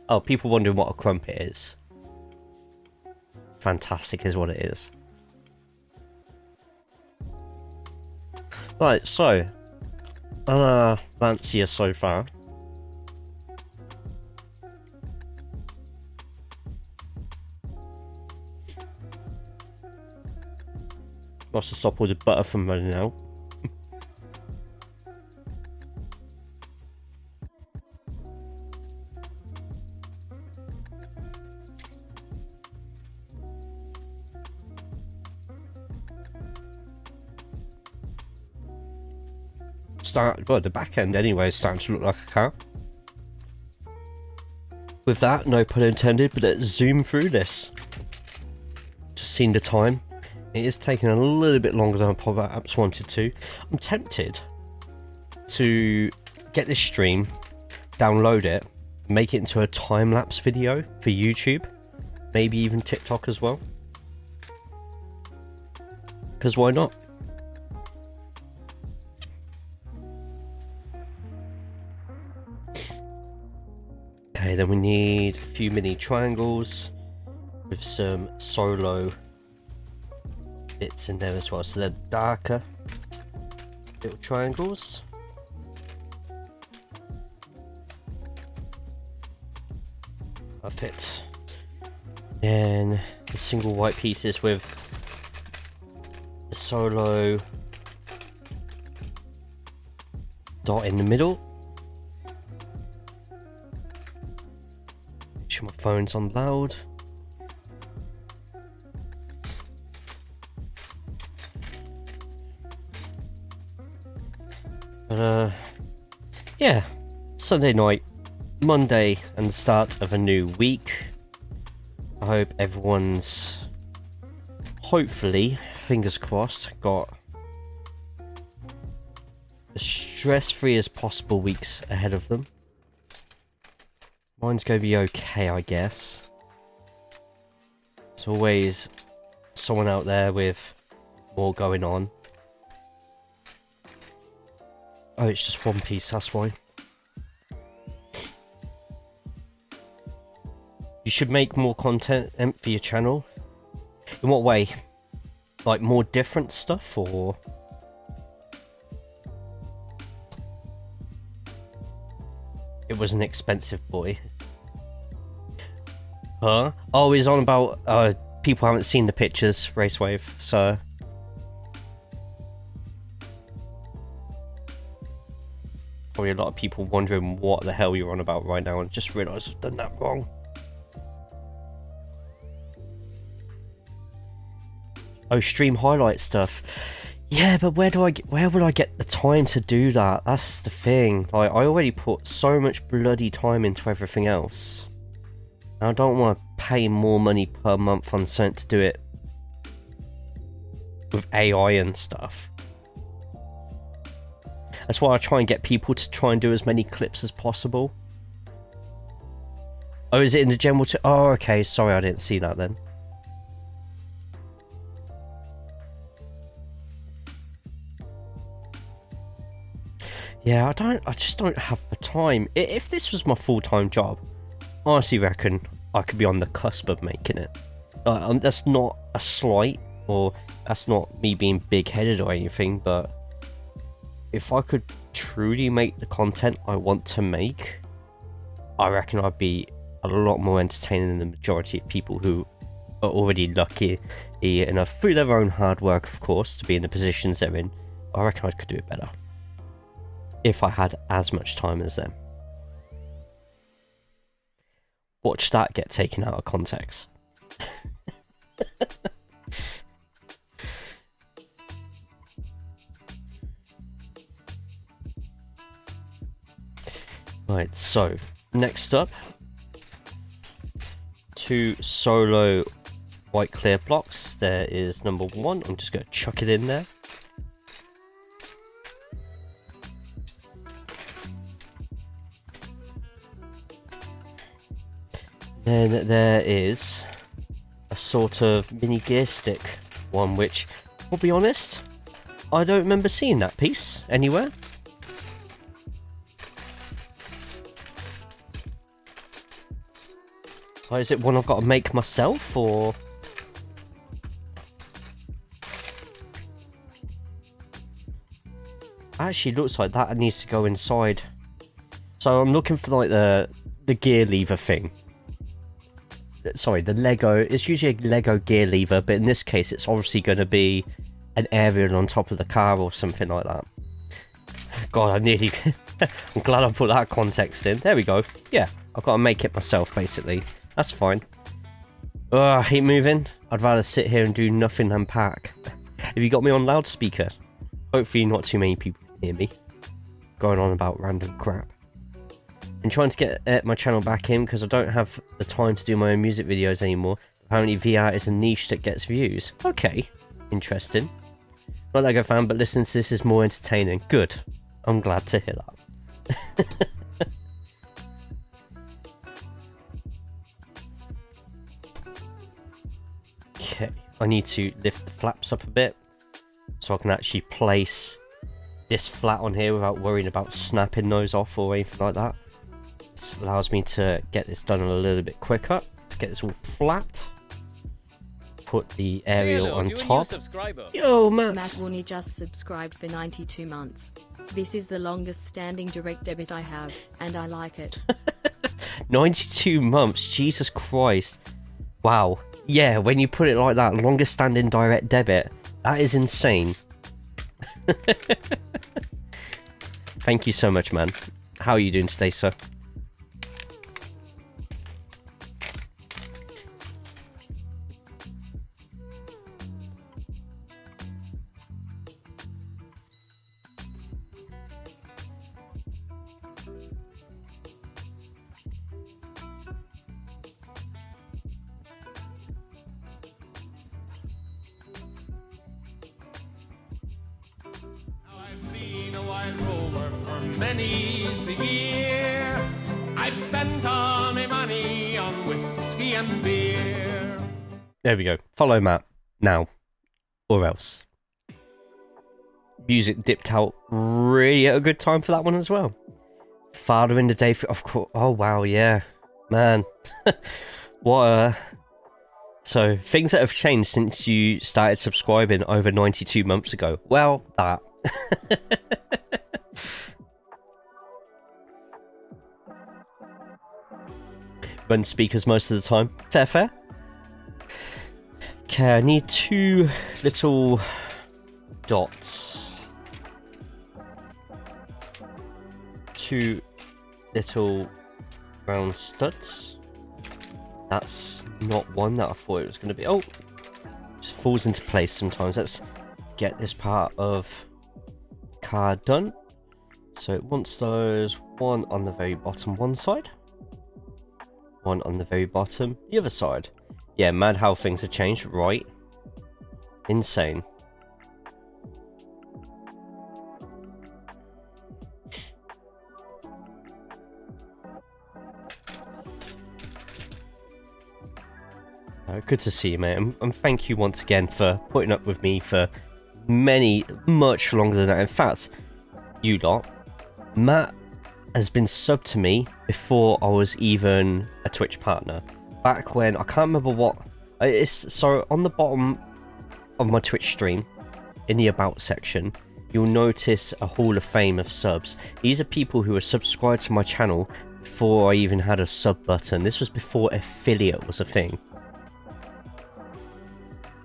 oh, people wondering what a crumpet is. Fantastic is what it is. Right, so Lancia so far. Must have stopped all the butter from running out. God, the back end anyway is starting to look like a car. With that, no pun intended, but let's zoom through this. Just seen the time. It is taking a little bit longer than I perhaps wanted to. I'm tempted to get this stream, download it, make it into a time-lapse video for YouTube, maybe even TikTok as well. Because why not? Okay, then we need a few mini triangles with some solo bits in there as well, so they're darker little triangles. Perfect. And the single white pieces with the solo dot in the middle. Make sure my phone's on loud. But yeah, Sunday night, Monday, and the start of a new week. I hope everyone's, hopefully, fingers crossed, got as stress-free as possible weeks ahead of them. Mine's gonna be okay, I guess. There's always someone out there with more going on. Oh, it's just one piece, that's why. You should make more content for your channel. In what way? Like more different stuff, or? It was an expensive boy. Huh? Oh, he's on about people haven't seen the pictures, Racewave, so. Probably a lot of people wondering what the hell you're on about right now, and just realised I've done that wrong. Oh, stream highlight stuff. Yeah, but where would I get the time to do that? That's the thing. Like, I already put so much bloody time into everything else. I don't want to pay more money per month on something to do it with AI and stuff. That's why I try and get people to try and do as many clips as possible. Oh, is it in the general? Oh, okay. Sorry, I didn't see that then. Yeah, I just don't have the time. If this was my full-time job, I honestly reckon I could be on the cusp of making it. That's not a slight, or that's not me being big-headed or anything, but if I could truly make the content I want to make, I reckon I'd be a lot more entertaining than the majority of people who are already lucky enough, through their own hard work, of course, to be in the positions they're in. I reckon I could do it better if I had as much time as them. Watch that get taken out of context. Right, so next up, 2 solo white clear blocks. There is number 1. I'm just going to chuck it in there. Then there is a sort of mini gear stick one, which, I'll be honest, I don't remember seeing that piece anywhere. Or is it one I've got to make myself, or? Actually, looks like that needs to go inside. So I'm looking for like the gear lever thing. Sorry, the Lego. It's usually a Lego gear lever, but in this case, it's obviously going to be an aerial on top of the car or something like that. God, I nearly. I'm glad I put that context in. There we go. Yeah, I've got to make it myself, basically. That's fine. Oh, I hate moving. I'd rather sit here and do nothing than pack. Have you got me on loudspeaker? Hopefully not too many people can hear me going on about random crap. I'm trying to get my channel back in because I don't have the time to do my own music videos anymore. Apparently VR is a niche that gets views. Okay, interesting. Not a Lego fan, but listening to this is more entertaining. Good. I'm glad to hear that. Okay, I need to lift the flaps up a bit so I can actually place this flat on here without worrying about snapping those off or anything like that. This allows me to get this done a little bit quicker. Let's get this all flat. Put the aerial on top. Yo, Matt! Matt Warney just subscribed for 92 months. This is the longest standing direct debit I have, and I like it. 92 months, Jesus Christ. Wow. Yeah, when you put it like that, longest standing direct debit, that is insane. Thank you so much, man. How are you doing today, sir? Many's the year I've spent all my money on whiskey and beer. There we go. Follow Matt now, or else. Music dipped out really at a good time for that one as well. Farther in the day, of course. Oh wow, yeah, man. What a. So things that have changed since you started subscribing over 92 months ago. Well, that. Run speakers most of the time. Fair. Okay, I need 2 little dots. 2 little round studs. That's not one that I thought it was going to be. Oh, just falls into place sometimes. Let's get this part of the car done. So it wants those, one on the very bottom one side, one on the very bottom. The other side. Yeah, mad how things have changed, right? Insane. Good to see you, mate, and thank you once again for putting up with me for much longer than that. In fact, you lot, Matt has been subbed to me before I was even a Twitch partner. Back when, I can't remember what, so on the bottom of my Twitch stream, in the About section, you'll notice a Hall of Fame of subs. These are people who were subscribed to my channel before I even had a sub button. This was before affiliate was a thing.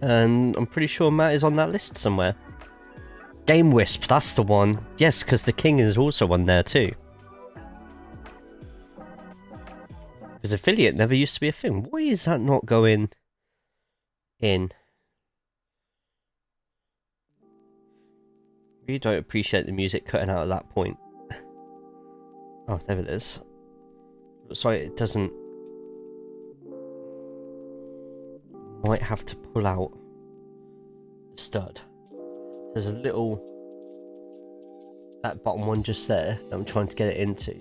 And I'm pretty sure Matt is on that list somewhere. Game Wisp, that's the one. Yes, because the King is also on there too. Because affiliate never used to be a thing. Why is that not going in? Really don't appreciate the music cutting out at that point. Oh, there it is. Sorry, it doesn't... Might have to pull out the stud. There's a little... That bottom one just there that I'm trying to get it into.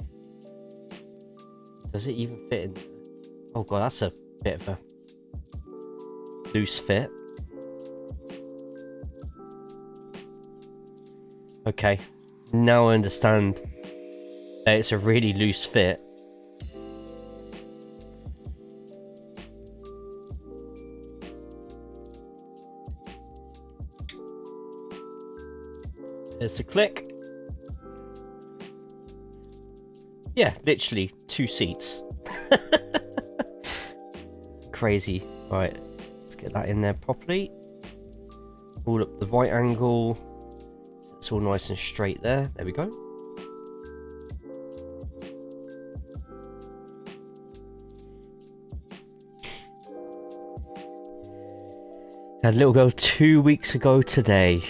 Does it even fit in? Oh god, that's a bit of a loose fit. Okay, now I understand that it's a really loose fit. There's the click. Yeah, literally 2 seats. Crazy. Right, let's get that in there properly. All up the right angle. It's all nice and straight there. There we go. Had a little girl 2 weeks ago today.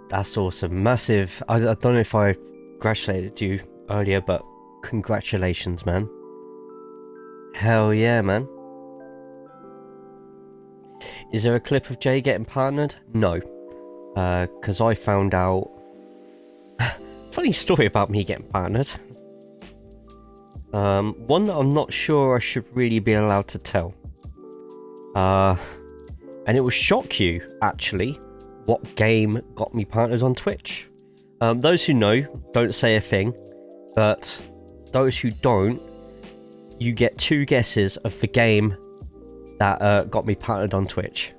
That's awesome. Massive. I don't know if I congratulated you earlier, but congratulations, man. Hell yeah, man. Is there a clip of Jay getting partnered? No. Because I found out... Funny story about me getting partnered. One that I'm not sure I should really be allowed to tell. And it will shock you, actually, what game got me partnered on Twitch. Those who know, don't say a thing. But those who don't, you get 2 guesses of the game that got me partnered on Twitch.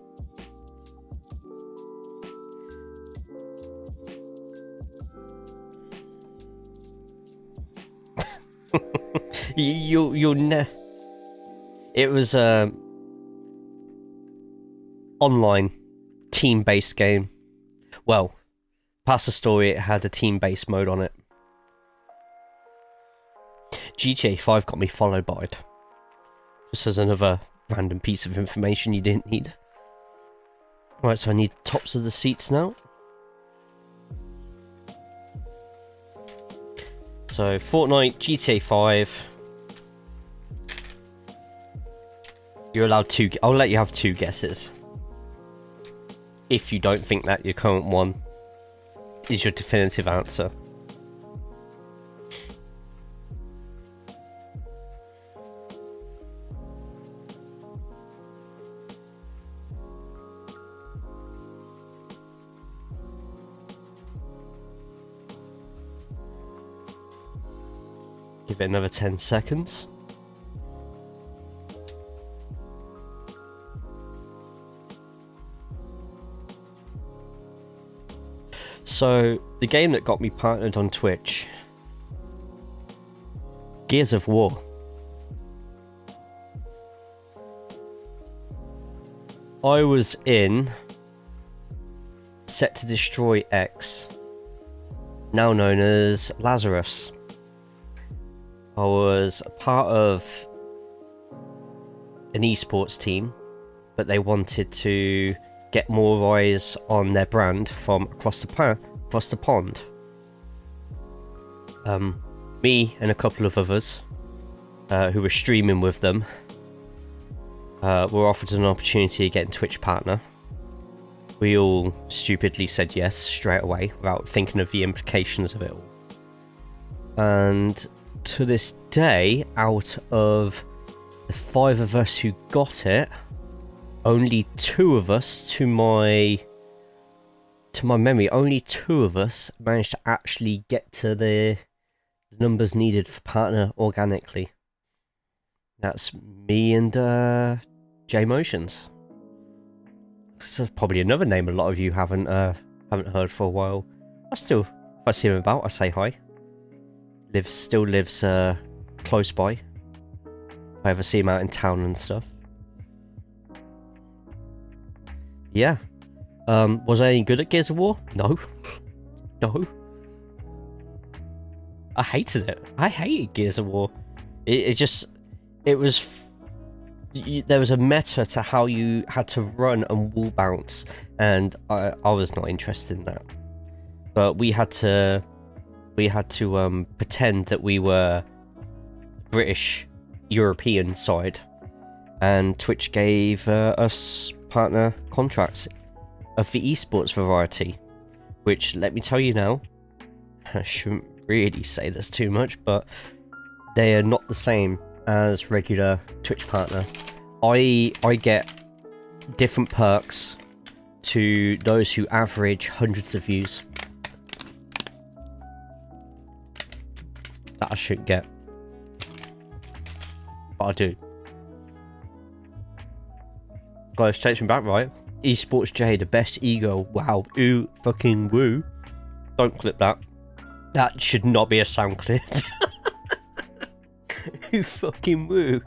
It was online team-based game. Well, past the story, it had a team-based mode on it. GTA 5 got me followed by it. Just as another random piece of information you didn't need. Right, so I need tops of the seats now. So, Fortnite, GTA 5. You're allowed 2... I'll let you have 2 guesses. If you don't think that your current one is your definitive answer. Give it another 10 seconds. So, the game that got me partnered on Twitch, Gears of War. I was in Set to Destroy X, now known as Lazarus. I was a part of an esports team, but they wanted to get more eyes on their brand from across the pond. Me and a couple of others who were streaming with them were offered an opportunity to get in Twitch partner. We all stupidly said yes straight away without thinking of the implications of it all. And to this day, out of the 5 of us who got it, only 2 of us, to my memory, only 2 of us managed to actually get to the numbers needed for partner organically. That's me and J Motions. That's probably another name a lot of you haven't heard for a while. If I see him about, I say hi. Still lives close by. If I ever see him out in town and stuff. Yeah. Was I any good at Gears of War? No. No. I hated it. I hated Gears of War. There was a meta to how you had to run and wall bounce, and I was not interested in that. But we had to pretend that we were British European side, and Twitch gave us partner contracts of the esports variety, which, let me tell you now, I shouldn't really say this too much, but they are not the same as regular Twitch partner. I get different perks to those who average hundreds of views that I shouldn't get, but I do. Guys, takes me back, right? Esports J, the best ego. Wow. Ooh, fucking woo. Don't clip that. That should not be a sound clip. Ooh, fucking woo.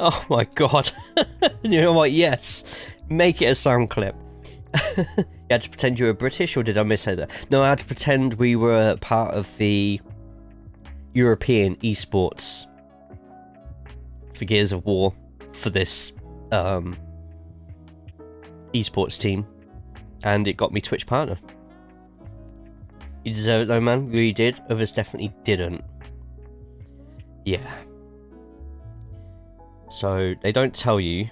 Oh my god. You know what? Yes. Make it a sound clip. You had to pretend you were British, or did I mishear that? No, I had to pretend we were part of the European esports for Gears of War for this esports team, and it got me Twitch partner. You deserve it though, man. You really did. Others definitely didn't. Yeah. So they don't tell you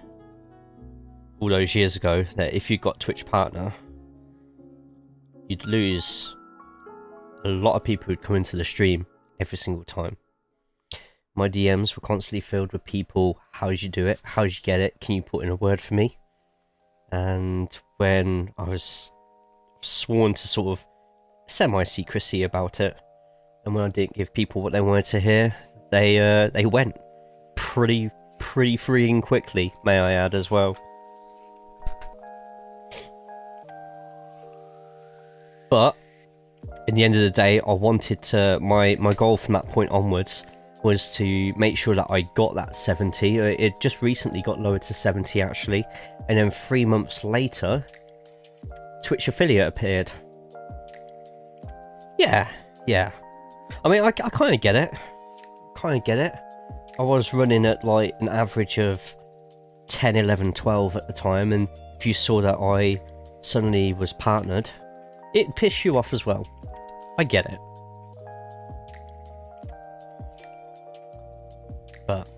all those years ago that if you got Twitch partner, you'd lose a lot of people who'd come into the stream every single time. My DMs were constantly filled with people, how did you do it? How did you get it? Can you put in a word for me? And when I was sworn to sort of semi-secrecy about it, and when I didn't give people what they wanted to hear, they went pretty freaking quickly, may I add as well. But in the end of the day, I wanted to, my goal from that point onwards was to make sure that I got that 70. It just recently got lowered to 70 actually, and then 3 months later, Twitch affiliate appeared. Yeah. I mean, I kind of get it. I was running at like an average of 10, 11, 12 at the time, and if you saw that I suddenly was partnered, it pissed you off as well. I get it. But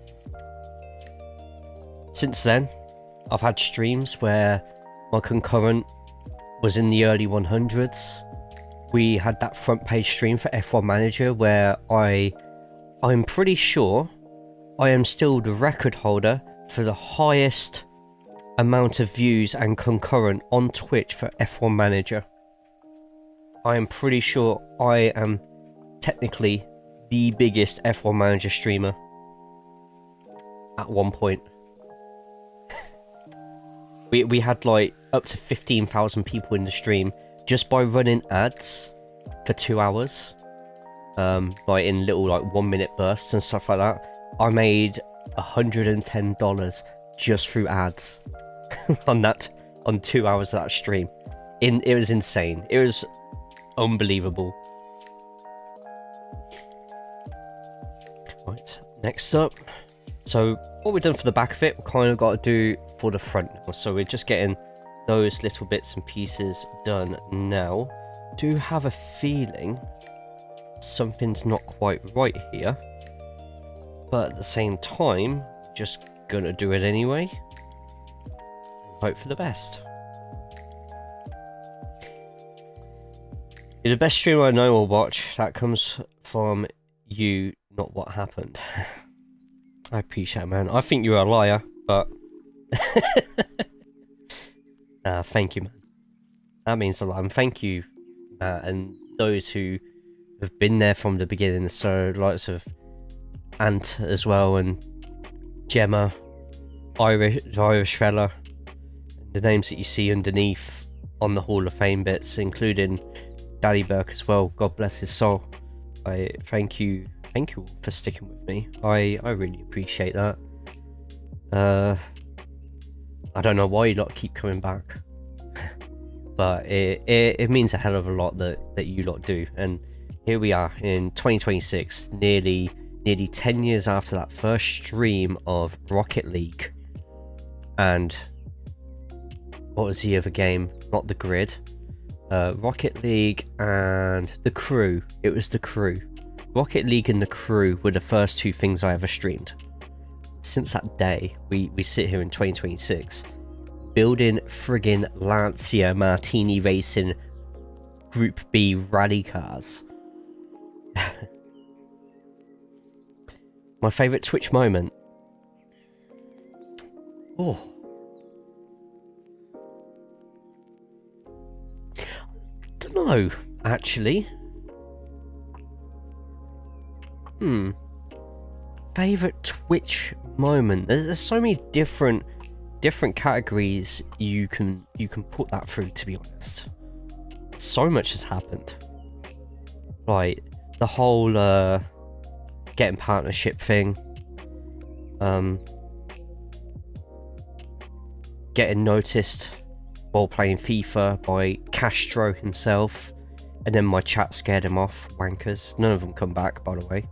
since then, I've had streams where my concurrent was in the early 100s. We had that front page stream for F1 Manager where I'm pretty sure I am still the record holder for the highest amount of views and concurrent on Twitch for F1 Manager. I am pretty sure I am technically the biggest F1 Manager streamer at one point. we had like up to 15,000 people in the stream just by running ads for 2 hours, like in little like 1 minute bursts and stuff like that. I made $110 just through ads on 2 hours of that stream. It was insane. It was unbelievable. Right, next up. So what we've done for the back of it, we kind of got to do for the front now. So we're just getting those little bits and pieces done now. Do have a feeling something's not quite right here. but at the same time, just gonna do it anyway. Hope for the best. You're the best streamer I know or watch. That comes from you, not what happened. I appreciate it, man. I think you're a liar, but... thank you, man. That means a lot. And thank you, and those who have been there from the beginning. So, lots of Ant as well, and Gemma, Irish fella, the names that you see underneath on the Hall of Fame bits, including Daddy Burke as well. God bless his soul. I thank you all for sticking with me. I really appreciate that. I don't know why you lot keep coming back, but it means a hell of a lot that you lot do. And here we are in 2026, nearly 10 years after that first stream of Rocket League. And what was the other game? Not the Grid. Rocket League and The Crew. It was The Crew. Rocket League and The Crew were the first two things I ever streamed. Since that day, we sit here in 2026, building friggin' Lancia Martini Racing Group B rally cars. My favourite Twitch moment? Oh. Don't know, actually. Favorite Twitch moment. There's so many different categories you can put that through, to be honest. So much has happened. Like the whole getting partnership thing. Getting noticed while playing FIFA by Castro himself, and then my chat scared him off. Wankers. None of them come back, by the way.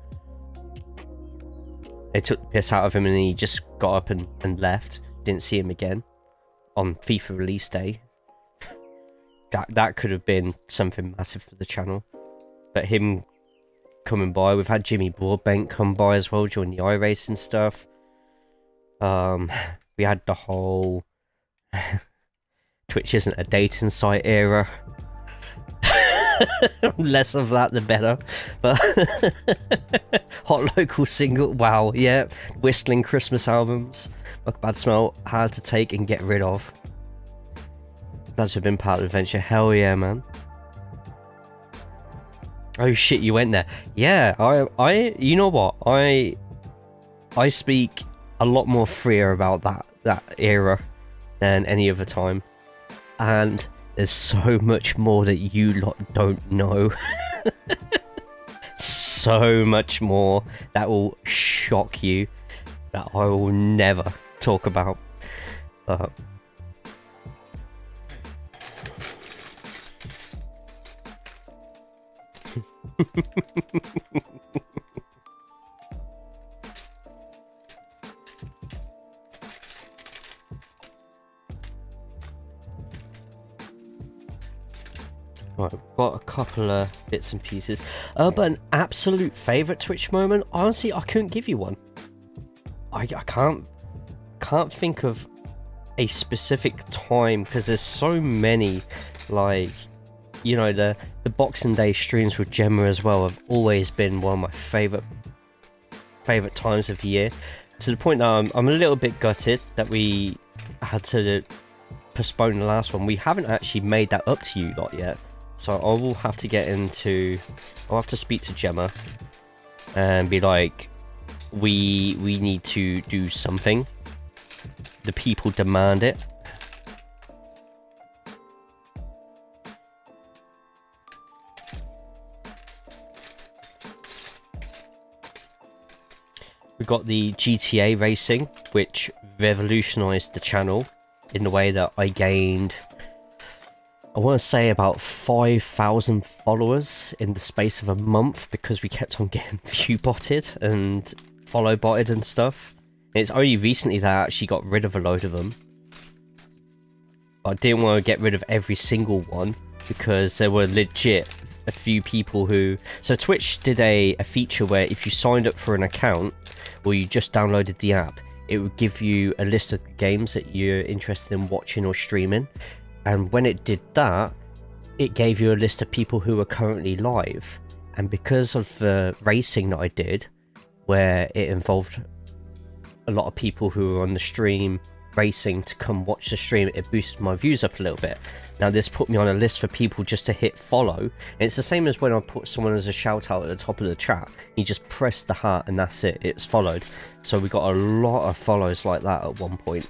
They took the piss out of him and he just got up and left. Didn't see him again on FIFA release day. That could have been something massive for the channel. But him coming by, we've had Jimmy Broadbent come by as well during the iRacing stuff. We had the whole Twitch isn't a dating site era. Less of that the better. But hot local single, wow, yeah. Whistling Christmas albums, like Bad Smell, hard to take and get rid of. Glad to have been part of the adventure. Hell yeah, man. Oh shit, you went there. Yeah, I you know what, I speak a lot more freer about that era than any other time, and there's so much more that you lot don't know. So much more that will shock you that I will never talk about. Right, we've got a couple of bits and pieces. But an absolute favourite Twitch moment? Honestly, I couldn't give you one. I can't think of a specific time, because there's so many. Like, you know, the Boxing Day streams with Gemma as well have always been one of my favourite times of the year. To the point that I'm a little bit gutted that we had to postpone the last one. We haven't actually made that up to you lot yet. So I will have to I'll have to speak to Gemma and be like, we need to do something. The people demand it. We got the GTA racing, which revolutionized the channel in the way that I gained, I want to say, about 5,000 followers in the space of a month, because we kept on getting view botted and follow botted and stuff. And it's only recently that I actually got rid of a load of them. But I didn't want to get rid of every single one, because there were legit a few people who... So Twitch did a feature where if you signed up for an account, or you just downloaded the app, it would give you a list of games that you're interested in watching or streaming. And when it did that, it gave you a list of people who are currently live. And because of the racing that I did, where it involved a lot of people who were on the stream racing to come watch the stream, it boosted my views up a little bit. Now this put me on a list for people just to hit follow, and it's the same as when I put someone as a shout out at the top of the chat. You just press the heart and that's it, it's followed. So we got a lot of follows like that at one point.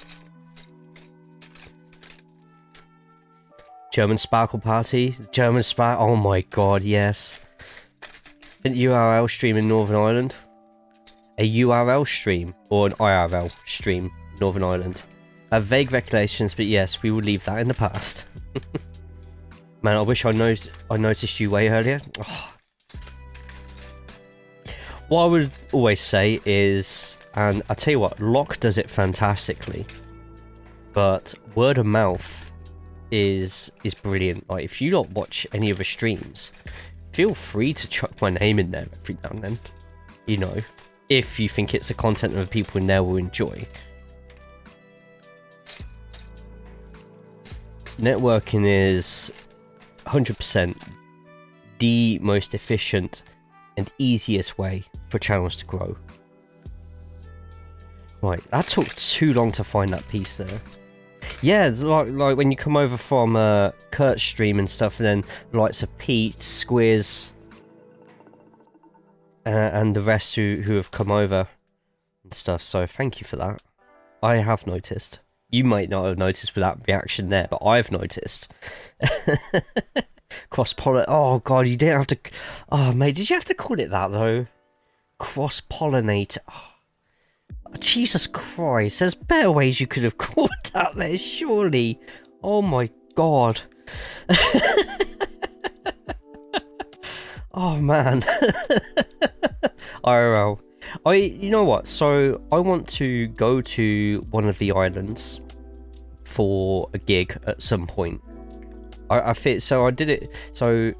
German Sparkle Party, German Sparkle, oh my god, yes. An URL stream in Northern Ireland. A URL stream or an IRL stream, Northern Ireland. I have vague recollections, but yes, we will leave that in the past. Man, I wish I noticed you way earlier. Oh. What I would always say is, and I tell you what, Locke does it fantastically, but word of mouth is brilliant. Like, if you don't watch any of the streams, feel free to chuck my name in there every now and then. You know, if you think it's the content that people in there will enjoy. Networking is 100% the most efficient and easiest way for channels to grow. Right, that took too long to find that piece there. Yeah, it's like when you come over from Kurt's stream and stuff, and then the likes of Pete, Squiz, and the rest who have come over and stuff. So thank you for that. I have noticed. You might not have noticed with that reaction there, but I've noticed. Cross-pollinate. Oh god, you didn't have to... Oh mate, did you have to call it that though? Cross-pollinate. Oh, Jesus Christ, there's better ways you could have called that there, surely. Oh my god. Oh man. IRL. You know what, so I want to go to one of the islands for a gig at some point. I fit, so I did it, so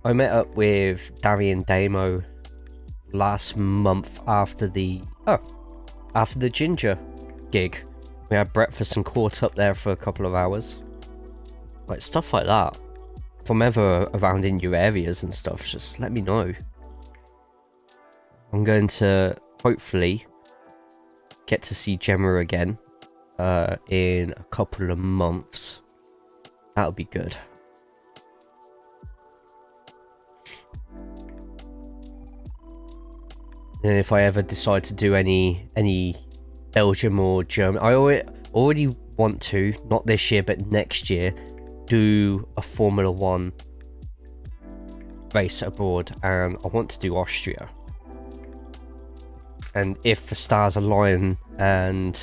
I met up with Darian Damo last month after the Ginger gig. We had breakfast and caught up there for a couple of hours. Like, stuff like that. If I'm ever around in your areas and stuff, just let me know. I'm going to hopefully get to see Gemma again in a couple of months. That'll be good. And if I ever decide to do any Belgium or German, I already want to, not this year but next year, do a Formula 1 race abroad, and I want to do Austria. And if the stars align and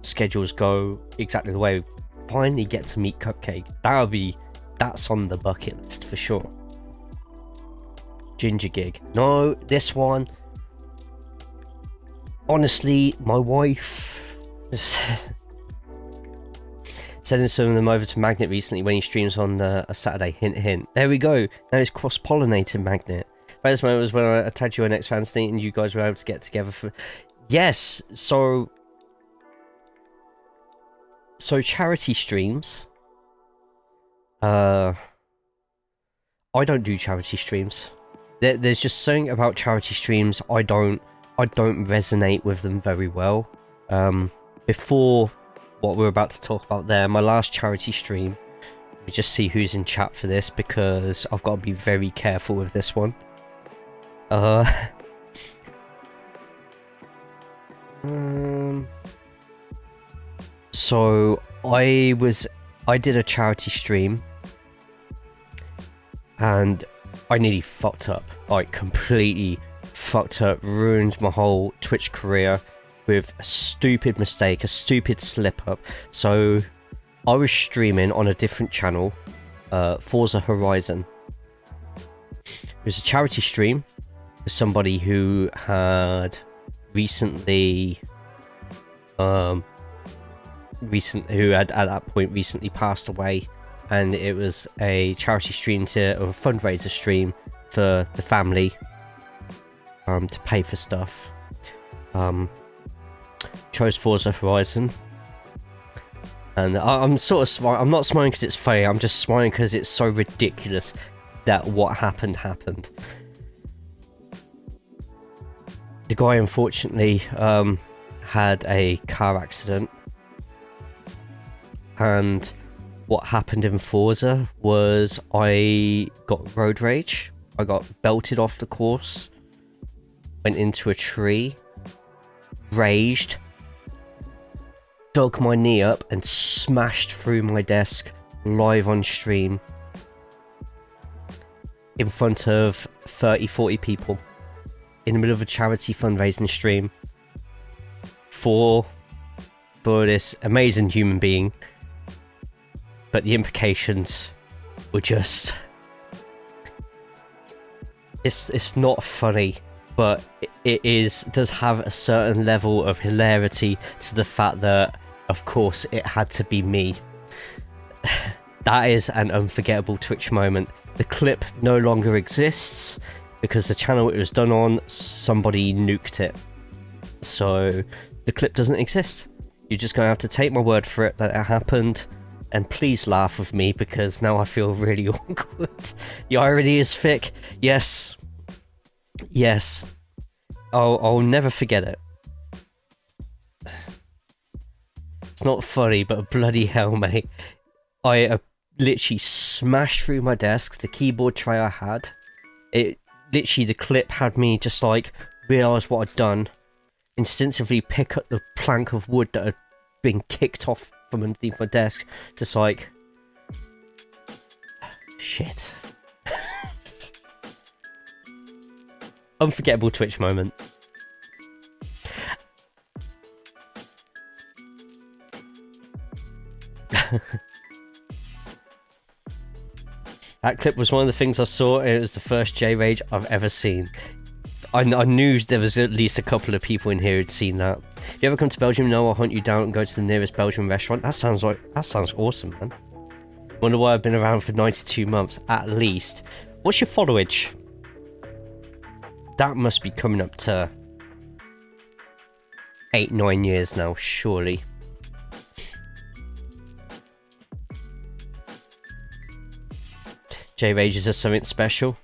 schedules go exactly the way, finally get to meet Cupcake. That's on the bucket list for sure. Ginger gig. No, this one. Honestly, my wife sending some of them over to Magnet recently when he streams on a Saturday. Hint, hint. There we go. Now it's cross-pollinated Magnet. First moment was when I tagged you on X Fans Sneak and you guys were able to get together for... Yes, so charity streams. I don't do charity streams. There's just something about charity streams I don't resonate with them very well. Before what we're about to talk about there, my last charity stream, we just see who's in chat for this because I've got to be very careful with this one. So I did a charity stream and I nearly fucked up, like completely fucked up, ruined my whole Twitch career with a stupid mistake, a stupid slip up. So I was streaming on a different channel, Forza Horizon. It was a charity stream for somebody who had recently who had at that point recently passed away and it was a charity stream or a fundraiser stream for the family, to pay for stuff. Chose Forza Horizon, and I'm sort of smiling. I'm not smiling because it's funny. I'm just smiling because it's so ridiculous that what happened. The guy unfortunately had a car accident, and what happened in Forza was I got road rage. I got belted off the course, went into a tree, raged, dug my knee up and smashed through my desk live on stream in front of 30-40 people in the middle of a charity fundraising stream for this amazing human being. But the implications were just... It's not funny, but it does have a certain level of hilarity to the fact that, of course, it had to be me. That is an unforgettable Twitch moment. The clip no longer exists because the channel it was done on, somebody nuked it. So the clip doesn't exist. You're just going to have to take my word for it that it happened. And please laugh with me because now I feel really awkward. The irony is thick. Yes. Yes. I'll never forget it. It's not funny, but bloody hell, mate. I literally smashed through my desk, the keyboard tray I had. It literally, the clip had me just like realise what I'd done. Instinctively pick up the plank of wood that had been kicked off from underneath my desk. Just like... shit. Unforgettable Twitch moment. That clip was one of the things I saw, and it was the first J-Rage I've ever seen. I knew there was at least a couple of people in here who'd seen that. If you ever come to Belgium, no, I'll hunt you down and go to the nearest Belgian restaurant. That sounds awesome, man. Wonder why I've been around for 92 months, at least. What's your followage? That must be coming up to 8-9 years now, surely. J-Rage, is there something special?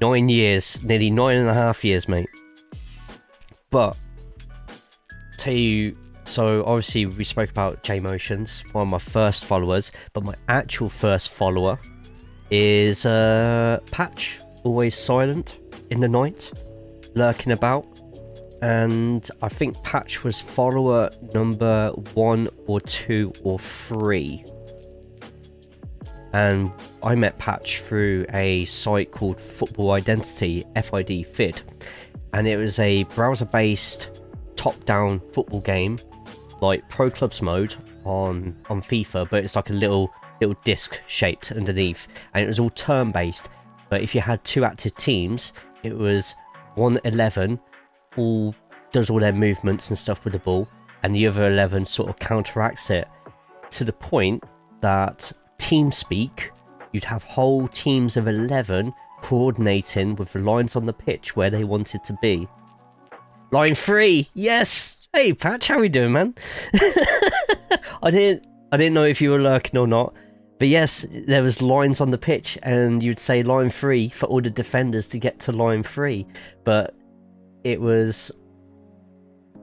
9 years, nearly 9.5 years, mate. But, tell you, so obviously we spoke about J-Motions, one of my first followers, but my actual first follower is Patch, always silent in the night, lurking about. And I think Patch was follower number 1 or 2 or 3. And I met Patch through a site called Football Identity, FID, and it was a browser-based top-down football game, like Pro Clubs mode on FIFA, but it's like a little disc shaped underneath, and it was all turn-based. But if you had 2 active teams, it was 1-11 all does all their movements and stuff with the ball, and the other 11 sort of counteracts it, to the point that TeamSpeak, you'd have whole teams of 11 coordinating with the lines on the pitch where they wanted to be. Line 3, yes! Hey Patch, how we doing, man? I didn't know if you were lurking or not, but yes, there was lines on the pitch, and you'd say line 3 for all the defenders to get to line 3. But it was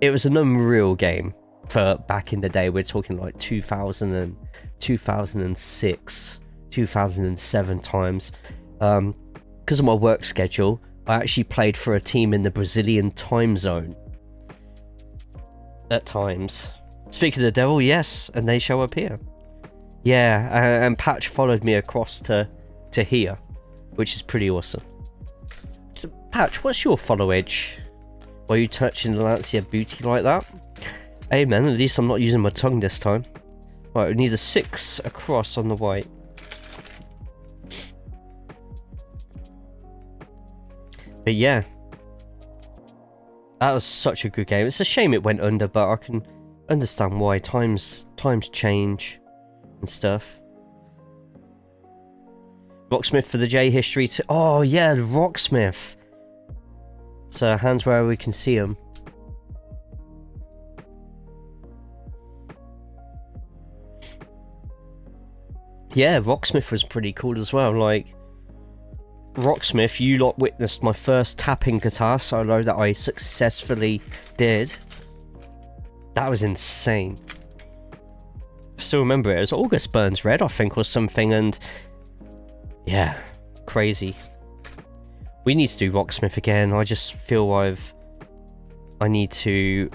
an unreal game for back in the day. We're talking like 2006, 2007 times. Because of my work schedule, I actually played for a team in the Brazilian time zone at times. Speaking of the devil, yes, and they show up here. Yeah, and Patch followed me across to here, which is pretty awesome. So, Patch, what's your followage? Why are you touching the Lancia booty like that? Hey man, at least I'm not using my tongue this time. Right, we need a 6 across on the white. But yeah, that was such a good game. It's a shame it went under, but I can understand why. Times change and stuff. Rocksmith for the J history too. Oh yeah, the Rocksmith. So hands where we can see them. Yeah, Rocksmith was pretty cool as well. Like, Rocksmith, you lot witnessed my first tapping guitar solo that I successfully did. That was insane. I still remember it. It was August Burns Red, I think, or something, and yeah, crazy. We need to do Rocksmith again. I just feel I need to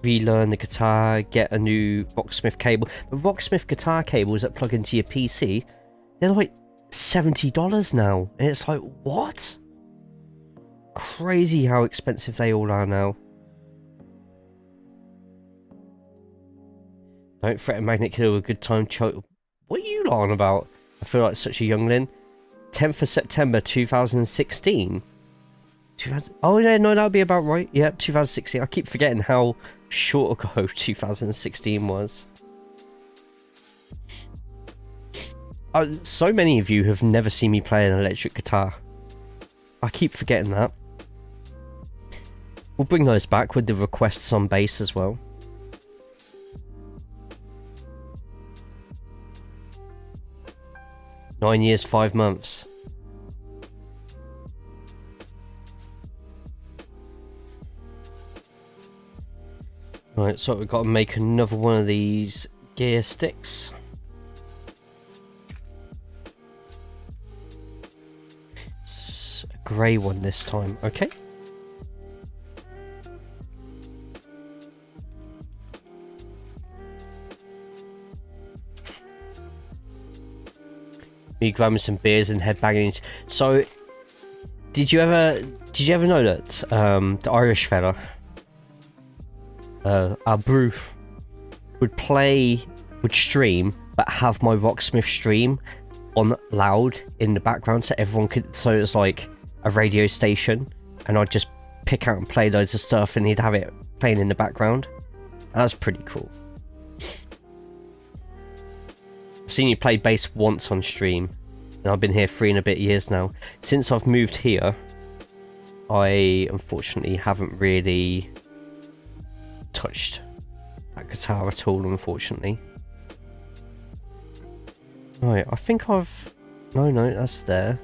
relearn the guitar, get a new Rocksmith cable. The Rocksmith guitar cables that plug into your PC, they're like $70 now, and it's like, what? Crazy how expensive they all are now. Don't threaten Magnet Killer with a good time choke. What are you on about? I feel like such a youngling. 10th of September 2016. Oh yeah, no, that would be about right. Yep, 2016. I keep forgetting how short ago 2016 was. So many of you have never seen me play an electric guitar. I keep forgetting that. We'll bring those back with the requests on bass as well. Nine years, 5 months. Right, so we've got to make another one of these gear sticks. It's a grey one this time, okay. Me grabbing some beers and headbanging. So, did you ever know that the Irish fella, our brew, would stream, but have my Rocksmith stream on loud in the background so everyone could, so it's like a radio station, and I'd just pick out and play loads of stuff and he'd have it playing in the background. That was pretty cool. I've seen you play bass once on stream, and I've been here 3 and a bit years now. Since I've moved here, I unfortunately haven't really touched that guitar at all, unfortunately. Right, I think I've... No, that's there.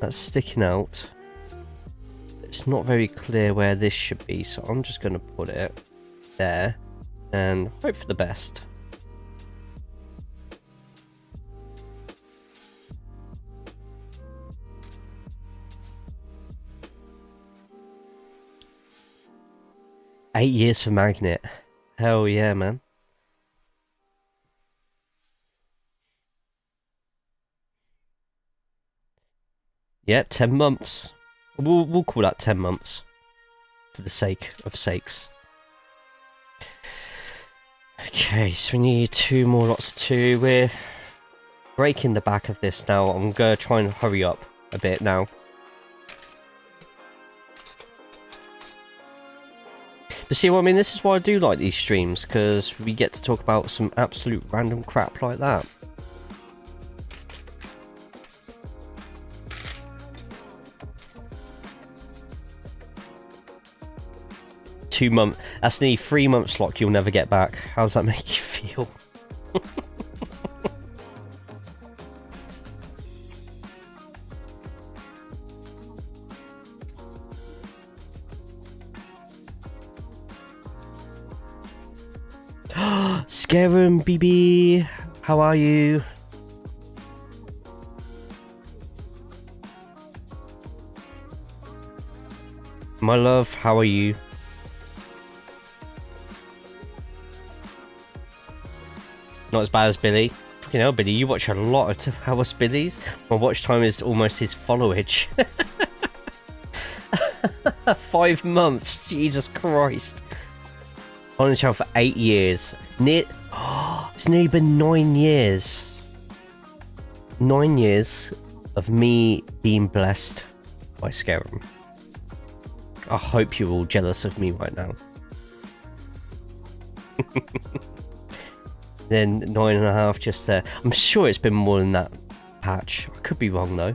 That's sticking out. It's not very clear where this should be, so I'm just going to put it there and hope for the best. Eight years for Magnet. Hell yeah, man. Yep, 10 months. We'll call that 10 months. For the sake of sakes. Okay, so we need 2 more lots of 2. We're breaking the back of this now. I'm going to try and hurry up a bit now. But see what I mean? This is why I do like these streams, because we get to talk about some absolute random crap like that. Two months. That's nearly 3 months lock you'll never get back. How does that make you feel? Scarum BB, how are you? My love, how are you? Not as bad as Billy. Fucking hell, Billy, you watch a lot of House Billy's. My watch time is almost his followage. 5 months, Jesus Christ. On the channel for 8 years. It's nearly been 9 years. 9 years of me being blessed by Scarum. I hope you're all jealous of me right now. Then 9.5 just there. I'm sure it's been more than that patch. I could be wrong though.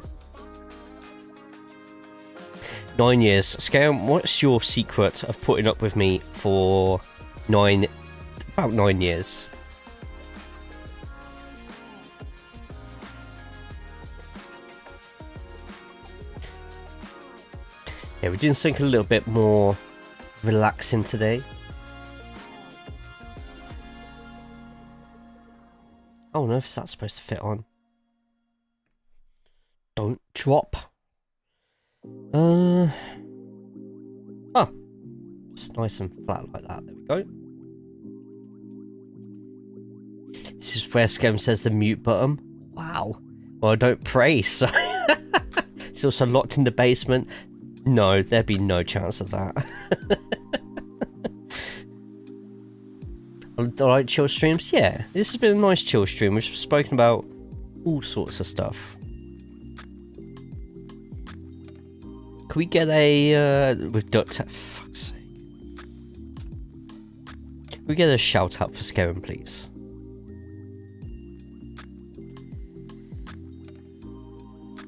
9 years. Scarum, what's your secret of putting up with me for about 9 years? Yeah, we're doing something a little bit more relaxing today. Oh no, if that's supposed to fit on. Don't drop. Oh, it's nice and flat like that. There we go. This is where Scam says the mute button. Wow. Well, I don't pray, so it's also locked in the basement. No, there'd be no chance of that. I like chill streams. Yeah, this has been a nice chill stream. We've spoken about all sorts of stuff. Can we get a with duct tape? Fuck's sake. Can we get a shout out for Scarum, please?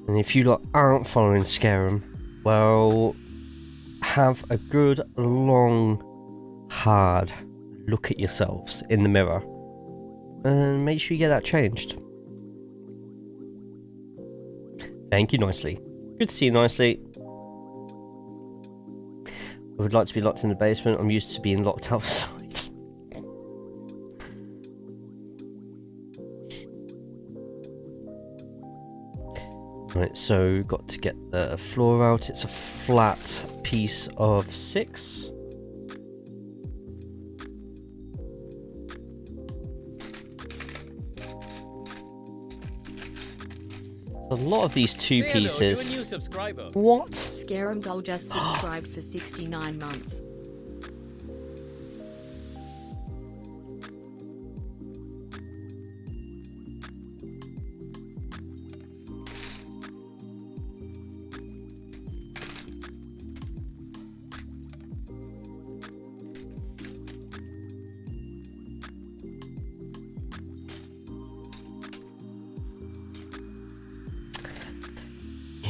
And if you lot aren't following Scarum, well, have a good, long, hard look at yourselves in the mirror and make sure you get that changed. Thank you, Nicely. Good to see you, Nicely. I would like to be locked in the basement. I'm used to being locked outside. Right, so got to get the floor out. It's a flat piece of 6. A lot of these two pieces. What? Scarum Doll just subscribed for 69 months.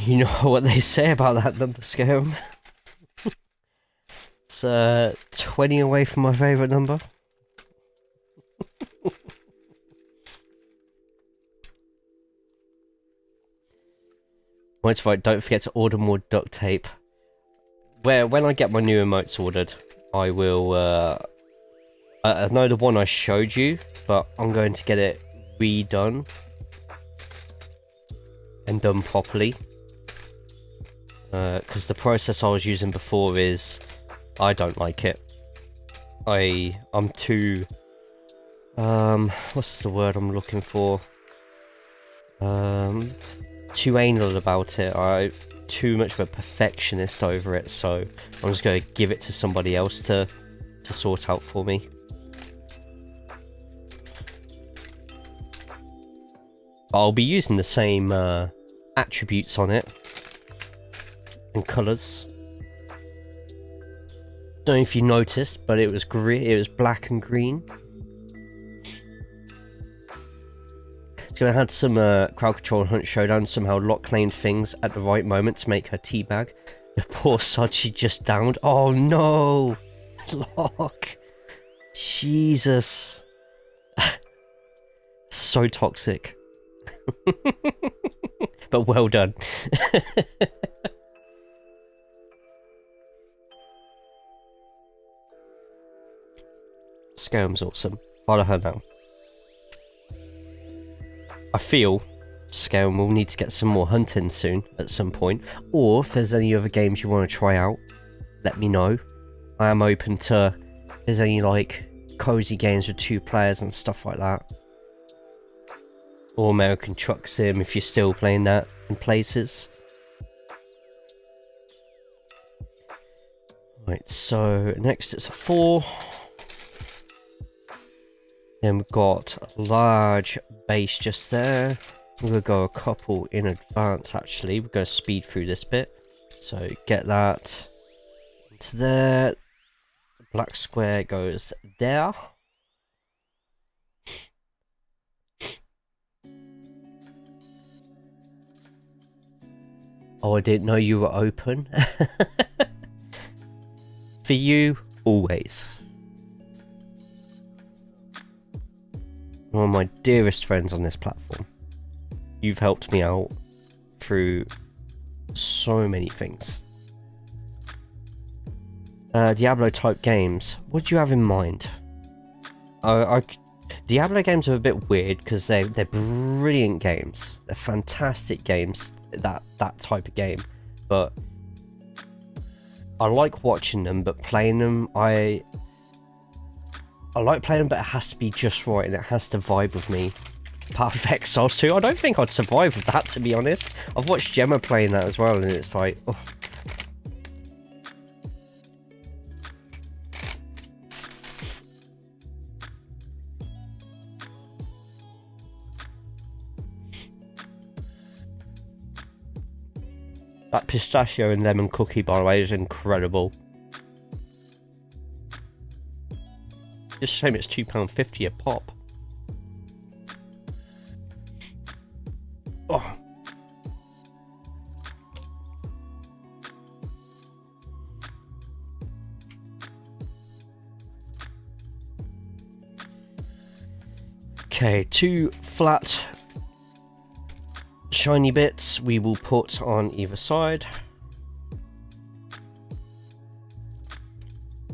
You know what they say about that number, Scarum. It's 20 away from my favourite number. Right, don't forget to order more duct tape. When I get my new emotes ordered, I will... I know the one I showed you, but I'm going to get it redone. And done properly. Because the process I was using before is... I don't like it. I'm too... what's the word I'm looking for? Too anal about it. I'm too much of a perfectionist over it, so I'm just going to give it to somebody else to sort out for me. But I'll be using the same attributes on it. And colours. Don't know if you noticed, but it was black and green. So I had some crowd control and hunt showdown. Somehow Locke claimed things at the right moment to make her teabag. The poor sod she just downed. Oh no, Locke. Jesus. So toxic. But well done. Scarum's awesome. Follow her now. I feel Scarum will need to get some more hunting soon at some point. Or if there's any other games you want to try out, let me know. I am open to if there's any like cozy games with 2 players and stuff like that. Or American Truck Sim if you're still playing that in places. Right, so next it's a 4. Then we've got a large base just there. I'm going to go a couple in advance actually. We're going to speed through this bit. So get that into there. The black square goes there. Oh, I didn't know you were open. For you, always. One of my dearest friends on this platform. You've helped me out through so many things. Diablo type games. What do you have in mind? Diablo games are a bit weird because they're brilliant games. They're fantastic games. That type of game, but I like watching them. But playing them, I like playing them, but it has to be just right and it has to vibe with me. Path of Exiles 2. I don't think I'd survive with that, to be honest. I've watched Gemma playing that as well, and it's like, oh. That pistachio and lemon cookie, by the way, is incredible. Just a shame it's £2.50 a pop. Oh. Okay, 2 flat shiny bits we will put on either side.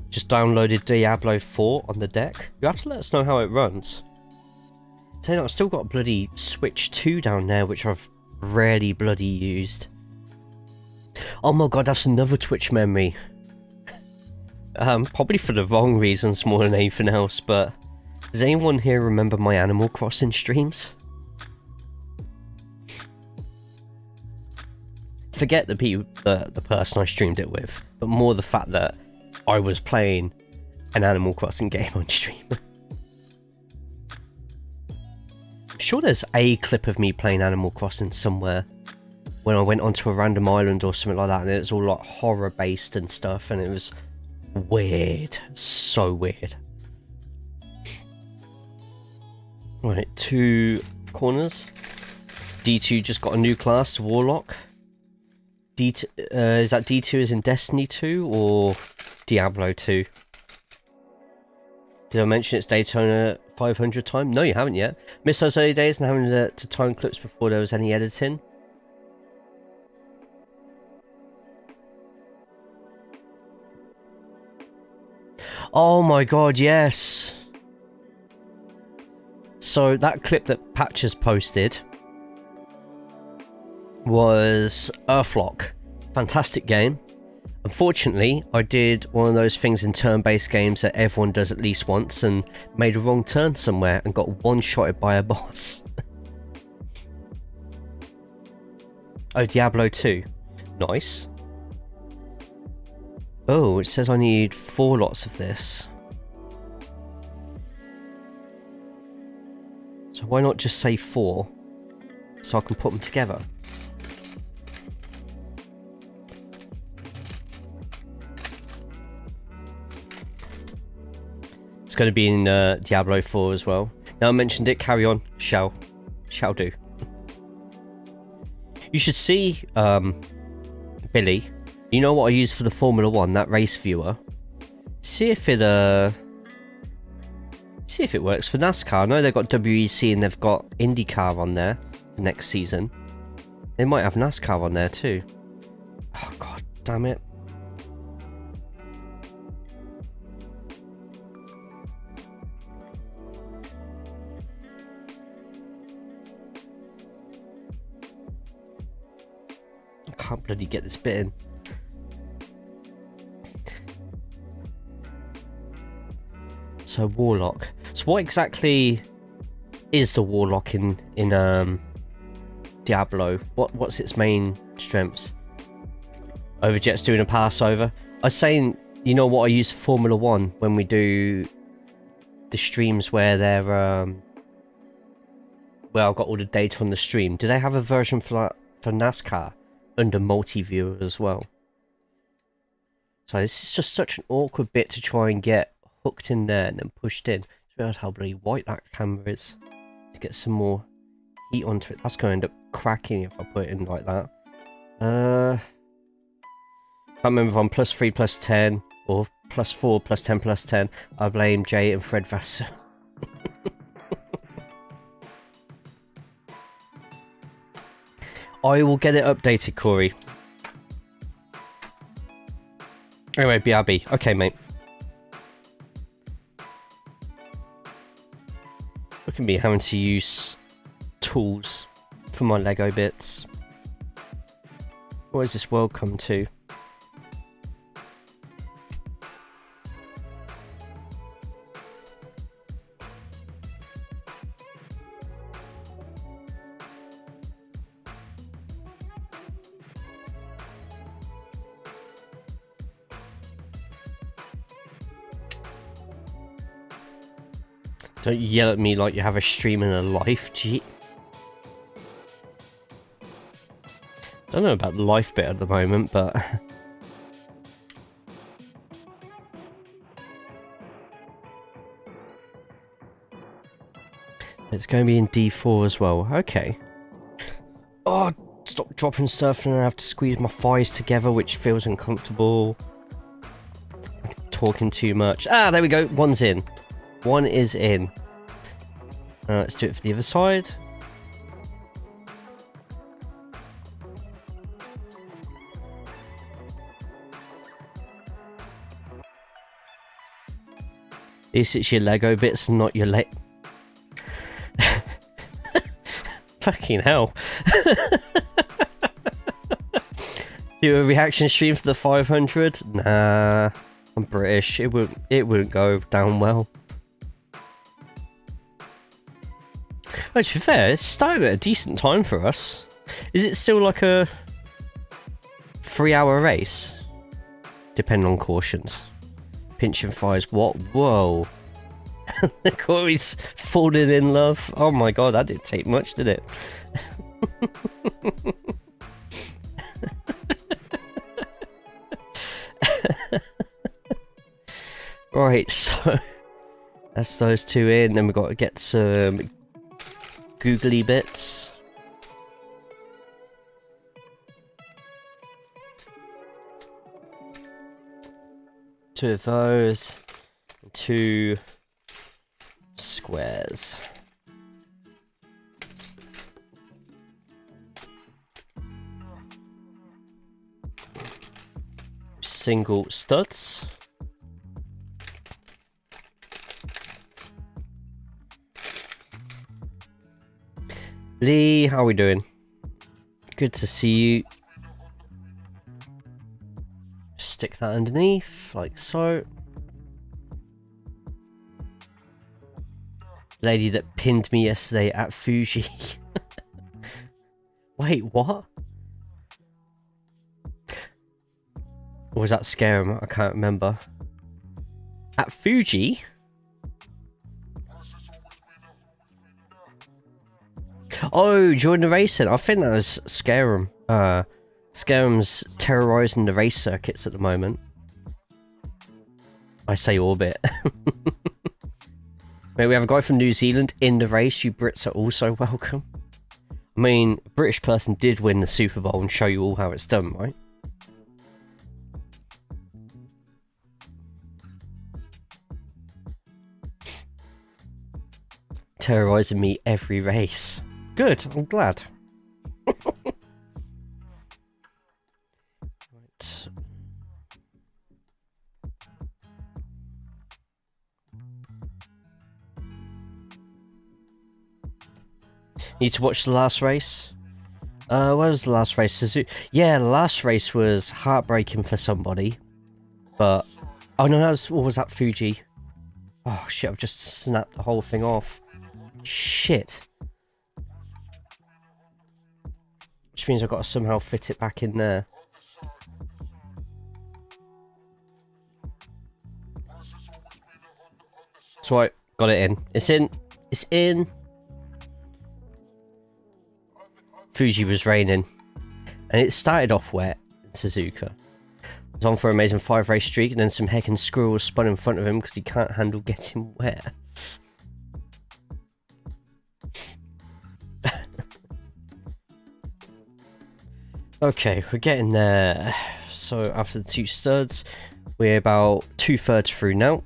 Just downloaded Diablo 4 on the deck. You have to let us know how it runs. So I've still got bloody Switch 2 down there, which I've rarely bloody used. Oh my god, that's another Twitch memory. Probably for the wrong reasons more than anything else, but does anyone here remember my Animal Crossing streams? Forget the person I streamed it with, but more the fact that I was playing an Animal Crossing game on stream. I'm sure there's a clip of me playing Animal Crossing somewhere when I went onto a random island or something like that, and it was all like horror based and stuff, and it was weird, so weird. Right, 2 corners. D2 just got a new class, Warlock. D2, is that D2 is in Destiny 2 or Diablo 2? Did I mention it's Daytona 500 time? No, you haven't yet. Missed those early days and having to time clips before there was any editing. Oh my god, yes! So that clip that Patches posted was Earthlock. Fantastic game. Unfortunately, I did one of those things in turn-based games that everyone does at least once and made a wrong turn somewhere and got one-shotted by a boss. Oh, Diablo 2. Nice. Oh, it says I need 4 lots of this. So why not just say 4 so I can put them together? It's going to be in Diablo 4 as well. Now I mentioned it, carry on. Shall do. You should see, Billy, you know what I use for the Formula 1, that race viewer? See if it works for NASCAR. I know they've got WEC and they've got IndyCar on there for next season. They might have NASCAR on there too. Oh god damn it. I can't bloody get this bit in. So Warlock. So what exactly is the Warlock in Diablo? What's its main strengths? Overjet's doing a Passover. I was saying, you know what I use for Formula 1 when we do the streams where they're where I've got all the data on the stream. Do they have a version for NASCAR under multi-viewer as well? So this is just such an awkward bit to try and get hooked in there and then pushed in. Just realised how bloody white that camera is. To get some more heat onto it. That's going to end up cracking if I put it in like that. Can't remember if I'm +3 +10 or +4 +10 +10. I blame Jay and Fred Vassar. I will get it updated, Corey. Anyway, BRB. Okay, mate. Look at me having to use tools for my Lego bits. What has this world come to? Don't yell at me like you have a stream and a life, gee. Don't know about the life bit at the moment, but... it's going to be in D4 as well. Okay. Oh, stop dropping stuff and I have to squeeze my thighs together, which feels uncomfortable. I'm talking too much. Ah, there we go. One's in. One is in. Let's do it for the other side. At least it's your Lego bits, not your Fucking hell. Do a reaction stream for the 500? Nah, I'm British. It wouldn't go down well. Well, to be fair, it's starting at a decent time for us. Is it still like a 3-hour race? Depending on cautions. Pinching fires, what? Whoa. Corey's falling in love. Oh my god, that didn't take much, did it? Right, so that's those two in, then we've got to get some googly bits. Two of those, and 2 squares. Single studs. Lee, how are we doing? Good to see you. Stick that underneath, like so. Lady that pinned me yesterday at Fuji. Wait, what? Or was that Scarum? I can't remember. At Fuji? Oh, during the racing. I think that was Scarum. Scarum's terrorising the race circuits at the moment. I say orbit. Mate, we have a guy from New Zealand in the race. You Brits are also welcome. I mean, a British person did win the Super Bowl and show you all how it's done, right? Terrorising me every race. Good, I'm glad. Right. Need to watch the last race. Where was the last race? Yeah, the last race was heartbreaking for somebody. But oh no, what was that, Fuji? Oh shit! I've just snapped the whole thing off. Shit. Which means I've got to somehow fit it back in there. That's right, got it in. It's in. It's in. Fuji was raining. And it started off wet in Suzuka. It was on for an amazing 5-race streak, and then some heckin' squirrels spun in front of him because he can't handle getting wet. Okay, we're getting there. So after the 2 studs, we're about 2/3 through now.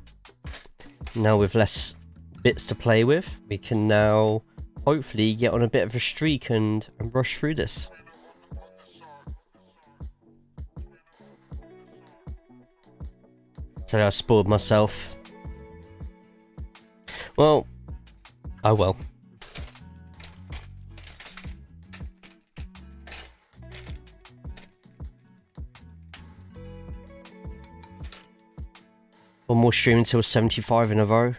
Now with less bits to play with, we can now hopefully get on a bit of a streak and rush through this. So I spoiled myself. Well, oh well. One more stream until 75 in a row.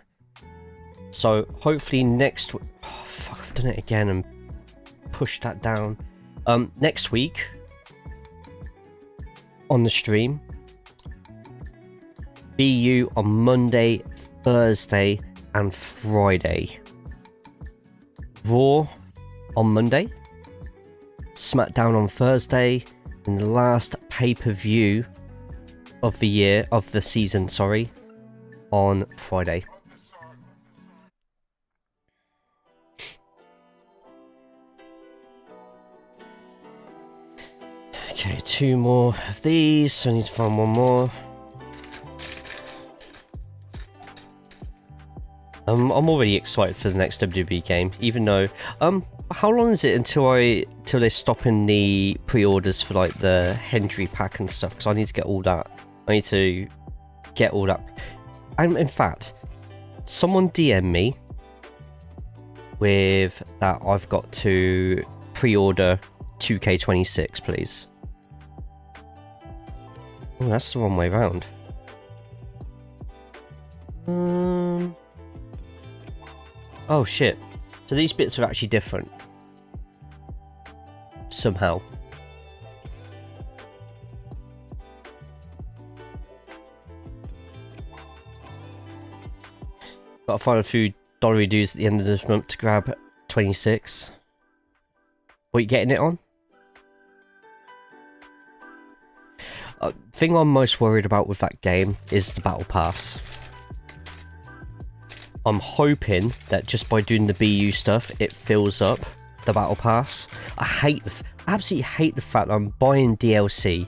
So hopefully next week. Oh, fuck, I've done it again and pushed that down. Next week on the stream, BU on Monday, Thursday, and Friday. Raw on Monday, SmackDown on Thursday, and the last pay-per-view of the year, of the season, sorry, on Friday. Okay, 2 more of these, so I need to find one more. I'm already excited for the next WWE game, even though, how long is it until they're stopping the pre-orders for like the Hendry pack and stuff? Because I need to get all that. I need to get all that. And in fact, someone DM me with that I've got to pre-order 2K26, please. Oh, that's the wrong way around. Oh shit. So these bits are actually different. Somehow. Gotta find a few dollary dues at the end of this month to grab 26. What are you getting it on? Thing I'm most worried about with that game is the battle pass. I'm hoping that just by doing the BU stuff, it fills up the battle pass. I absolutely hate the fact that I'm buying DLC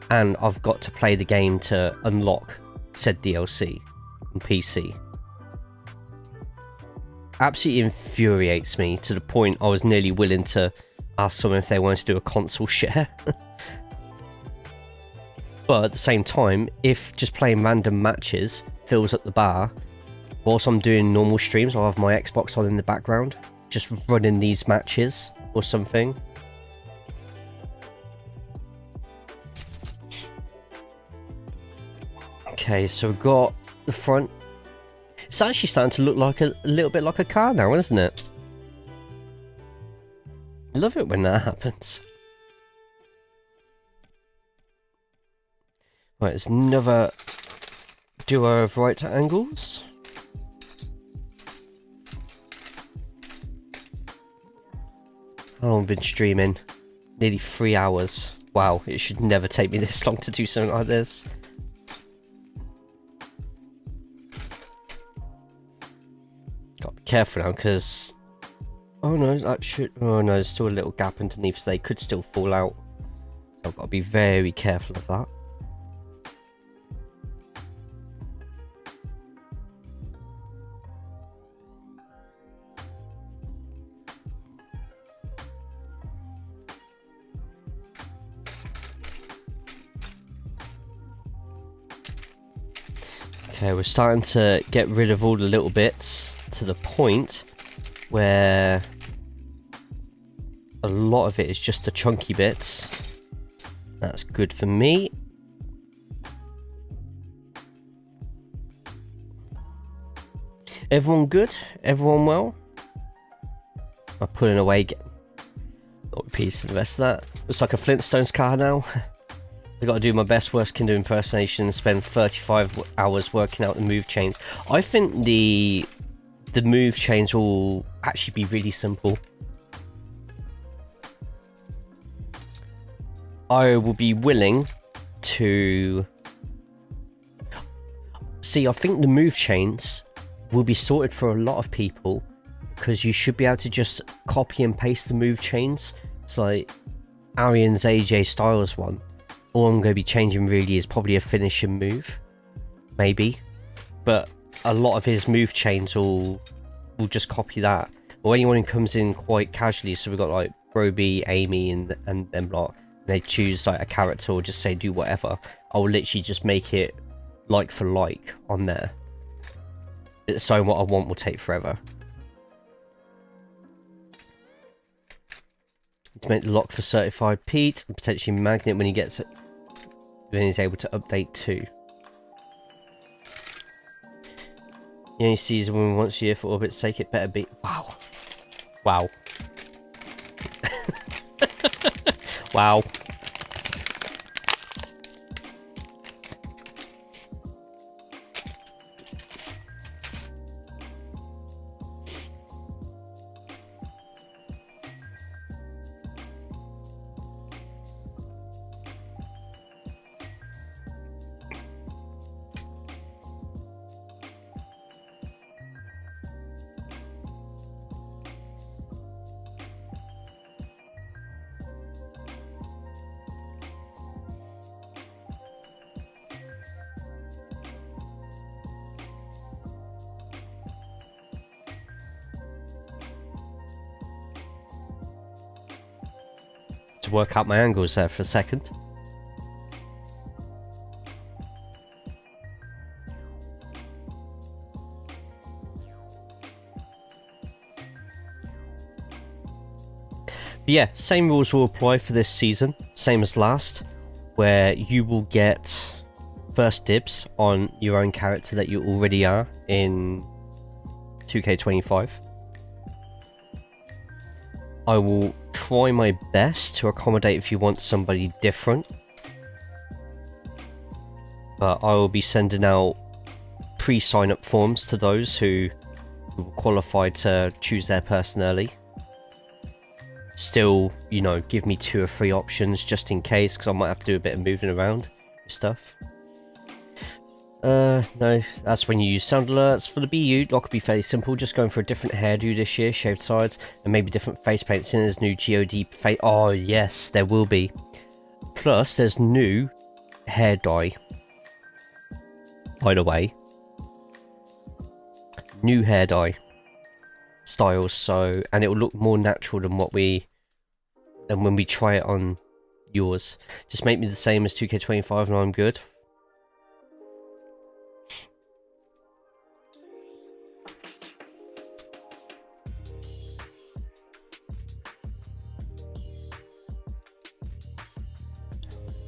and I've got to play the game to unlock said DLC on PC. Absolutely infuriates me to the point I was nearly willing to ask someone if they wanted to do a console share. But at the same time, if just playing random matches fills up the bar, whilst I'm doing normal streams, I'll have my Xbox on in the background, just running these matches or something. Okay, so we've got the front. It's actually starting to look like a little bit like a car now, isn't it? I love it when that happens. Right, there's another duo of right angles. How long have I been streaming? Nearly 3 hours. Wow, it should never take me this long to do something like this. Gotta be careful now, because... Oh no, that should... Oh no, there's still a little gap underneath, so they could still fall out. So I've got to be very careful of that. Okay, we're starting to get rid of all the little bits to the point where a lot of it is just the chunky bits. That's good for me. Everyone good? Everyone well? I'm pulling away. Not a piece of the rest of that. Looks like a Flintstones car now. I've got to do my best Worst Kingdom impersonation and spend 35 hours working out the move chains. I think the move chains will actually be really simple. I will be willing to... See, I think the move chains will be sorted for a lot of people, because you should be able to just copy and paste the move chains. It's like, Arian's AJ Styles one, all I'm going to be changing really is probably a finishing move, maybe. But a lot of his move chains will just copy that. Or anyone who comes in quite casually, so we've got like Broby, Amy, and them lot, and they choose like a character or just say do whatever, I'll literally just make it like for like on there. So what I want will take forever. To make the lock for Certified Pete, and potentially Magnet when he gets it, when he's able to update too. He only sees a woman once a year for orbit's sake, it better be. Wow. Wow. Wow. To work out my angles there for a second. But yeah, same rules will apply for this season, same as last, where you will get first dibs on your own character that you already are in 2K25. I will try my best to accommodate if you want somebody different, but I will be sending out pre-sign up forms to those who qualify to choose their person early. Still, you know, give me 2 or 3 options just in case, because I might have to do a bit of moving around with stuff. No, that's when you use sound alerts. For the BU, lock will be fairly simple, just going for a different hairdo this year, shaved sides, and maybe different face paints in his new GOD face. Oh yes, there will be. Plus, there's new hair dye. By the way. New hair dye styles, so, and it will look more natural than when we try it on yours. Just make me the same as 2K25 and I'm good.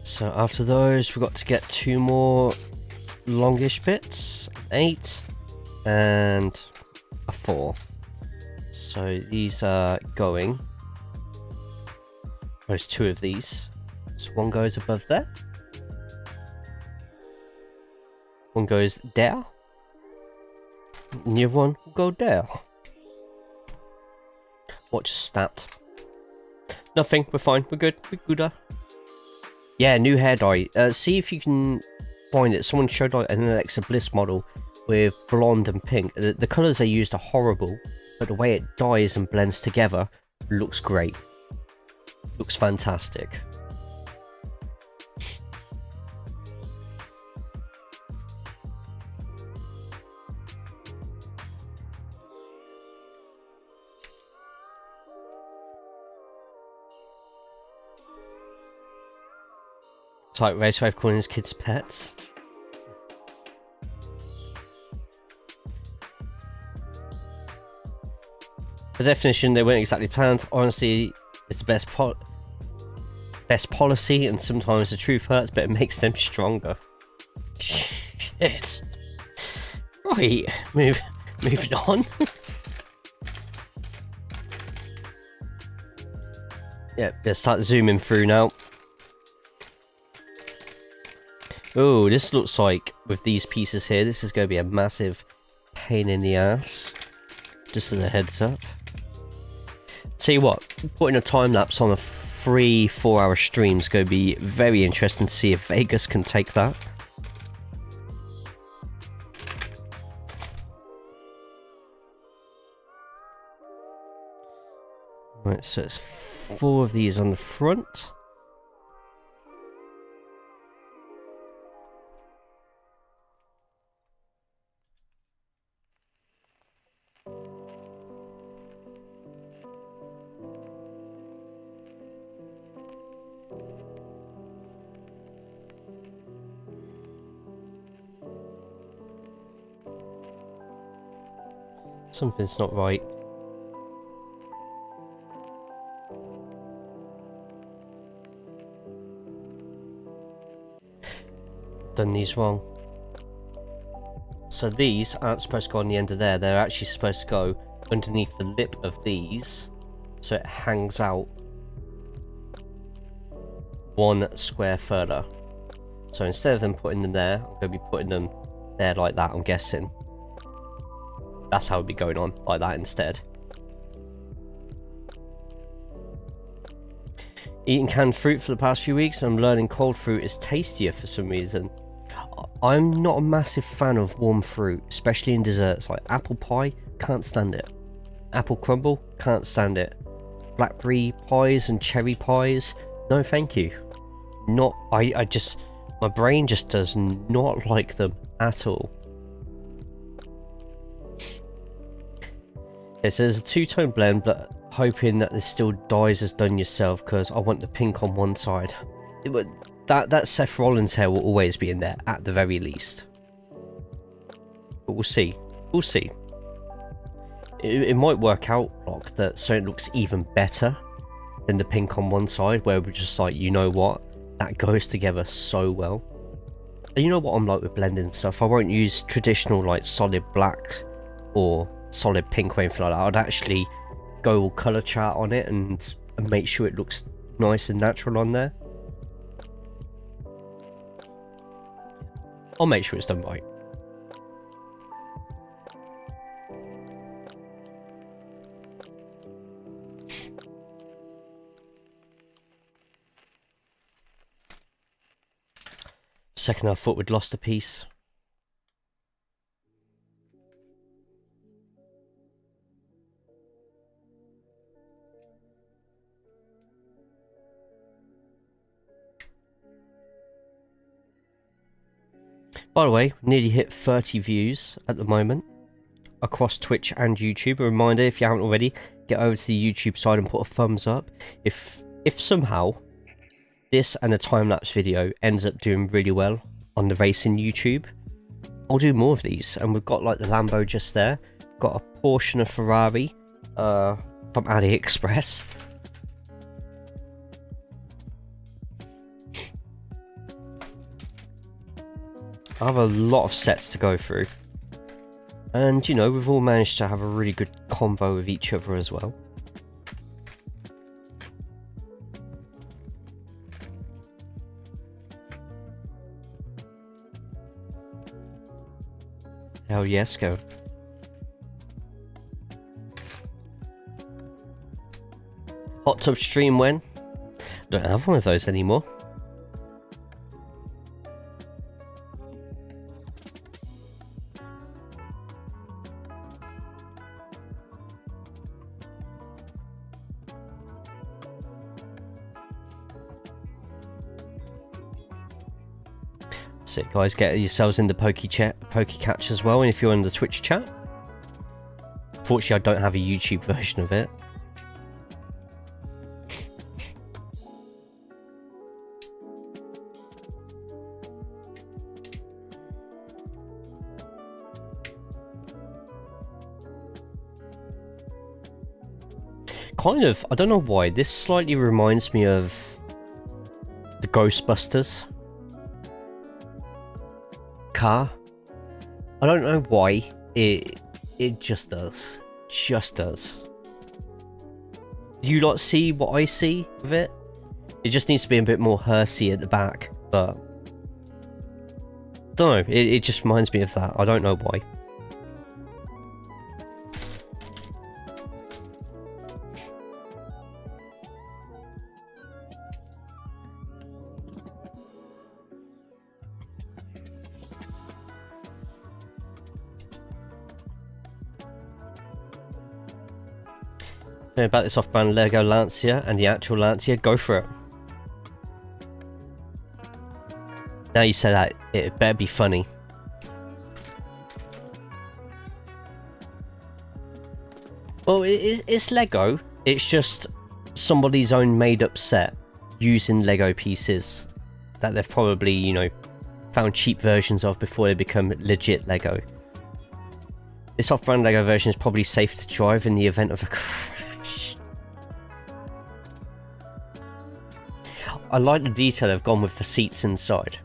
So after those, we've got to get 2 more longish bits, 8 and a 4. So these are going. There's 2 of these. So one goes above there. One goes there. And the other one will go there. What just snapped? Nothing, we're fine, we're good, we're good. Yeah, new hair dye. See if you can find it. Someone showed like an Alexa Bliss model with blonde and pink. The colours they used are horrible, but the way it dyes and blends together looks great. Looks fantastic. It's like Racewave calling his kids pets. The definition, they weren't exactly planned. Honestly, it's the best policy, and sometimes the truth hurts, but it makes them stronger. Shit. Right, moving on. Yeah, let's start zooming through now. Oh, this looks like, with these pieces here, this is going to be a massive pain in the ass. Just as a heads up. Tell you what, putting a time lapse on a 3-4 hour stream is going to be very interesting to see if Vegas can take that. Right, so it's 4 of these on the front. Something's not right. Done these wrong. So these aren't supposed to go on the end of there, they're actually supposed to go underneath the lip of these, so it hangs out 1 square further. So instead of them putting them there, I'm going to be putting them there like that, I'm guessing. That's how it'd be going on, like that instead. Eating canned fruit for the past few weeks, I'm learning cold fruit is tastier for some reason. I'm not a massive fan of warm fruit, especially in desserts, like apple pie, can't stand it. Apple crumble, can't stand it. Blackberry pies and cherry pies, no thank you. Not, I just, my brain just does not like them at all. Okay, so there's a two-tone blend, but hoping that this still dyes as done yourself, because I want the pink on one side. That Seth Rollins hair will always be in there, at the very least. But we'll see. We'll see. It might work out, like, that so it looks even better than the pink on one side, where we're just like, you know what? That goes together so well. And you know what I'm like with blending stuff? I won't use traditional, like, solid black or solid pink or anything like that. I'd actually go all colour chart on it and make sure it looks nice and natural on there. I'll make sure it's done right. Second I thought we'd lost a piece. By the way, nearly hit 30 views at the moment across Twitch and YouTube. A reminder, if you haven't already, get over to the YouTube side and put a thumbs up. If somehow this and a time-lapse video ends up doing really well on the racing YouTube, I'll do more of these. And we've got like the Lambo just there, got a Porsche and a Ferrari from AliExpress. I have a lot of sets to go through, and you know, we've all managed to have a really good convo with each other as well. Hell yes, go. Hot tub stream when? Don't have one of those anymore. It, guys, get yourselves in the Pokecatch as well, and if you're in the Twitch chat. Fortunately, I don't have a YouTube version of it. Kind of, I don't know why, this slightly reminds me of the Ghostbusters car. I don't know why, it just does. Just does. Do you lot see what I see with it? It just needs to be a bit more hearsey at the back, but don't know, it just reminds me of that. I don't know why. About this off-brand Lego Lancia and the actual Lancia, go for it. Now you say that, it better be funny. Well, it's Lego, it's just somebody's own made-up set using Lego pieces that they've probably, you know, found cheap versions of before they become legit Lego. This off-brand Lego version is probably safe to drive in the event of a crash. I like the detail they've gone with the seats inside.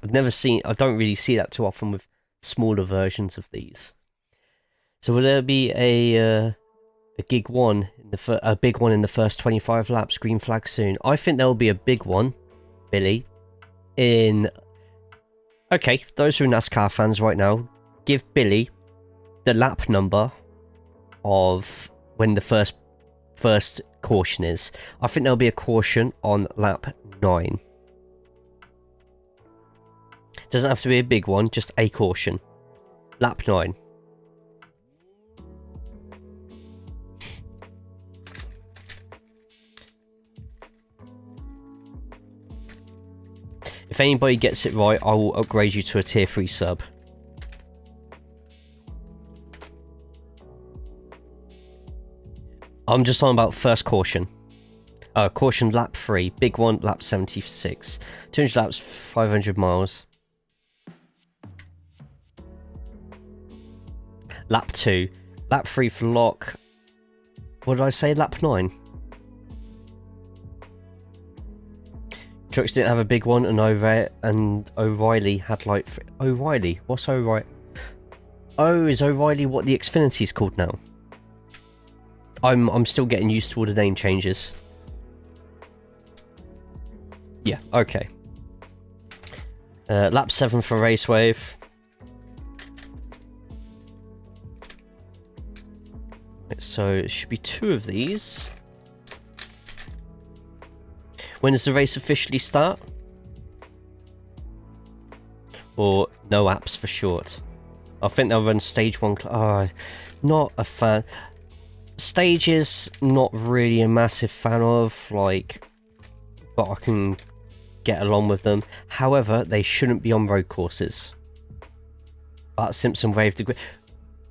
I don't really see that too often with smaller versions of these. So will there be a big one in the first 25 laps, green flag soon? I think there'll be a big one, Billy, okay, those who are NASCAR fans right now, give Billy the lap number of when the first caution is. I think there'll be a caution on lap 9. Doesn't have to be a big one, just a caution. Lap 9. If anybody gets it right, I will upgrade you to a tier 3 sub. I'm just on about first caution. Caution lap 3, big one lap 76. 200 laps, 500 miles. Lap 2. Lap 3 for lock. What did I say? Lap 9. Trucks didn't have a big one, and O'Reilly had like... O'Reilly? What's O'Reilly? Oh, is O'Reilly what the Xfinity's called now? I'm still getting used to all the name changes. Yeah, okay. Lap 7 for Racewave. So it should be 2 of these. When does the race officially start? Or no apps for short? I think they'll run stage 1. Not a fan. Stages, not really a massive fan of, like, but I can get along with them. However, they shouldn't be on road courses. Bart Simpson waved the...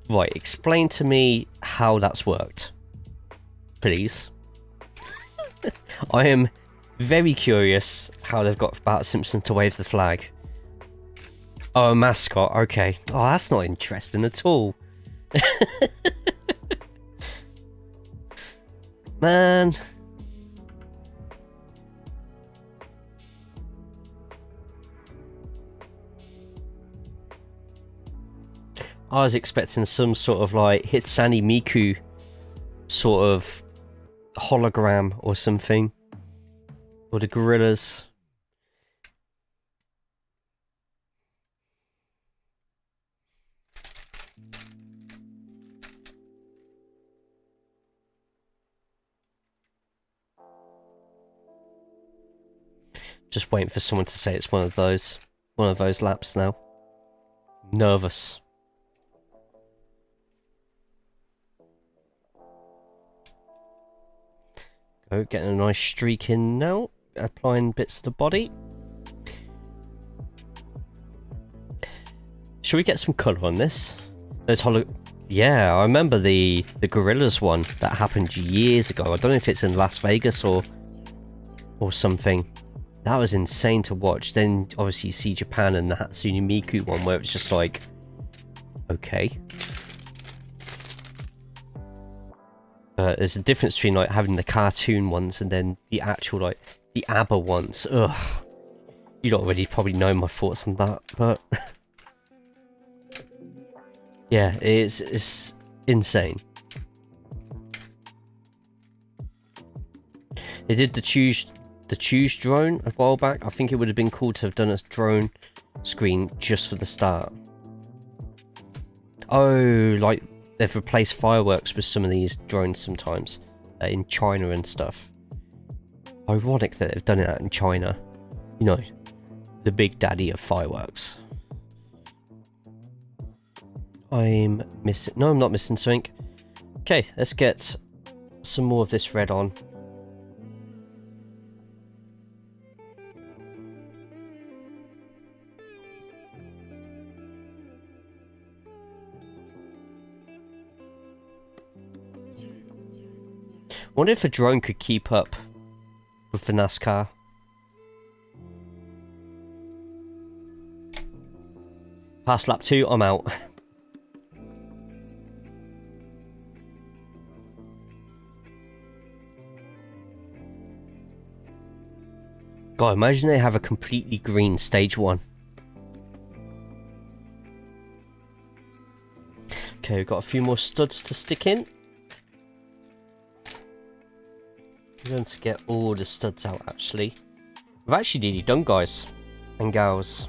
Right, explain to me how that's worked. Please. I am very curious how they've got Bart Simpson to wave the flag. Oh, a mascot, okay. Oh, that's not interesting at all. Man. I was expecting some sort of like Hitsani Miku sort of hologram or something. Or the gorillas. Just waiting for someone to say it's one of those laps now. Nervous. Go, getting a nice streak in now. Applying bits to the body. Should we get some colour on this? Those yeah, I remember the Gorillas one that happened years ago. I don't know if it's in Las Vegas or something. That was insane to watch. Then obviously you see Japan and the Hatsune Miku one where it's just like, okay. There's a difference between like having the cartoon ones and then the actual like the ABBA ones. Ugh. You don't already probably know my thoughts on that, but yeah, it's insane. They did the choose drone a while back. I think it would have been cool to have done a drone screen just for the start. Oh, like they've replaced fireworks with some of these drones sometimes in China and stuff. Ironic that they've done it out in China. You know, the big daddy of fireworks. I'm missing... No, I'm not missing something. Okay, let's get some more of this red on. I wonder if a drone could keep up with the NASCAR. Past lap 2, I'm out. God, imagine they have a completely green stage 1. Okay, we've got a few more studs to stick in. I'm going to get all the studs out, actually. We've actually nearly done, guys and gals.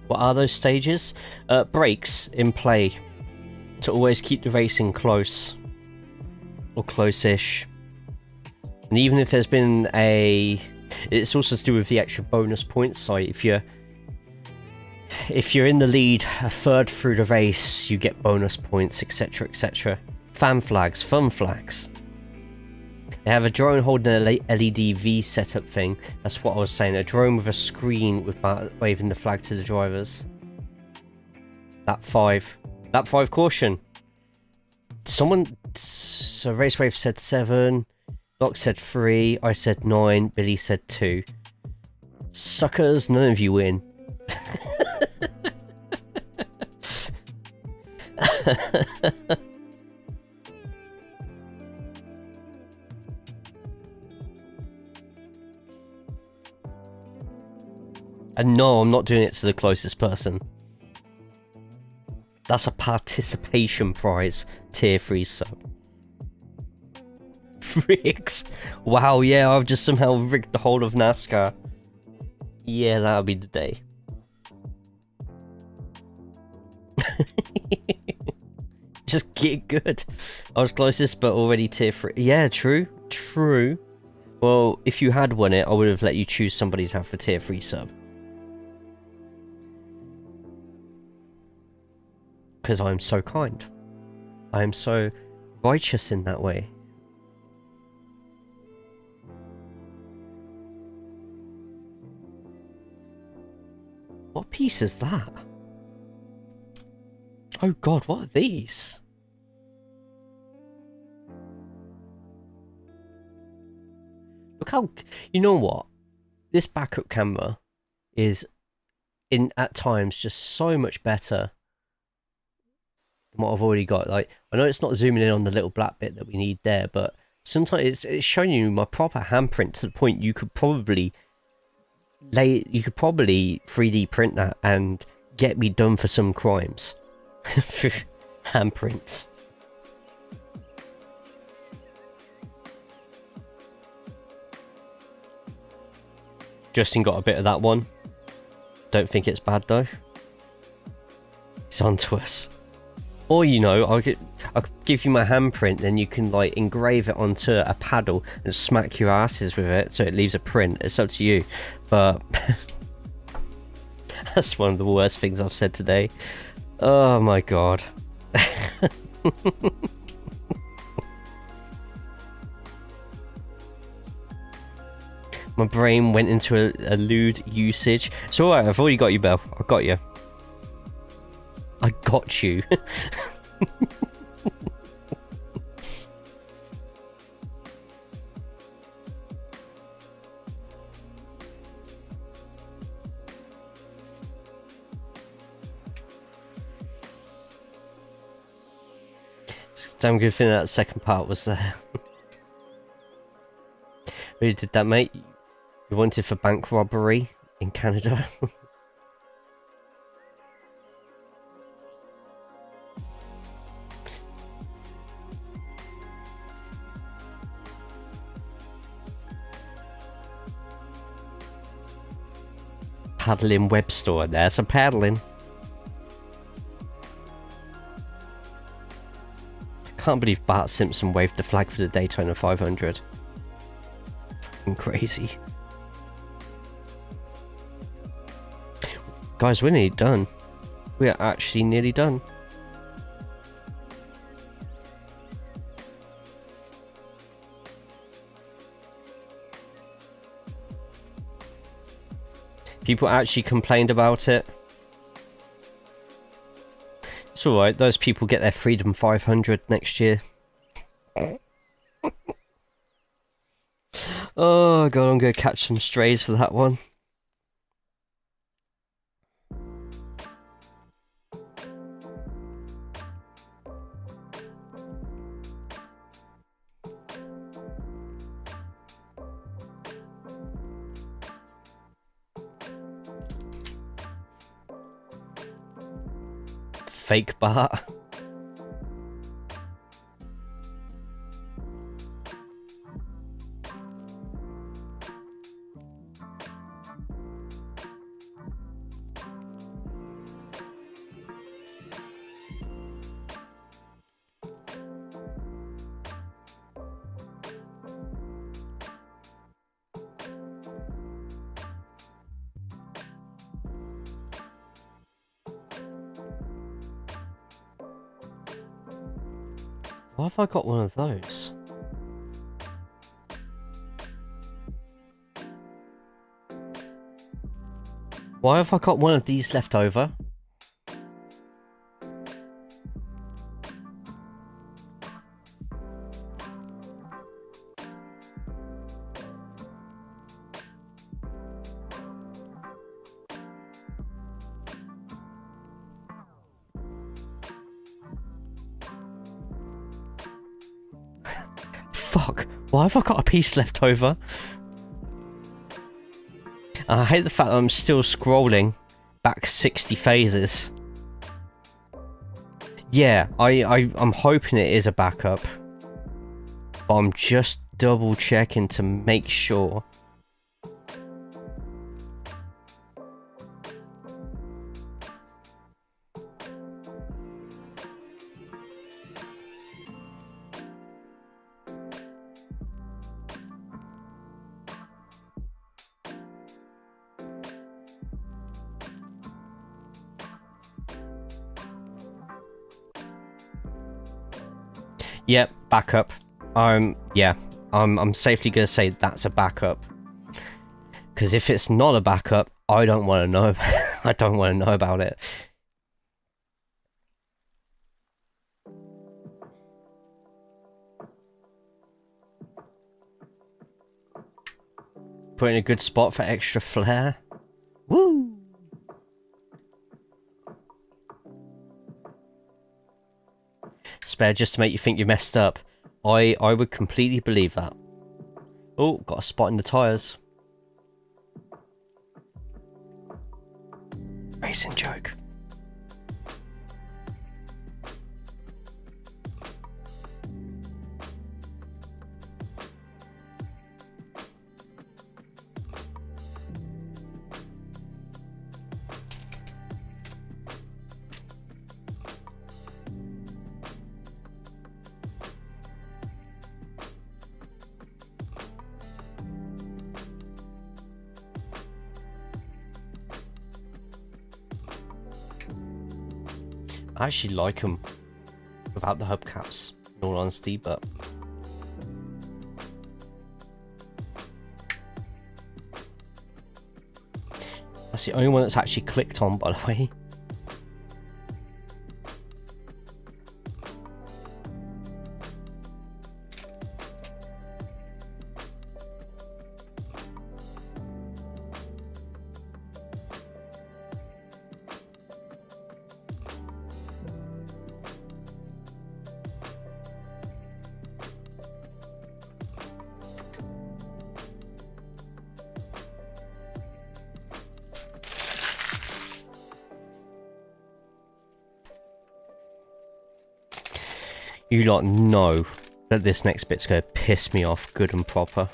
What are those stages? Brakes in play to always keep the racing close or close-ish. And even if there's been a, it's also to do with the extra bonus points. So if you're in the lead a third through the race, you get bonus points, etc., etc. Fan flags, fun flags. They have a drone holding an LED V setup thing. That's what I was saying. A drone with a screen with waving the flag to the drivers. That 5 caution. Someone, so Racewave said 7. Locke said 3. I said 9. Billy said 2. Suckers, none of you win. And no, I'm not doing it to the closest person. That's a participation prize, tier 3 sub. Rigged. Wow, yeah, I've just somehow rigged the whole of NASCAR. Yeah, that'll be the day. Just get good. I was closest, but already tier 3. Yeah, true. True. Well, if you had won it, I would have let you choose somebody to have for tier 3 sub. Because I'm so kind. I am so righteous in that way. What piece is that? Oh god, what are these? Look how... You know what? This backup camera is, at times, just so much better than what I've already got. Like, I know it's not zooming in on the little black bit that we need there, but sometimes it's showing you my proper handprint to the point you could probably 3D print that and get me done for some crimes. Through handprints. Justin got a bit of that one. Don't think it's bad though. It's on to us. Or, you know, I'll give you my handprint, then you can like engrave it onto a paddle and smack your asses with it so it leaves a print. It's up to you. But that's one of the worst things I've said today. Oh my god. My brain went into a lewd usage. It's alright, I've already got you, Belle. I got you. I got you. Damn good thing that second part was there. Really did that, mate? You wanted for bank robbery in Canada? Paddling web store, there's some paddling. Can't believe Bart Simpson waved the flag for the Daytona 500. Fucking crazy. Guys, we're nearly done. We are actually nearly done. People actually complained about it. It's alright, those people get their Freedom 500 next year. Oh god, I'm gonna catch some strays for that one. fake Bart. Why have I got one of those? Why have I got one of these left over? Fuck, why have I got a piece left over? I hate the fact that I'm still scrolling back 60 phases. Yeah, I'm hoping it is a backup. But I'm just double checking to make sure. Yep, backup. Yeah, I'm safely gonna say that's a backup. Because if it's not a backup, I don't want to know. I don't want to know about it. Put in a good spot for extra flair. Woo! Spare just to make you think you messed up. I would completely believe that. Oh, got a spot in the tyres. Racing joke. I actually like them without the hubcaps, in all honesty, but that's the only one that's actually clicked on, by the way. You lot know that this next bit's gonna piss me off good and proper.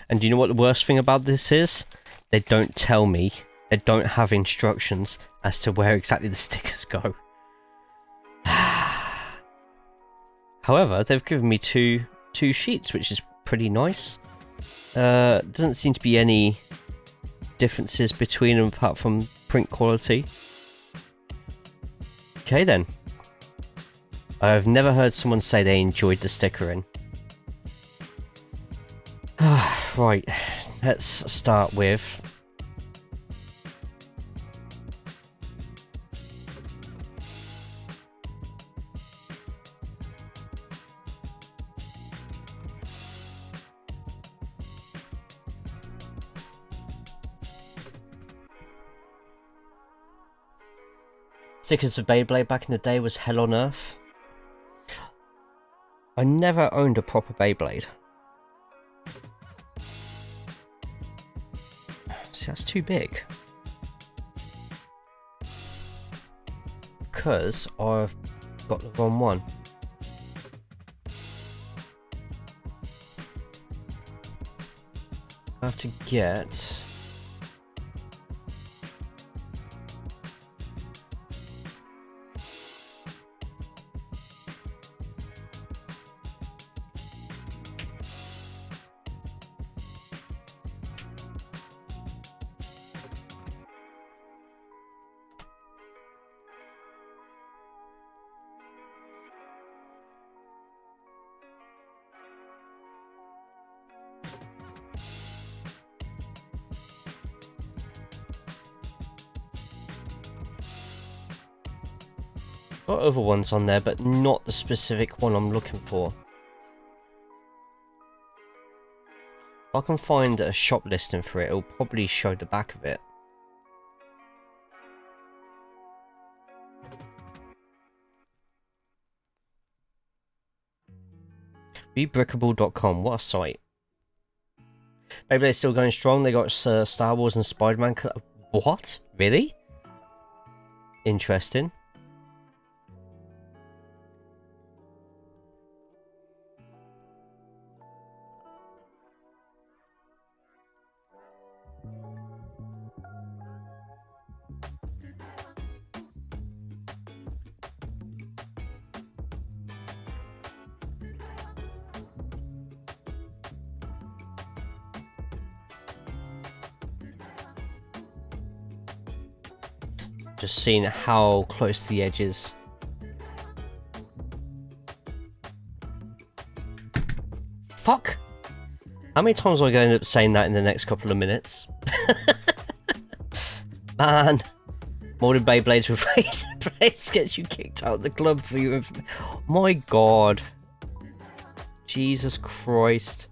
And do you know what the worst thing about this is? They don't tell me. They don't have instructions as to where exactly the stickers go. However, they've given me two sheets, which is pretty nice. Doesn't seem to be any differences between them apart from print quality. Okay then. I've never heard someone say they enjoyed the stickering. Right, let's start with... Stickers for Beyblade back in the day was hell on earth. I never owned a proper Beyblade. See, that's too big. Because I've got the wrong one. I have to get... got other ones on there, but not the specific one I'm looking for. If I can find a shop listing for it, it'll probably show the back of it. Rebrickable.com, what a site. Beyblade's still going strong. They got Star Wars and Spider-Man. What? Really? Interesting. Just seeing how close to the edge is. Fuck! How many times am I going to end up saying that in the next couple of minutes? Man! More than Beyblades with razor blades gets you kicked out of the club for you. My god. Jesus Christ.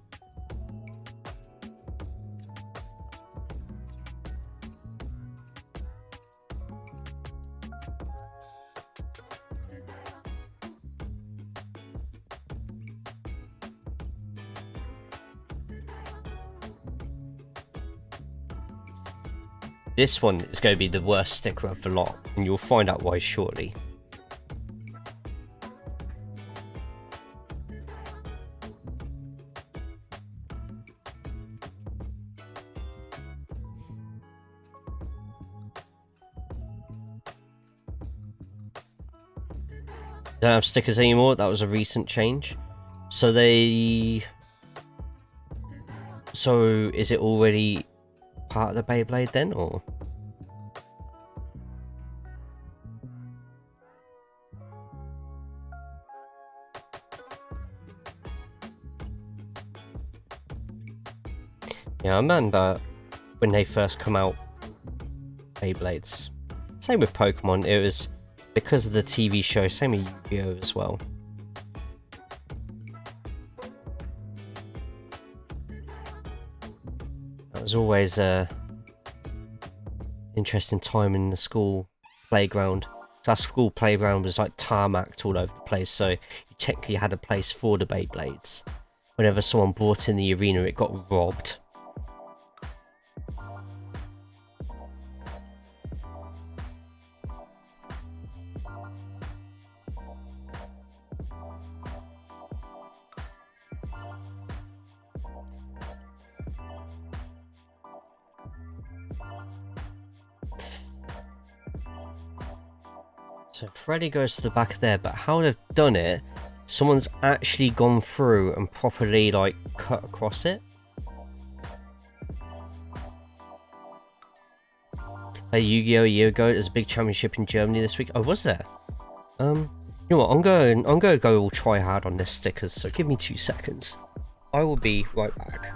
This one is going to be the worst sticker of the lot, and you'll find out why shortly. Don't have stickers anymore, that was a recent change. So is it already part of the Beyblade then, or? Yeah, I remember when they first come out, Beyblades. Same with Pokemon, it was because of the TV show, same with Yu-Gi-Oh as well. That was always a interesting time in the school playground. So our school playground was like tarmacked all over the place, so you technically had a place for the Beyblades. Whenever someone brought in the arena, it got robbed. So Freddy goes to the back there, but how they've done it, someone's actually gone through and properly like cut across it. Play Yu-Gi-Oh! A year ago, there's a big championship in Germany this week. Oh, was there? You know what, I'm going to go all try hard on this stickers, so give me 2 seconds. I will be right back.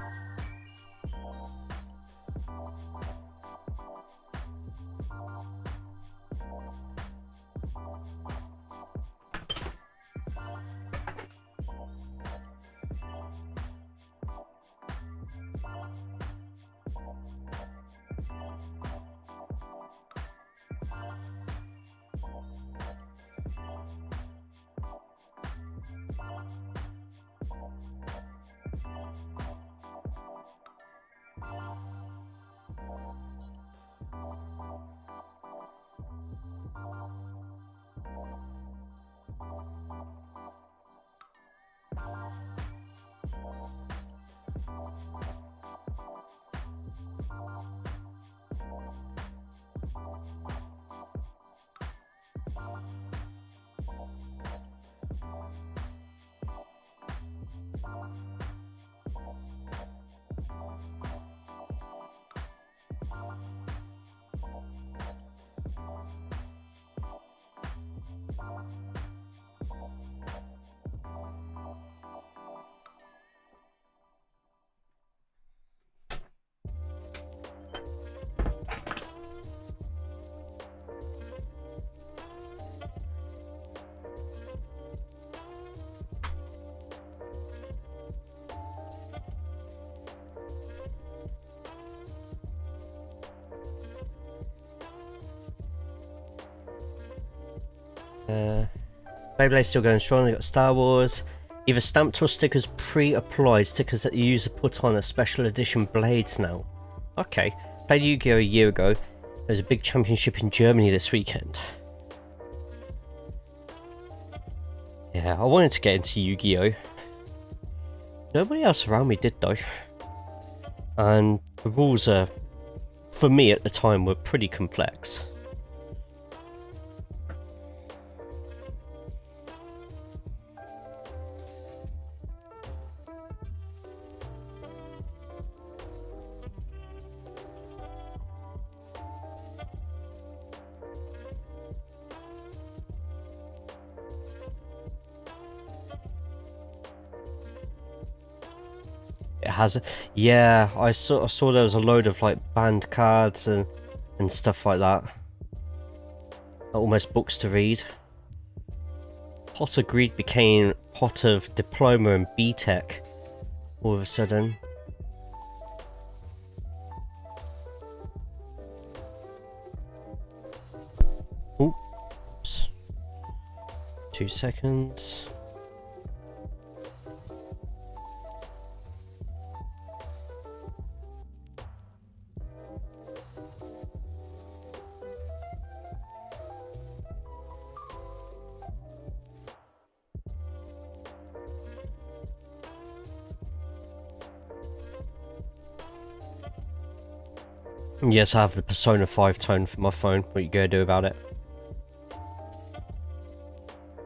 Beyblade's still going strong. They got Star Wars. Either stamped or stickers pre-applied. Stickers that the user put on a special edition blades now. Okay. Played Yu-Gi-Oh! A year ago. There's a big championship in Germany this weekend. Yeah, I wanted to get into Yu-Gi-Oh! Nobody else around me did though. And the rules are, for me at the time, were pretty complex. It has, yeah. I saw there was a load of like banned cards and stuff like that. Almost books to read. Pot of Greed became Pot of Diploma and BTEC all of a sudden. Oops. 2 seconds. Yes, I have the Persona 5 tone for my phone. What are you gonna do about it?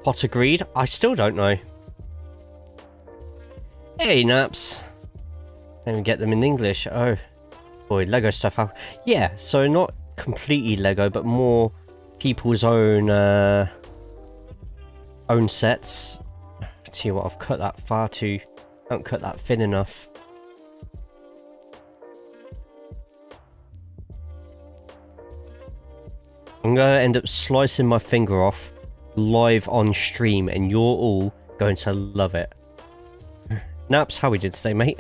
Pot of Greed? I still don't know. Hey, Naps. Can't even get them in English. Oh, boy, Lego stuff. How? Yeah, so not completely Lego, but more people's own own sets. Tell you what, I've cut that far too. I haven't cut that thin enough. I'm going to end up slicing my finger off live on stream, and you're all going to love it. Naps, how we did today, mate?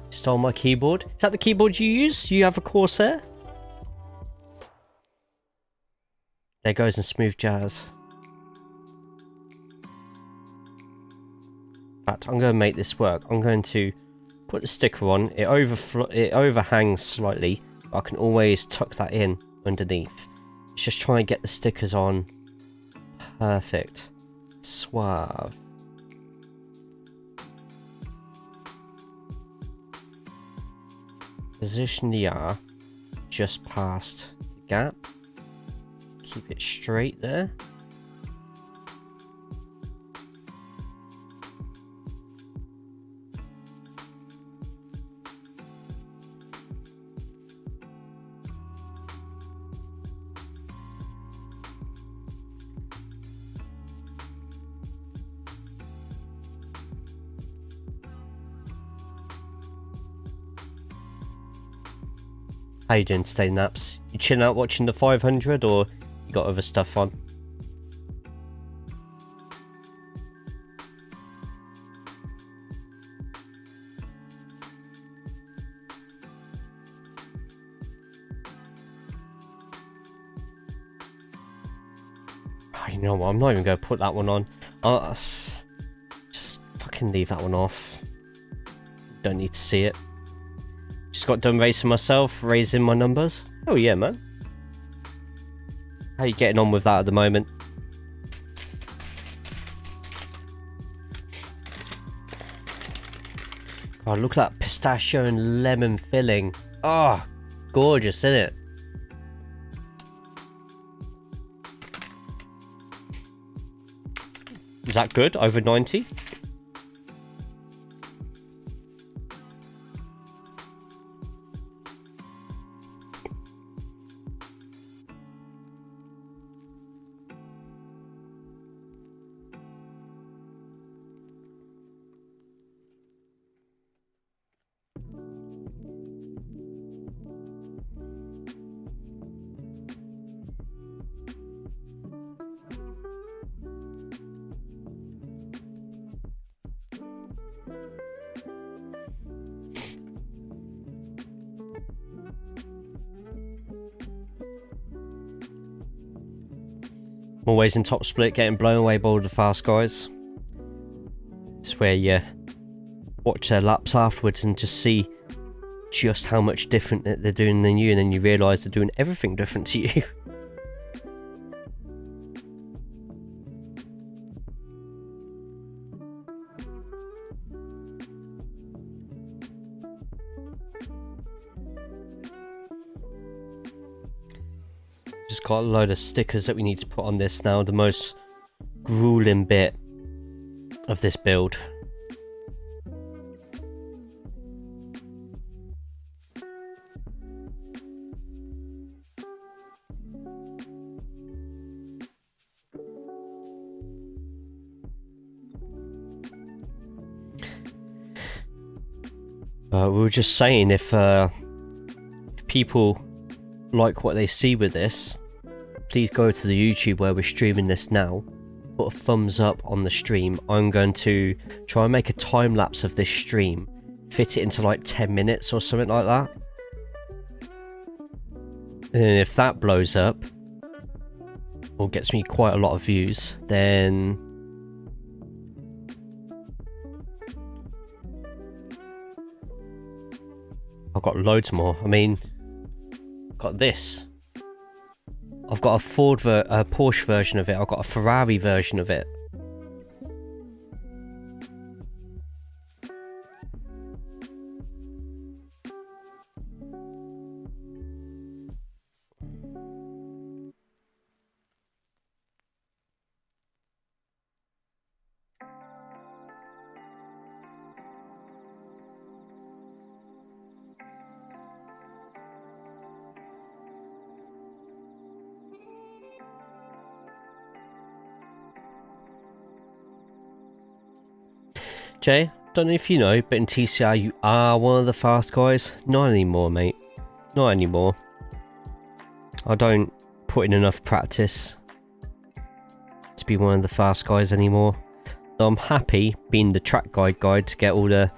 Stole my keyboard. Is that the keyboard you use? You have a Corsair? There goes in smooth jazz. In fact, I'm going to make this work. I'm going to put the sticker on. It overhangs slightly, but I can always tuck that in underneath. Let's just try and get the stickers on. Perfect. Suave. Position the R just past the gap. Keep it straight there. How you doing today, Naps? You chilling out watching the 500, or you got other stuff on? You know what, I'm not even going to put that one on. Just fucking leave that one off. Don't need to see it. Just got done racing myself, raising my numbers. Oh yeah, man. How you getting on with that at the moment? Oh, look at that pistachio and lemon filling. Oh, gorgeous, isn't it? Is that good? Over 90? I'm always in top split, getting blown away by all the fast guys. It's where you watch their laps afterwards and just see just how much different that they're doing than you, and then you realise they're doing everything different to you. Just got a load of stickers that we need to put on this now, the most grueling bit of this build. We were just saying, if people like what they see with this, please go to the YouTube where we're streaming this now, put a thumbs up on the stream. I'm going to try and make a time lapse of this stream, fit it into like 10 minutes or something like that, and if that blows up or gets me quite a lot of views, then I've got loads more. I mean, got this. I've got a Porsche version of it. I've got a Ferrari version of it. Jay, don't know if you know, but in TCR you are one of the fast guys. Not anymore, mate. Not anymore. I don't put in enough practice to be one of the fast guys anymore. So I'm happy being the track guide to get all the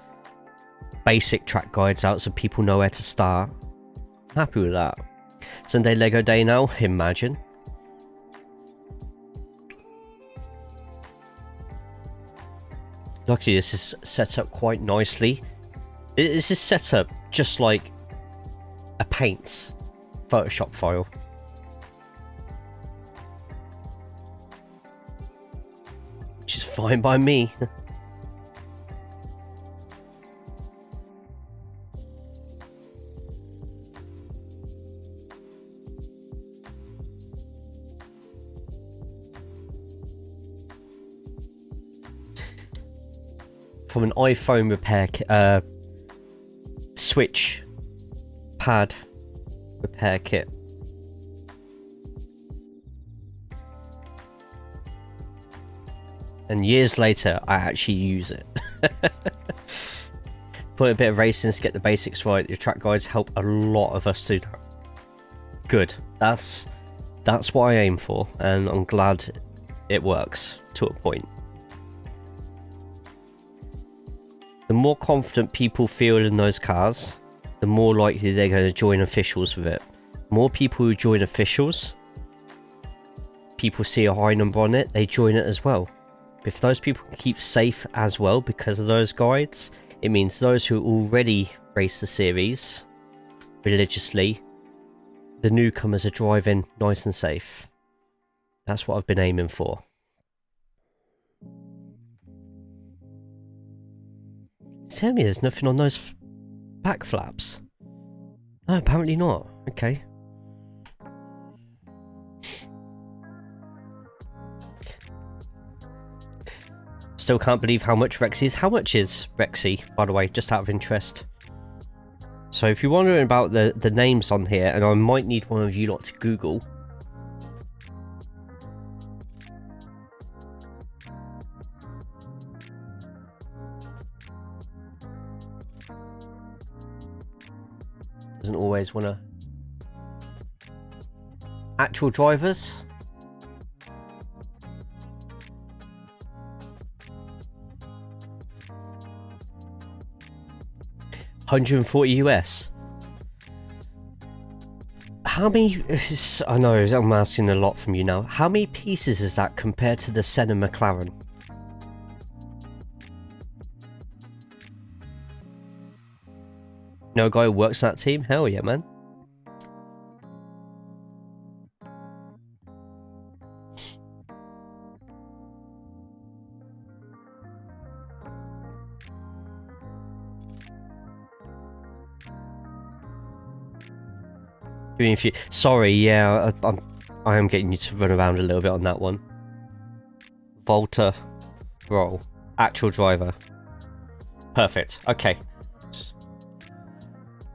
basic track guides out so people know where to start. Happy with that. Sunday Lego Day now, imagine. Luckily this is set up quite nicely. This is set up just like a Paint's Photoshop file. Which is fine by me. From an iPhone repair switch pad repair kit. And years later, I actually use it. Put a bit of racing to get the basics right. Your track guides help a lot of us do that. Good. That's what I aim for, and I'm glad it works to a point. The more confident people feel in those cars, the more likely they're going to join officials with it. More people who join officials, people see a high number on it, they join it as well. If those people can keep safe as well because of those guides, it means those who already race the series religiously, the newcomers are driving nice and safe. That's what I've been aiming for. Tell me there's nothing on those back flaps. No, apparently not. Okay. Still can't believe how much Rexy is. How much is Rexy, by the way, just out of interest? So if you're wondering about the names on here, and I might need one of you lot to Google. Doesn't always want to. Actual drivers. $140 US. How many... I know I'm asking a lot from you now. How many pieces is that compared to the Senna McLaren? No guy who works that team? Hell yeah, man. Sorry, yeah, I am getting you to run around a little bit on that one. Volta roll. Actual driver. Perfect. Okay. Because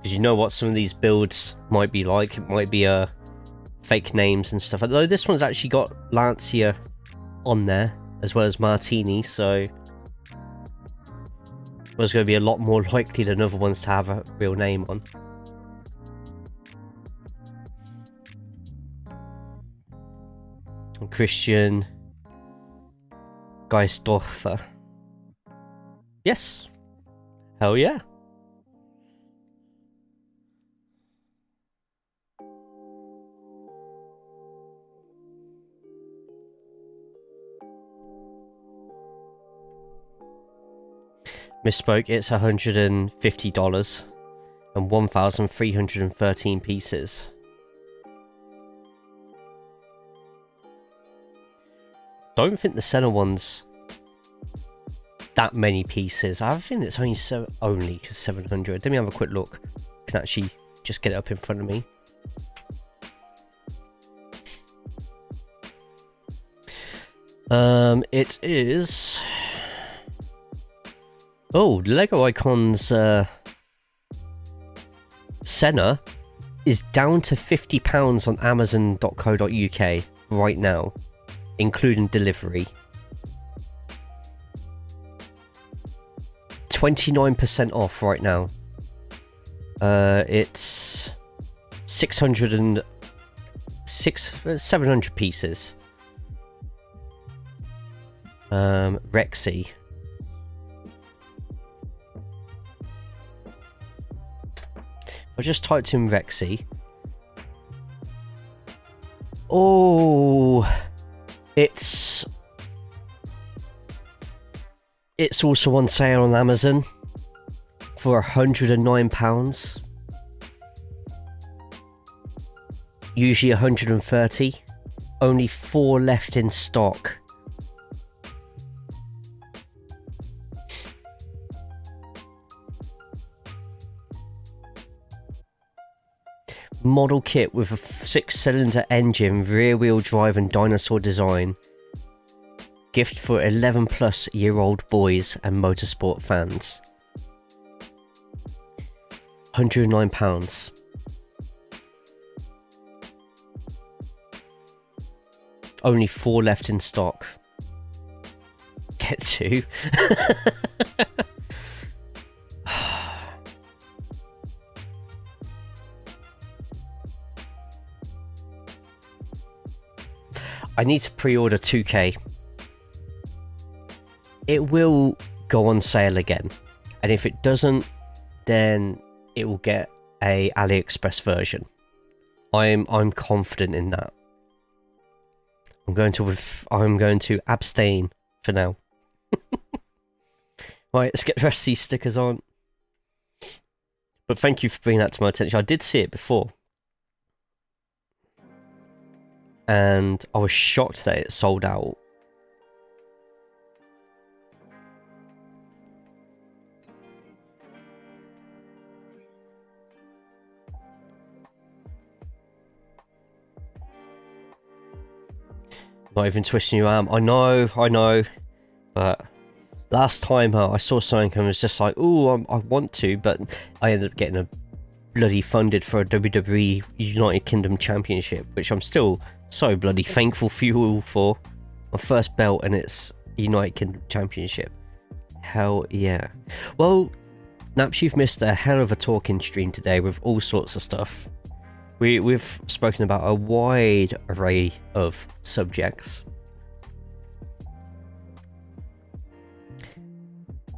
you know what some of these builds might be like. It might be fake names and stuff. Although this one's actually got Lancia on there, as well as Martini, so it's going to be a lot more likely than other ones to have a real name on. Christian Geisdorfer. Yes. Hell yeah. Misspoke, it's $150 and 1,313 pieces. Don't think the Senna one's that many pieces. I think it's only 700. Let me have a quick look. I can actually just get it up in front of me. It is... Oh, Lego Icons Senna is down to £50 on Amazon.co.uk right now, including delivery. 29% off right now. It's 700 pieces. Rexy. I just typed in Rexy. Oh, it's also on sale on Amazon for £109. Usually 130. Only 4 left in stock. Model kit with a 6-cylinder engine, rear-wheel drive and dinosaur design. Gift for 11-plus-year-old boys and motorsport fans. £109. Only 4 left in stock. Get 2. I need to pre-order 2K. It will go on sale again, and if it doesn't, then it will get a AliExpress version. I'm confident in that. I'm going to abstain for now. Right, let's get the rest of these stickers on. But thank you for bringing that to my attention. I did see it before, and I was shocked that it sold out. Not even twisting your arm. I know. But last time I saw something and was just like, ooh, I want to, but I ended up getting a bloody funded for a WWE United Kingdom Championship, which I'm still so bloody thankful for you all for. My first belt, and it's United Kingdom Championship. Hell yeah. Well, Naps, you've missed a hell of a talking stream today with all sorts of stuff. We've spoken about a wide array of subjects.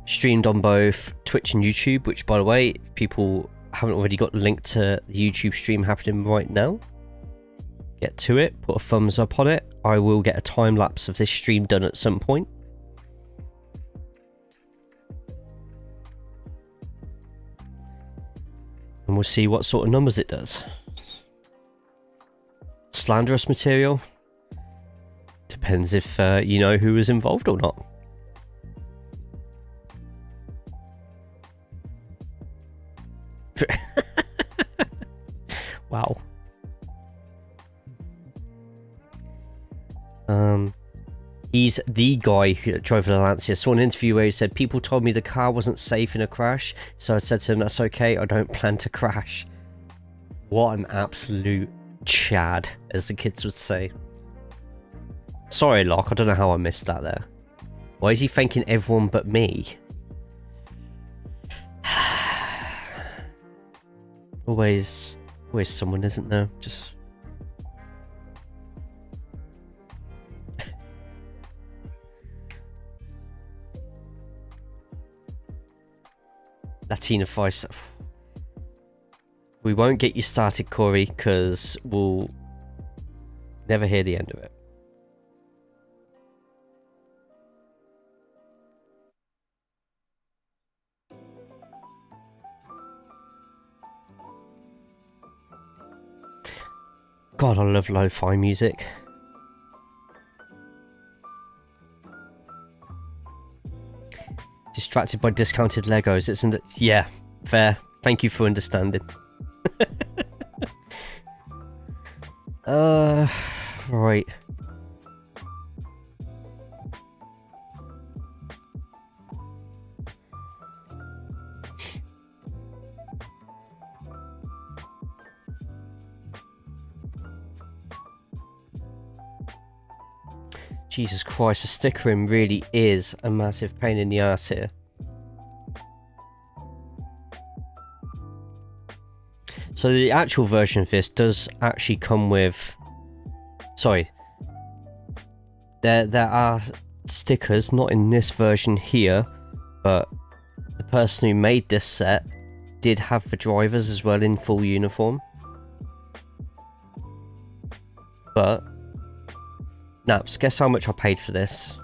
Streamed on both Twitch and YouTube, which, by the way, if people haven't already got the link to the YouTube stream happening right now, get to it, put a thumbs up on it. I will get a time lapse of this stream done at some point. And we'll see what sort of numbers it does. Slanderous material? Depends if you know who was involved or not. Wow. He's the guy who drove the Lancia. I saw an interview where he said, people told me the car wasn't safe in a crash, so I said to him, that's okay, I don't plan to crash. What an absolute Chad, as the kids would say. Sorry, Locke, I don't know how I missed that there. Why is he thanking everyone but me? Always someone, isn't there? Just... Latina Vice. We won't get you started, Corey, because we'll never hear the end of it. God, I love lo-fi music. Distracted by discounted Legos. It's yeah, fair. Thank you for understanding. Right. Jesus Christ, the stickering really is a massive pain in the ass here. So the actual version of this does actually come with... Sorry. There are stickers, not in this version here, but the person who made this set did have the drivers as well in full uniform. But... Naps, guess how much I paid for this?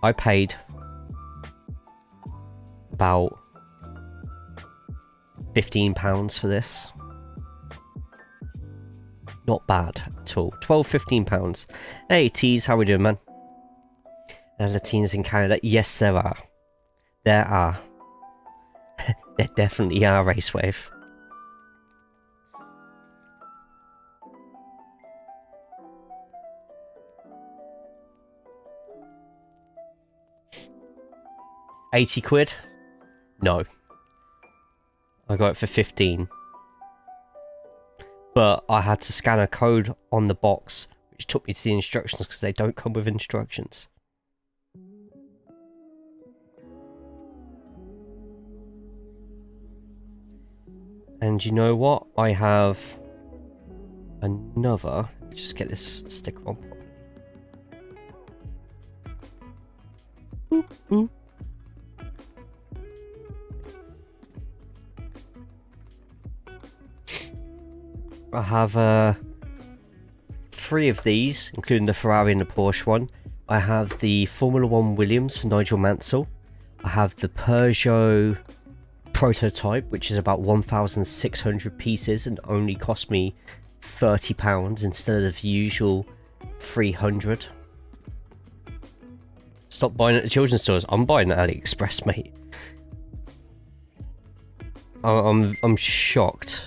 I paid about £15 for this. Not bad at all. £12–15. Hey Tees, how we doing, man? Latinos in Canada? Yes, there are. There are. There definitely are, Racewave. £80? No. I got it for 15. But I had to scan a code on the box, which took me to the instructions because they don't come with instructions. And you know what? I have another. Just get this sticker on properly. Boop, boop. I have 3 of these, including the Ferrari and the Porsche one. I have the Formula 1 Williams for Nigel Mansell. I have the Peugeot prototype, which is about 1,600 pieces and only cost me £30 instead of the usual 300. Stop buying at the children's stores. I'm buying at AliExpress, mate. I'm shocked.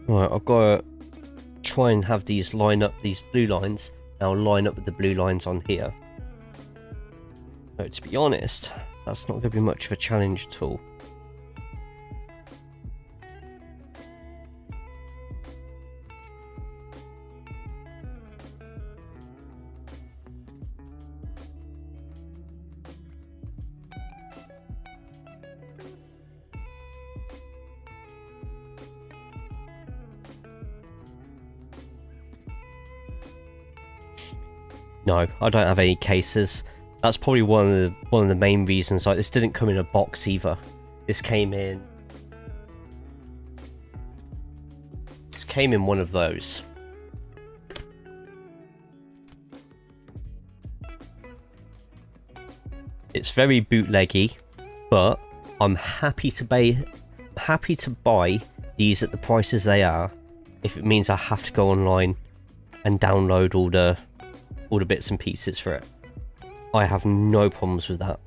Right, I've got to try and have these line up, these blue lines. Now line up with the blue lines on here. So to be honest, that's not going to be much of a challenge at all. No, I don't have any cases. That's probably one of the main reasons. Like, this didn't come in a box either. This came in one of those. It's very bootleggy, but I'm happy to buy these at the prices they are, if it means I have to go online and download all the bits and pieces for it. I have no problems with that.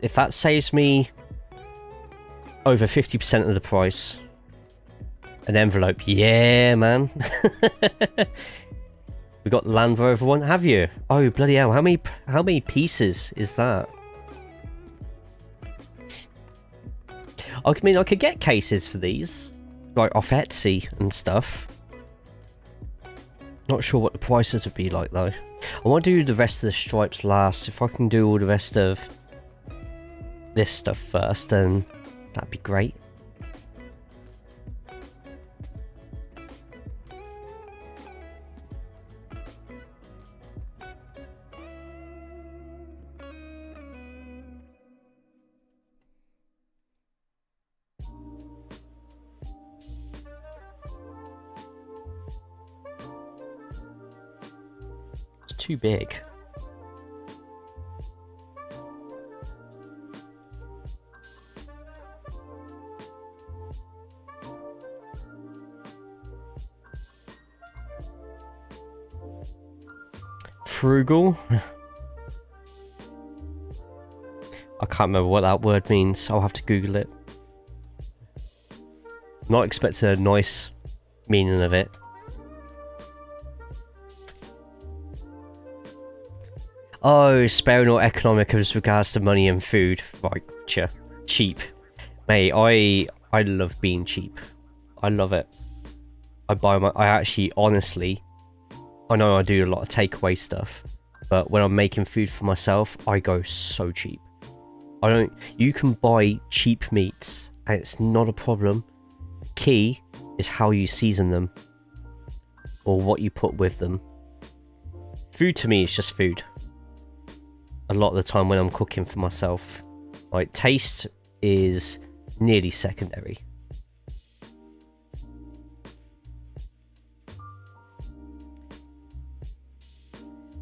If that saves me over 50% of the price, an envelope, yeah, man. We got the Land Rover one, have you? Oh bloody hell! How many pieces is that? I mean, I could get cases for these, like off Etsy and stuff. Not sure what the prices would be like though. I want to do the rest of the stripes last. If I can do all the rest of this stuff first, then that'd be great. It's too big. Frugal? I can't remember what that word means. I'll have to Google it. Not expecting a nice meaning of it. Oh, sparing or economic as regards to money and food. Right, gotcha. Cheap. Mate, I love being cheap. I love it. I actually, honestly, I know I do a lot of takeaway stuff, but when I'm making food for myself, I go so cheap. You can buy cheap meats and it's not a problem. Key is how you season them or what you put with them. Food to me is just food. A lot of the time when I'm cooking for myself, like, taste is nearly secondary.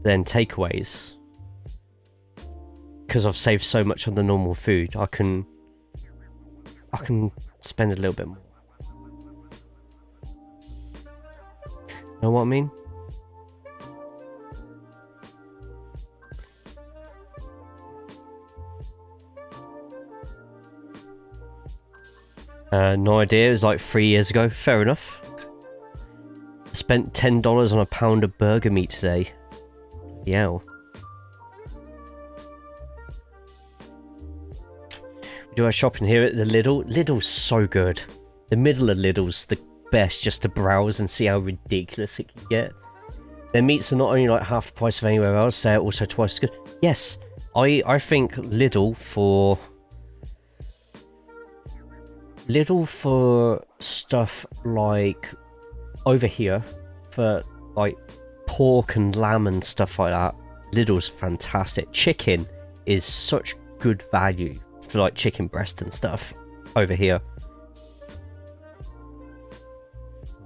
Then takeaways, because I've saved so much on the normal food, I can spend a little bit more. Know what I mean? No idea. It was like 3 years ago. Fair enough. I spent $10 on a pound of burger meat today. Yeah. We do our shopping here at the Lidl. Lidl's so good. The middle of Lidl's the best just to browse and see how ridiculous it can get. Their meats are not only like half the price of anywhere else, they're also twice as good. Yes, I think Lidl for stuff like over here, for like pork and lamb and stuff like that, Lidl's fantastic. Chicken is such good value for like chicken breast and stuff over here.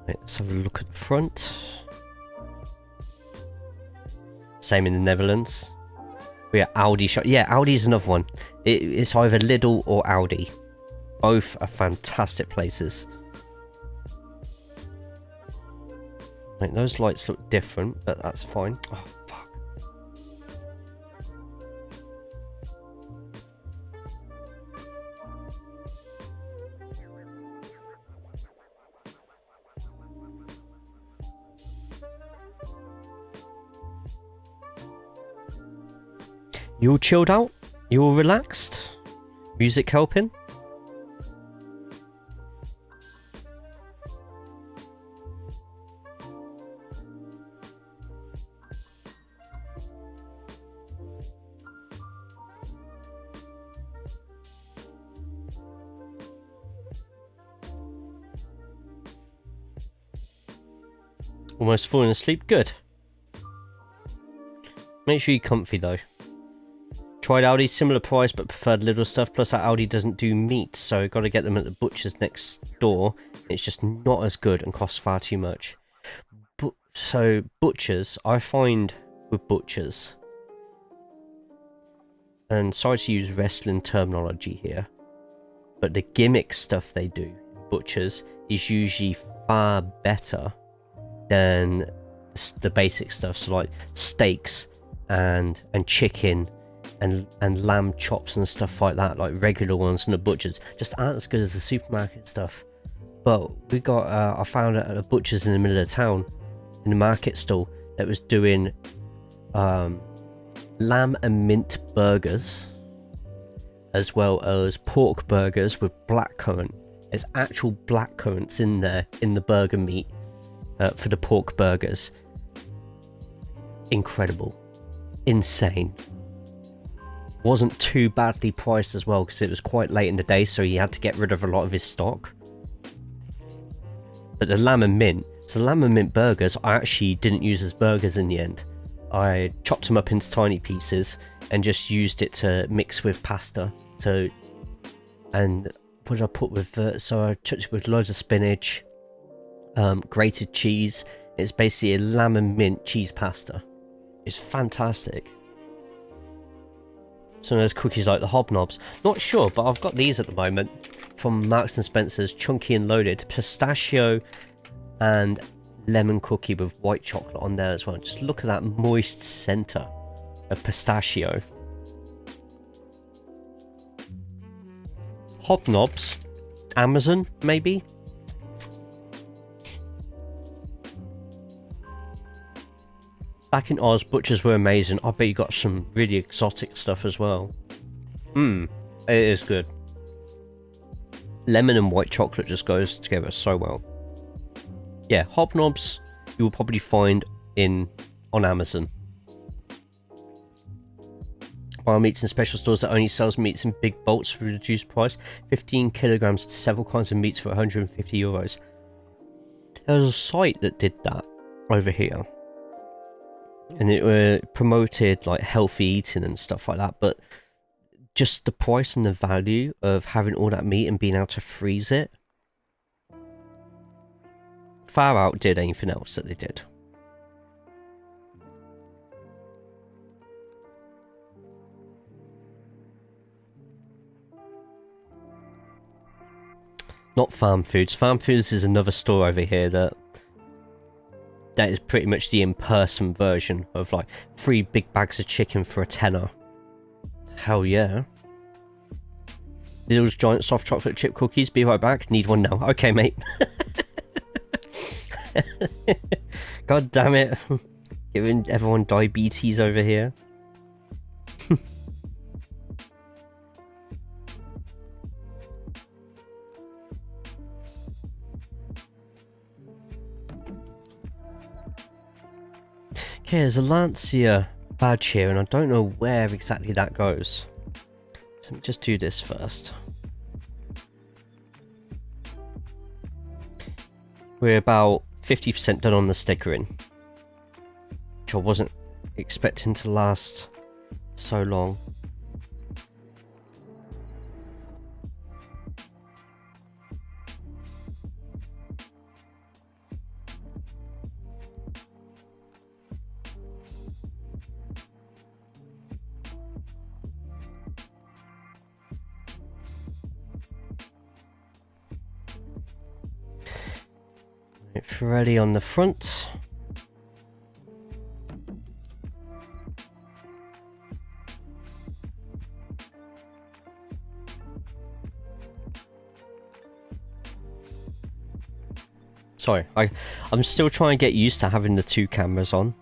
Right, let's have a look at the front. Same in the Netherlands. We are Aldi shop. Yeah, Aldi's another one. It's either Lidl or Aldi. Both are fantastic places. Right, those lights look different, but that's fine. Oh, fuck. You all chilled out? You all relaxed? Music helping? Almost falling asleep. Good. Make sure you're comfy though. Tried Aldi, similar price but preferred little stuff. Plus that Aldi doesn't do meat, so got to get them at the butcher's next door. It's just not as good and costs far too much. So butchers, I find with butchers, and sorry to use wrestling terminology here, but the gimmick stuff they do in butchers is usually far better than the basic stuff. So like steaks and chicken and lamb chops and stuff like that, like regular ones from the butchers, just aren't as good as the supermarket stuff. But we got I found it at a butcher's in the middle of town, in the market stall, that was doing lamb and mint burgers, as well as pork burgers with blackcurrant. There's actual blackcurrants in there in the burger meat for the pork burgers. Incredible, insane. Wasn't too badly priced as well, because it was quite late in the day, so he had to get rid of a lot of his stock. But the lamb and mint, so lamb and mint burgers I actually didn't use as burgers in the end. I chopped them up into tiny pieces and just used it to mix with pasta. So, and what did I put with so I took it with loads of spinach, grated cheese. It's basically a lamb and mint cheese pasta. It's fantastic. Some of those cookies like the hobnobs, not sure, but I've got these at the moment from Marks and Spencer's, chunky and loaded, pistachio and lemon cookie with white chocolate on there as well. Just look at that moist center of pistachio. Hobnobs, Amazon maybe. Back in Oz, butchers were amazing. I bet you got some really exotic stuff as well. It is good. Lemon and white chocolate just goes together so well. Yeah, hobnobs you will probably find on Amazon. Wild meats and special stores that only sells meats in big bulks for a reduced price. 15 kilograms to several kinds of meats for 150 euros. There was a site that did that over here. And it promoted like healthy eating and stuff like that, but just the price and the value of having all that meat and being able to freeze it far outdid anything else that they did. Not Farm Foods. Farm Foods is another store over here that is pretty much the in-person version of like 3 big bags of chicken for a tenner. Hell yeah. Lidl's giant soft chocolate chip cookies. Be right back. Need one now. Okay, mate. God damn it. Giving everyone diabetes over here. Okay, there's a Lancia badge here, and I don't know where exactly that goes. So let me just do this first. We're about 50% done on the stickering, which I wasn't expecting to last so long. Ready on the front. Sorry, I'm still trying to get used to having the 2 cameras on.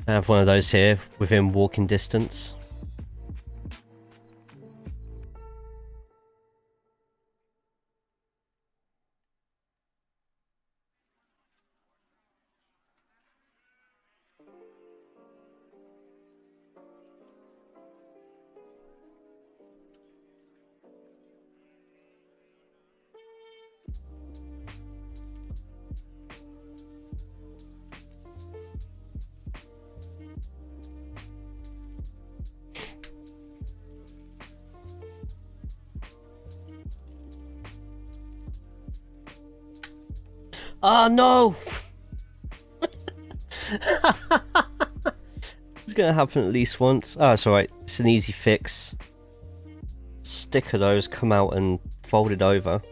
I have one of those here within walking distance. Oh no! It's gonna happen at least once. Oh, it's alright. It's an easy fix. Sticker those come out and folded over.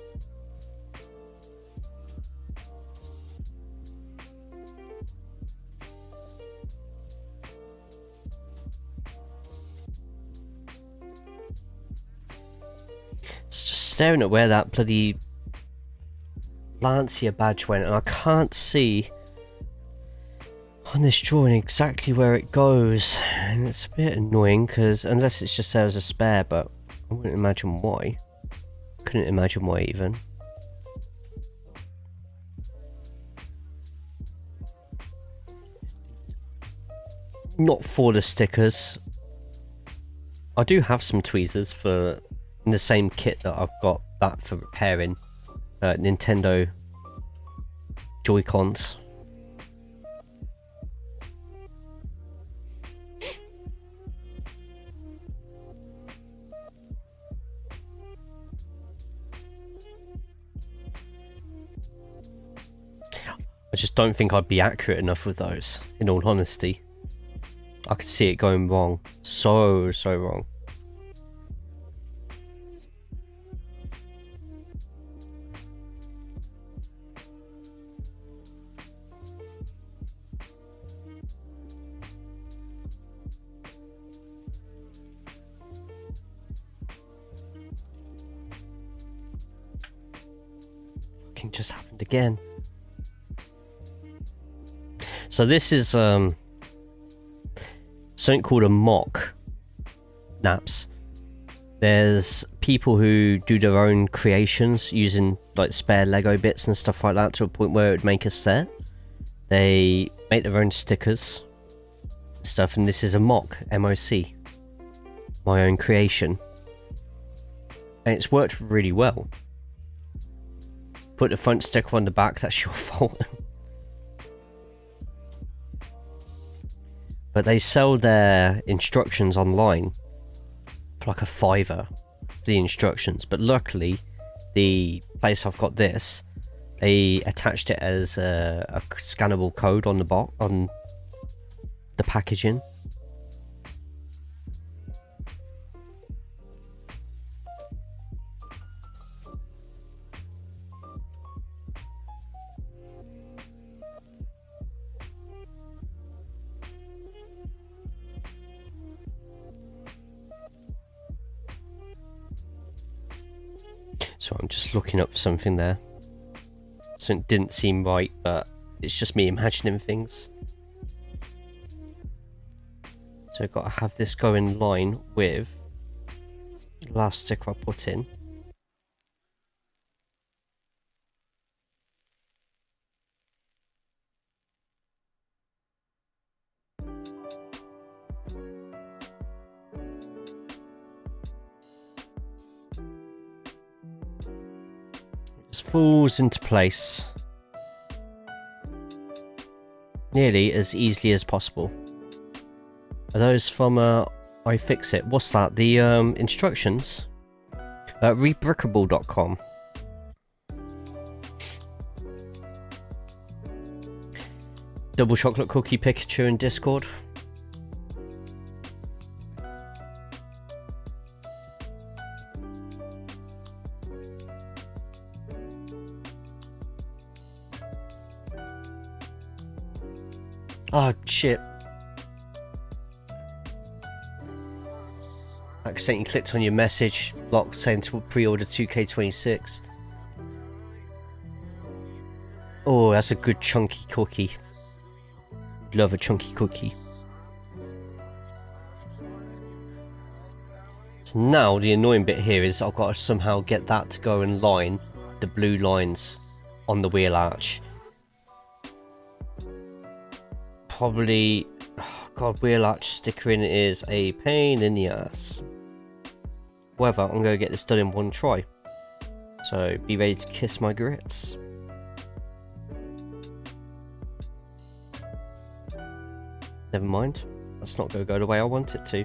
It's just staring at where that bloody Lancia badge went, and I can't see on this drawing exactly where it goes, and it's a bit annoying because unless it's just there as a spare, but I wouldn't imagine why. Couldn't imagine why even. Not for the stickers. I do have some tweezers for in the same kit that I've got that for repairing Nintendo JayCaulls. I just don't think I'd be accurate enough with those, in all honesty. I could see it going wrong. So wrong. Fucking just happened again. So this is something called a mock naps. There's people who do their own creations using like spare Lego bits and stuff like that to a point where it would make a set. They make their own stickers and stuff, and this is a mock, MOC. My own creation. And it's worked really well. Put the front sticker on the back, that's your fault. But they sell their instructions online for like a £5, the instructions. But luckily, the place I've got this, they attached it as a scannable code on the box, on the packaging. So I'm just looking up something there. Something didn't seem right, but it's just me imagining things. So I've got to have this go in line with the last sticker I put in. Just falls into place. Nearly as easily as possible. Are those from iFixit? What's that? The instructions? Rebrickable.com. Double chocolate cookie Pikachu in Discord. Oh shit. Accidentally clicked on your message block saying to pre-order 2K26. Oh, that's a good chunky cookie. Love a chunky cookie. So now the annoying bit here is I've got to somehow get that to go in line, the blue lines on the wheel arch. Probably, oh god, wheel arch stickering is a pain in the ass. However, I'm going to get this done in one try. So be ready to kiss my grits. Never mind, that's not going to go the way I want it to.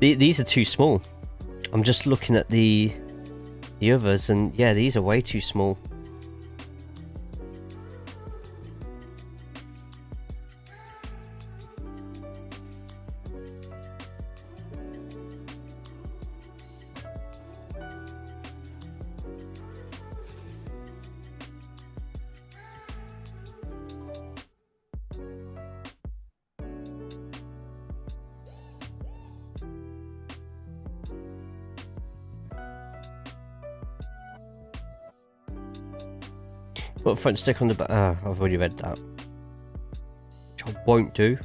These are too small. I'm just looking at the others, and yeah, these are way too small. Put a front stick on the back. Ah, I've already read that. Which I won't do.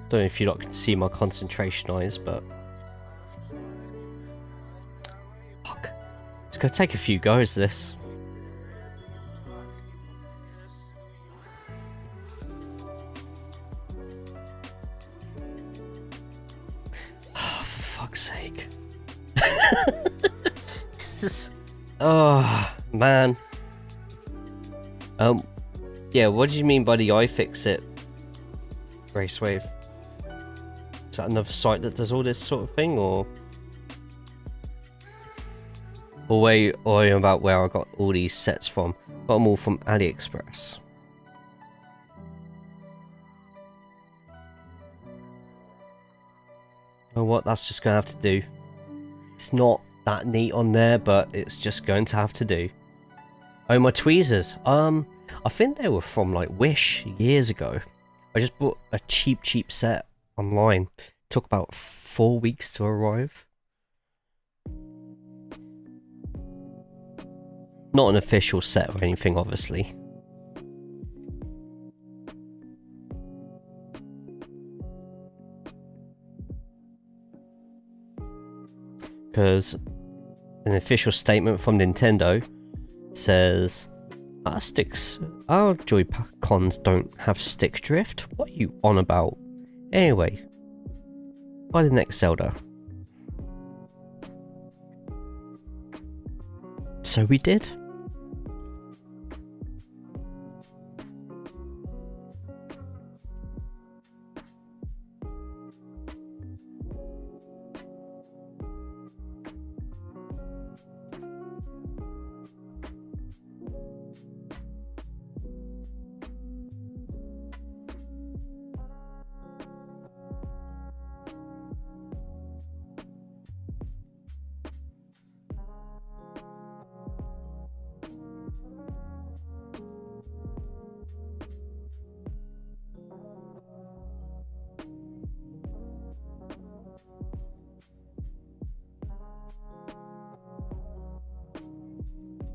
Don't know if you lot can see my concentration eyes, but fuck. It's gonna take a few goes, this. Oh, for fuck's sake. Oh, man. Yeah, what do you mean by the iFixit Racewave? Is that another site that does all this sort of thing, or about where I got all these sets from? Got them all from AliExpress. Oh, what? That's just gonna have to do. It's not that neat on there, but it's just going to have to do. Oh, my tweezers. I think they were from like Wish years ago. I just bought a cheap set online. It took about 4 weeks to arrive. Not an official set or anything, obviously. Because an official statement from Nintendo says our Joy-Cons don't have stick drift. What are you on about? Anyway, buy the next Zelda. So we did.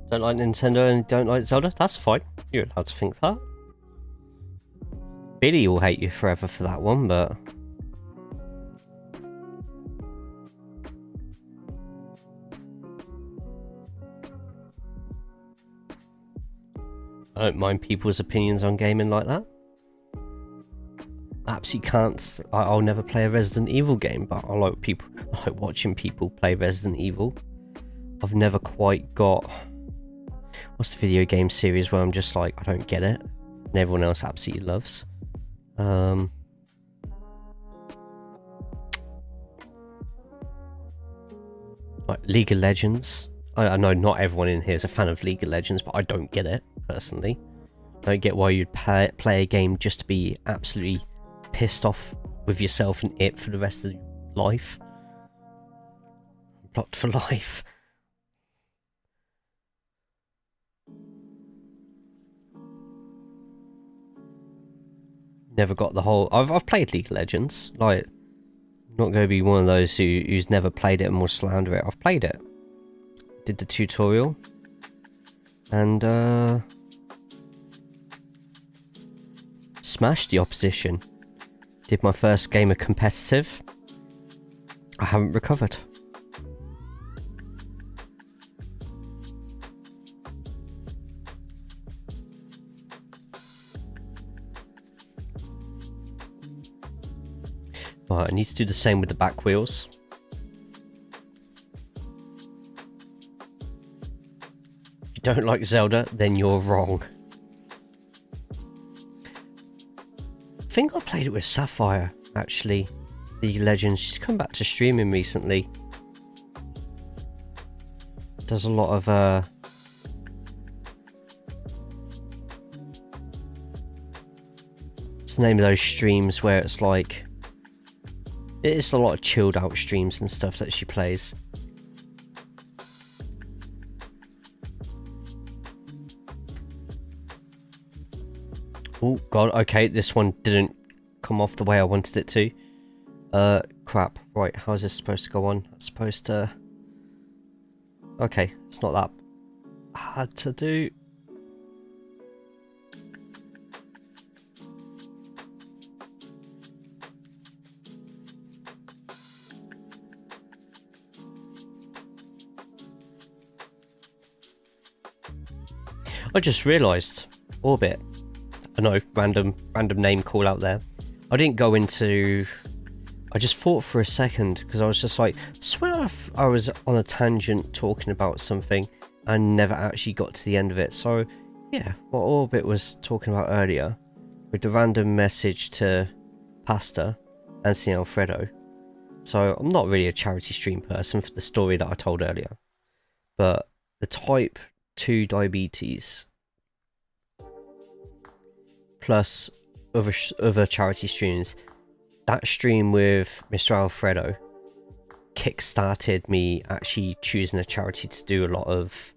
Don't like Nintendo and don't like Zelda? That's fine. You're allowed to think that. Billy will hate you forever for that one, but... I don't mind people's opinions on gaming like that. Absolutely can't. I'll never play a Resident Evil game, but I like watching people play Resident Evil. I've never quite got... What's the video game series where I'm just like, I don't get it, and everyone else absolutely loves? Like League of Legends. I know not everyone in here is a fan of League of Legends, but I don't get it, personally. I don't get why you'd play a game just to be absolutely pissed off with yourself and it for the rest of your life. Blocked for life. Never got the whole... I've played League of Legends. Like, I'm not going to be one of those who's never played it and will slander it. I've played it. Did the tutorial. And, smashed the opposition. Did my first game of competitive. I haven't recovered. Right, I need to do the same with the back wheels. If you don't like Zelda, then you're wrong. I think I played it with Sapphire, actually. The Legends. She's come back to streaming recently. Does a lot of what's the name of those streams where it's like... It's a lot of chilled out streams and stuff that she plays. Oh god, okay, this one didn't come off the way I wanted it to. Crap. Right, how is this supposed to go on? It's supposed to... Okay, it's not that hard to do. I just realised, Orbit. I know, random name call out there. I didn't go into... I just thought for a second, because I was just like, swear if I was on a tangent talking about something and never actually got to the end of it. So, yeah, what Orbit was talking about earlier, with the random message to Pasta and St. Alfredo. So, I'm not really a charity stream person for the story that I told earlier. But the type 2 diabetes plus other charity streams, that stream with Mr. Alfredo kick-started me actually choosing a charity to do a lot of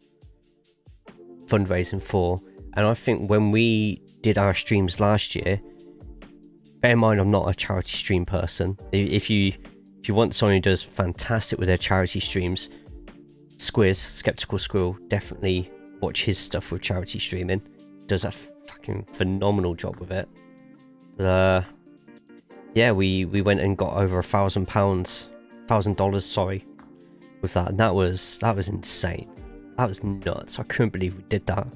fundraising for. And I think when we did our streams last year, bear in mind I'm not a charity stream person. If you want someone who does fantastic with their charity streams, Squiz, Skeptical Squirrel, definitely watch his stuff with charity streaming. Does a fucking phenomenal job with it. Yeah, we went and got over $1,000, sorry, with that, and that was insane. That was nuts. I couldn't believe we did that.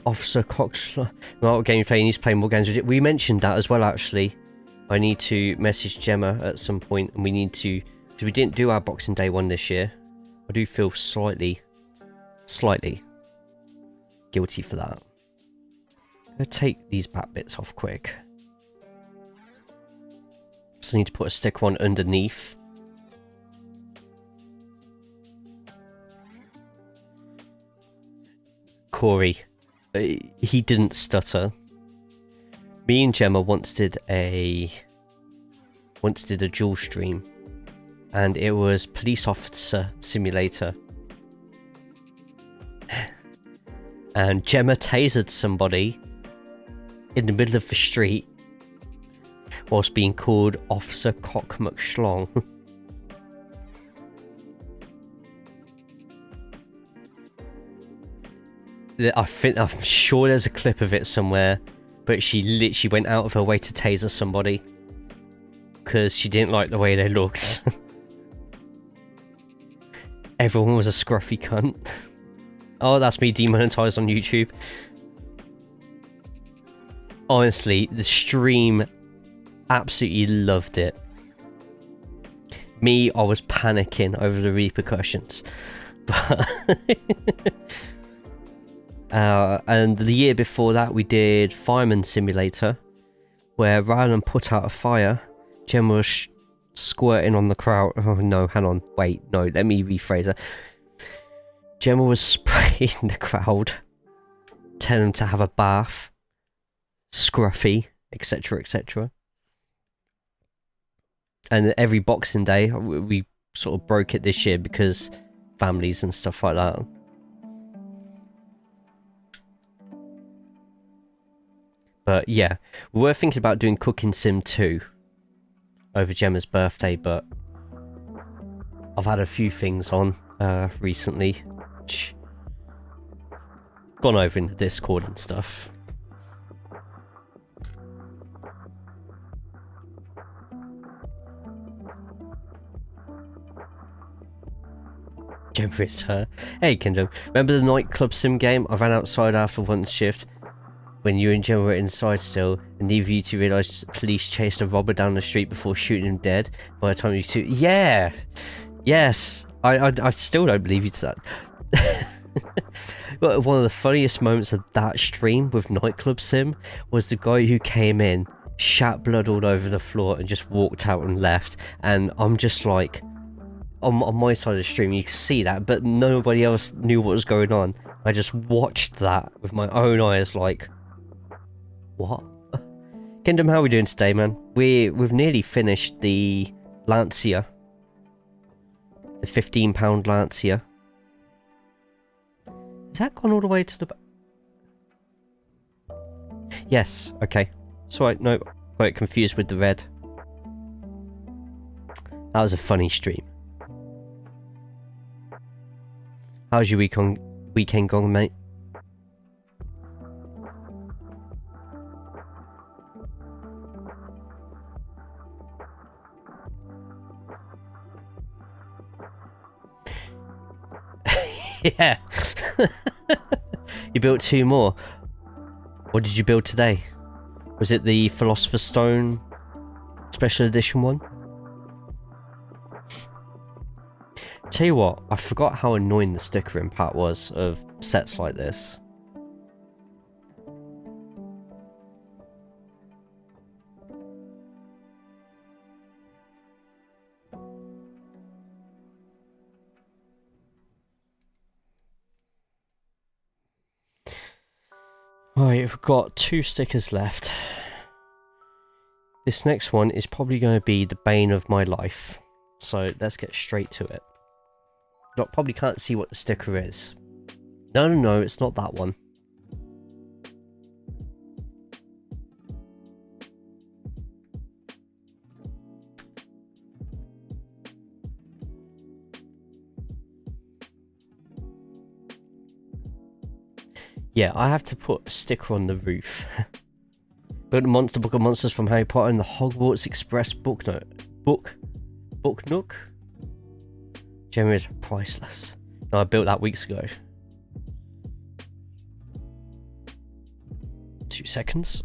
Officer Cox, what game you play? He needs to play more games. We mentioned that as well, actually. I need to message Gemma at some point, and we need to, because we didn't do our Boxing Day one this year. I do feel slightly guilty for that. I'm gonna take these back bits off quick. Just need to put a sticker on underneath. Corey, he didn't stutter. Me and Gemma once did a dual stream, and it was Police Officer Simulator. And Gemma tasered somebody in the middle of the street whilst being called Officer Cock McSchlong. I'm sure there's a clip of it somewhere, but she literally went out of her way to taser somebody because she didn't like the way they looked. Everyone was a scruffy cunt. Oh, that's me demonetized on YouTube. Honestly, the stream absolutely loved it. Me, I was panicking over the repercussions. But and the year before that, we did Fireman Simulator, where rather than put out a fire, Gemma was squirting on the crowd. Oh no, hang on, wait, no, let me rephrase it. Gemma was spraying the crowd, telling them to have a bath, scruffy, etc, etc. And every Boxing Day, we sort of broke it this year because families and stuff like that. But yeah, we were thinking about doing Cooking Sim 2 over Gemma's birthday, but I've had a few things on recently, which gone over in the Discord and stuff. Gemma is her. Hey Kingdom, remember the nightclub sim game? I ran outside after one shift when you and Gemma were inside still, and neither of you two realised police chased a robber down the street before shooting him dead. By the time you two... Yeah! Yes! I still don't believe you to that. But one of the funniest moments of that stream with Nightclub Sim was the guy who came in, shat blood all over the floor, and just walked out and left. And I'm just like... On my side of the stream, you can see that, but nobody else knew what was going on. I just watched that with my own eyes, like... What? Kingdom, how are we doing today, man? We've nearly finished the Lancia. The £15 Lancia. Has that gone all the way to the back? Yes, okay. Sorry, no, got it confused with the red. That was a funny stream. How's your weekend gone, mate? Yeah. You built 2 more. What did you build today? Was it the Philosopher's Stone special edition one? Tell you what, I forgot how annoying the sticker impact was of sets like this. Right, we've got 2 stickers left. This next one is probably going to be the bane of my life. So let's get straight to it. You probably can't see what the sticker is. No, it's not that one. Yeah, I have to put a sticker on the roof. Build a monster book of monsters from Harry Potter and the Hogwarts Express book nook. Jeremy is priceless. No, I built that weeks ago. 2 seconds.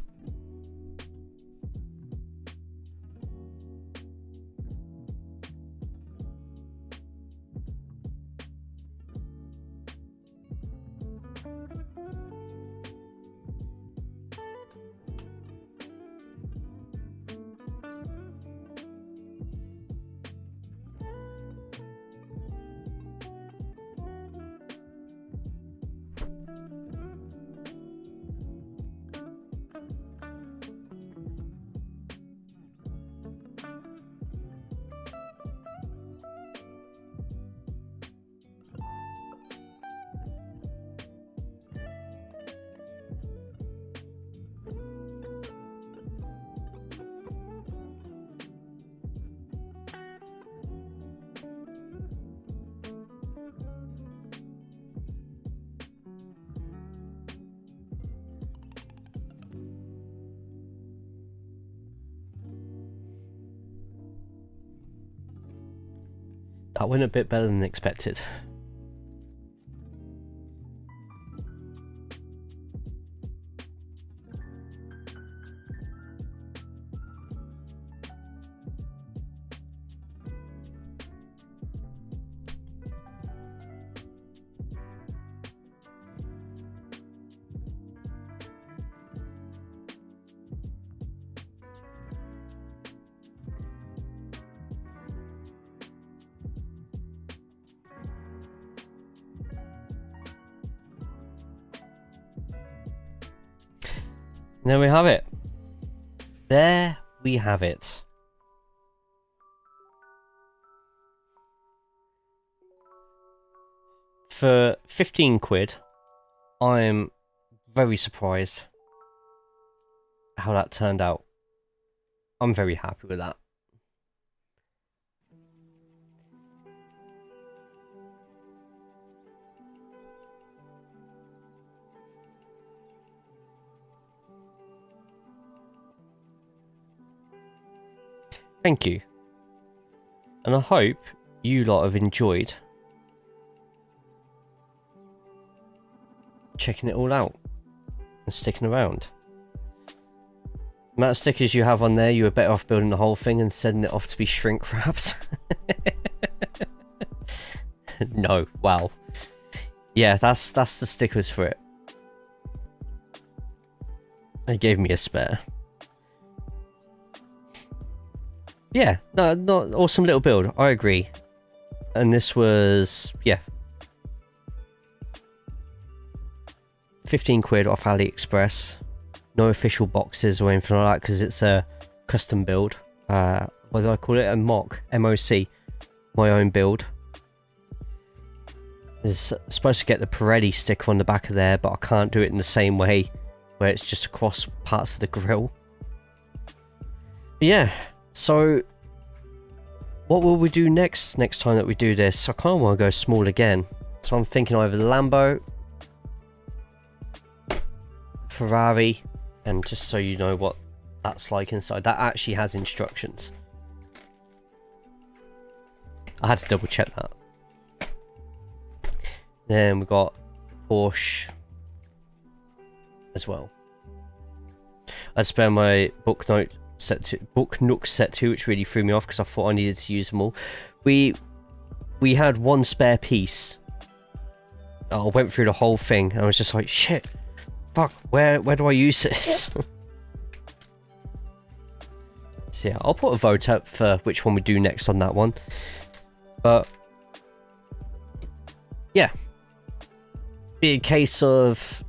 That went a bit better than expected. There we have it. There we have it. For 15 quid, I am very surprised how that turned out. I'm very happy with that. Thank you. And I hope you lot have enjoyed checking it all out and sticking around. The amount of stickers you have on there, you were better off building the whole thing and sending it off to be shrink wrapped. No, wow. Yeah, that's the stickers for it. They gave me a spare. Yeah, no, not awesome little build. I agree. And this was, yeah, 15 quid off AliExpress. No official boxes or anything like that because it's a custom build. What do I call it? A MOC, MOC, my own build. It's supposed to get the Pirelli sticker on the back of there, but I can't do it in the same way where it's just across parts of the grill. But yeah, so what will we do next time that we do this? I kind of want to go small again. So I'm thinking either Lambo, Ferrari, and just so you know what that's like inside, that actually has instructions. I had to double check that. Then we've got Porsche as well. I spare my book nook set to, which really threw me off because I thought I needed to use them all. We had one spare piece. I went through the whole thing and I was just like, shit, fuck, where do I use this? So yeah, I'll put a vote up for which one we do next on that one. But yeah, be a case of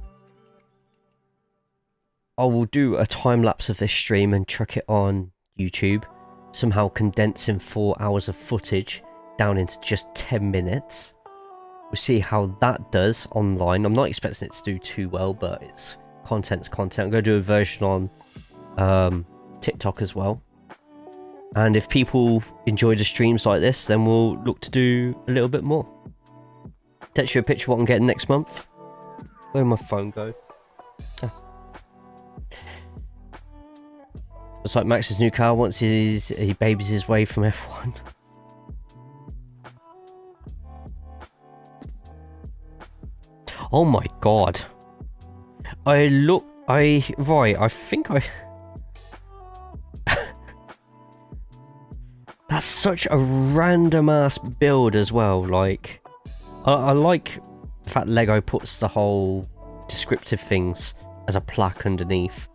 I will do a time lapse of this stream and chuck it on YouTube, somehow condensing 4 hours of footage down into just 10 minutes. We'll see how that does online. I'm not expecting it to do too well, but it's content's content. I'm going to do a version on TikTok as well. And if people enjoy the streams like this, then we'll look to do a little bit more. Text you a picture of what I'm getting next month. Where'd my phone go? Ah. It's like Max's new car once he babies his way from F1. Oh my god. I think I... That's such a random ass build as well. Like, I like the fact Lego puts the whole descriptive things as a plaque underneath.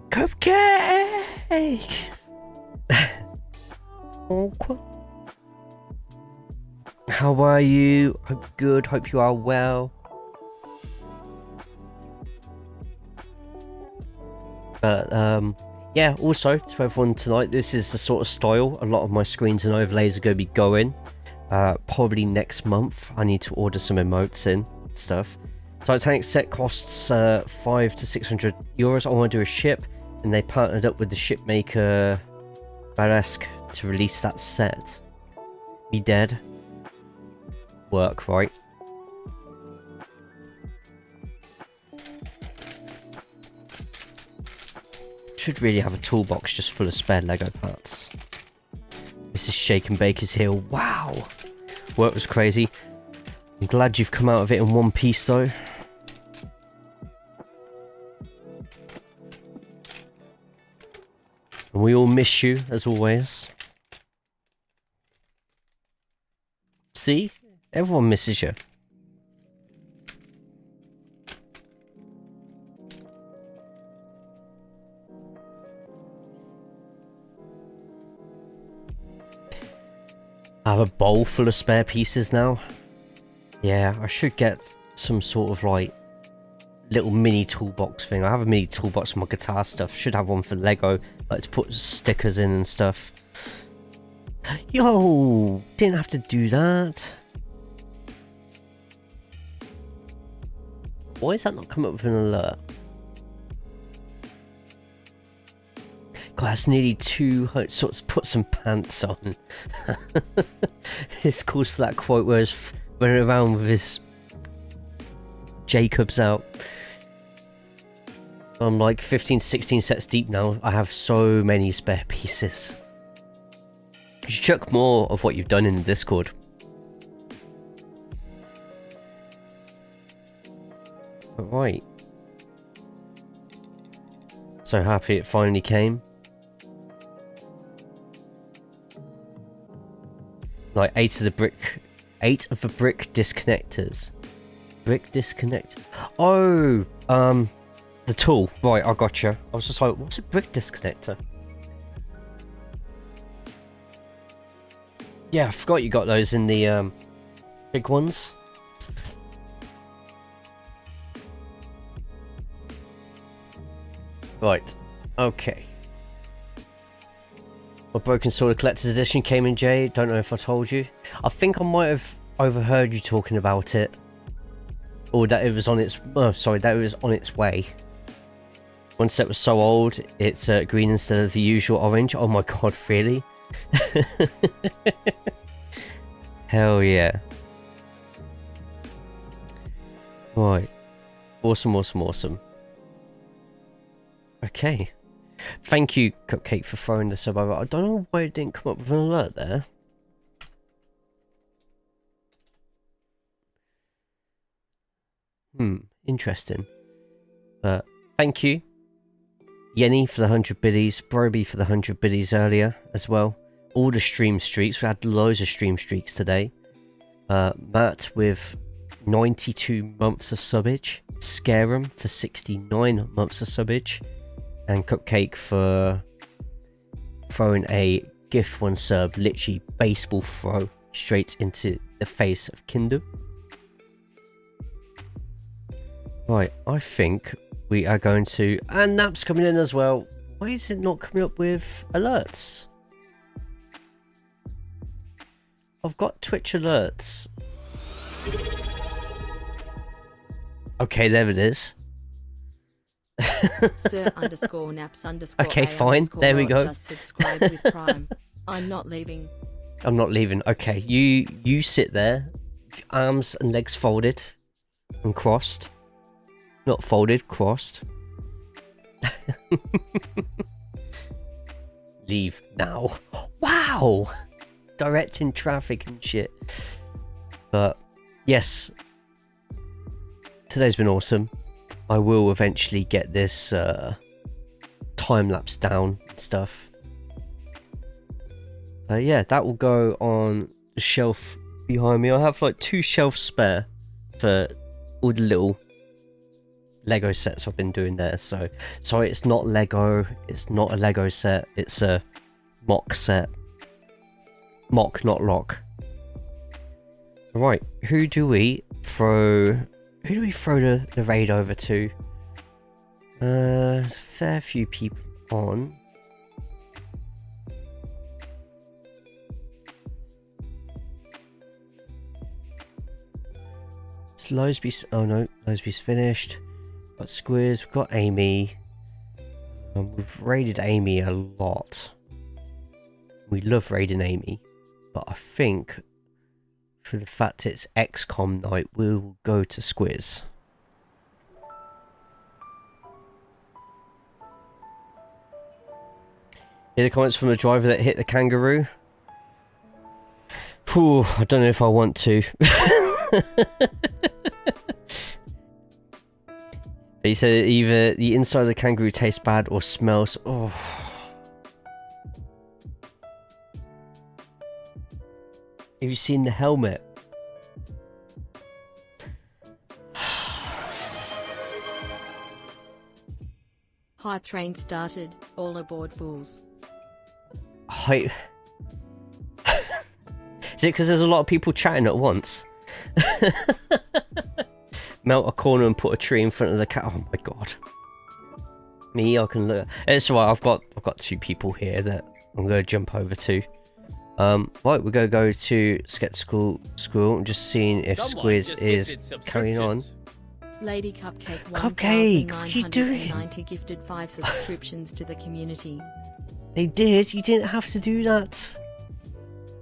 Cupcake! How are you? Hope good. Hope you are well. But yeah, also to everyone tonight, this is the sort of style a lot of my screens and overlays are going to be going. Probably next month. I need to order some emotes in stuff. Titanic set costs 500 to 600 euros. I want to do a ship, and they partnered up with the ship maker Baresk to release that set. Be dead. Work, right? Should really have a toolbox just full of spare Lego parts. This is Shake and Baker's here. Wow! Work was crazy. I'm glad you've come out of it in one piece though. And we all miss you, as always. See? Everyone misses you. I have a bowl full of spare pieces now. Yeah, I should get some sort of like little mini toolbox thing. I have a mini toolbox for my guitar stuff. Should have one for Lego, like to put stickers in and stuff. Yo, didn't have to do that. Why is that not coming up with an alert? God, that's nearly 200. So let's put some pants on. It's close to that quote where he's running around with his Jacobs out. I'm like 15 to 16 sets deep now. I have so many spare pieces. You should chuck more of what you've done in the Discord. But right. So happy it finally came. Like 8 of the brick disconnectors. Brick disconnect. Oh, the tool. Right, I gotcha. I was just like, what's a brick disconnector? Yeah, I forgot you got those in the big ones. Right. Okay. A Broken Sword Collector's Edition came in, Jay. Don't know if I told you. I think I might have overheard you talking about it. Or that it was on its... Oh, sorry, that it was on its way. One set was so old, it's green instead of the usual orange. Oh my god, really? Hell yeah. Right. Awesome, awesome, awesome. Okay. Thank you, Cupcake, for throwing the sub over. I don't know why it didn't come up with an alert there. Interesting. But thank you. Yenny for the 100 biddies, Broby for the 100 biddies earlier as well. All the stream streaks, we had loads of stream streaks today. Matt with 92 months of subbage, Scarum for 69 months of subbage, and Cupcake for throwing a gift one sub, literally baseball throw straight into the face of Kingdom. Right, I think we are going to... And Nap's coming in as well. Why is it not coming up with alerts? I've got Twitch alerts. Okay, there it is. Sir underscore naps underscore Okay, A fine. underscore There we lot go. Just subscribe with Prime. I'm not leaving. I'm not leaving. Okay, you sit there. Arms and legs folded and crossed. Not folded, crossed. Leave now. Wow! Directing traffic and shit. But, yes. Today's been awesome. I will eventually get this time-lapse down and stuff. Yeah, that will go on the shelf behind me. I have like 2 shelves spare for all the little Lego sets I've been doing there. So sorry, it's not Lego, it's not a Lego set, it's a MOC set. MOC, not lock. Right, who do we throw the raid over to? There's a fair few people on. It's Losby's. Oh no, Losby's finished. Got Squiz, we've got Amy. We've raided Amy a lot. We love raiding Amy, but I think for the fact it's XCOM night, we'll go to Squiz. Hear the comments from the driver that hit the kangaroo? Whew, I don't know if I want to. He said either the inside of the kangaroo tastes bad or smells. Oh. Have you seen the helmet? Hype train started. All aboard, fools. Hype. Is it because there's a lot of people chatting at once? Melt a corner and put a tree in front of the cat. Oh my god. Me, I can look. It's right. I've got 2 people here that I'm going to jump over to. Right, we're going to go to Skeptical Squirrel and just seeing if Squiz is carrying on. Lady Cupcake Cupcake, what are you doing? 1990 gifted 5 subscriptions to the community. They did. You didn't have to do that.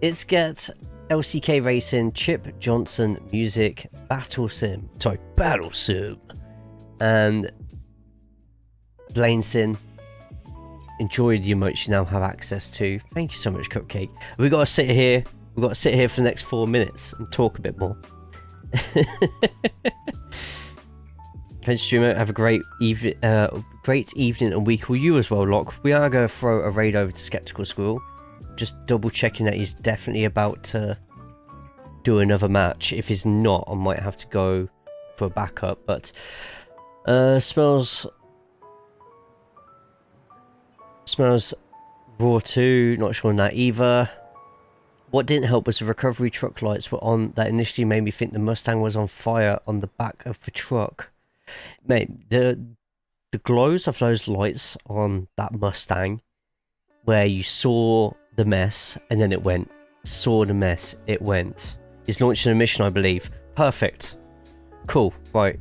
It's get LCK Racing, Chip Johnson Music, Battle Sim, and Blainsin. Enjoy the emotes you now have access to. Thank you so much, Cupcake. We've got to sit here. We've got to sit here for the next 4 minutes and talk a bit more. Thanks, streamer. Have a great evening and week. Will you as well, Locke? We are going to throw a raid over to Skeptical Squirrel. Just double checking that he's definitely about to do another match. If he's not, I might have to go for a backup. But smells raw too. Not sure on that either. What didn't help was the recovery truck lights were on. That initially made me think the Mustang was on fire on the back of the truck. Mate, the glows of those lights on that Mustang, where you saw the mess, and then it went. Saw the mess, it went. He's launching a mission, I believe. Perfect. Cool. Right.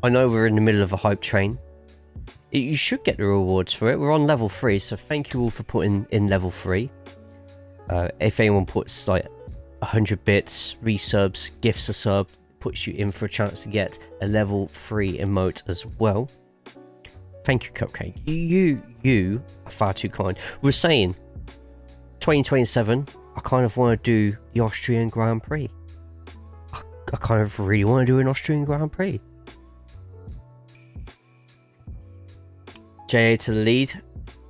I know we're in the middle of a hype train. You should get the rewards for it. We're on level 3, so thank you all for putting in level 3. If anyone puts like 100 bits, resubs, gifts a sub, puts you in for a chance to get a level 3 emote as well. Thank you, Cupcake. You are far too kind. We're saying 2027, I kind of want to do the Austrian Grand Prix. I kind of really want to do an Austrian Grand Prix. JA to the lead.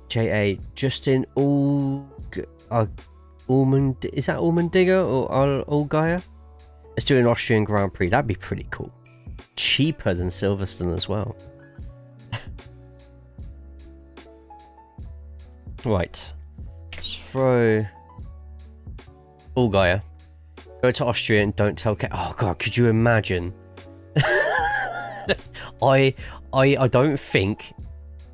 JA Justin Allman, is that Allmandinger or Allgaier? Let's do an Austrian Grand Prix. That'd be pretty cool. Cheaper than Silverstone as well. Right. Let's throw Allgaier. Go to Austria and don't tell Oh god, could you imagine? I don't think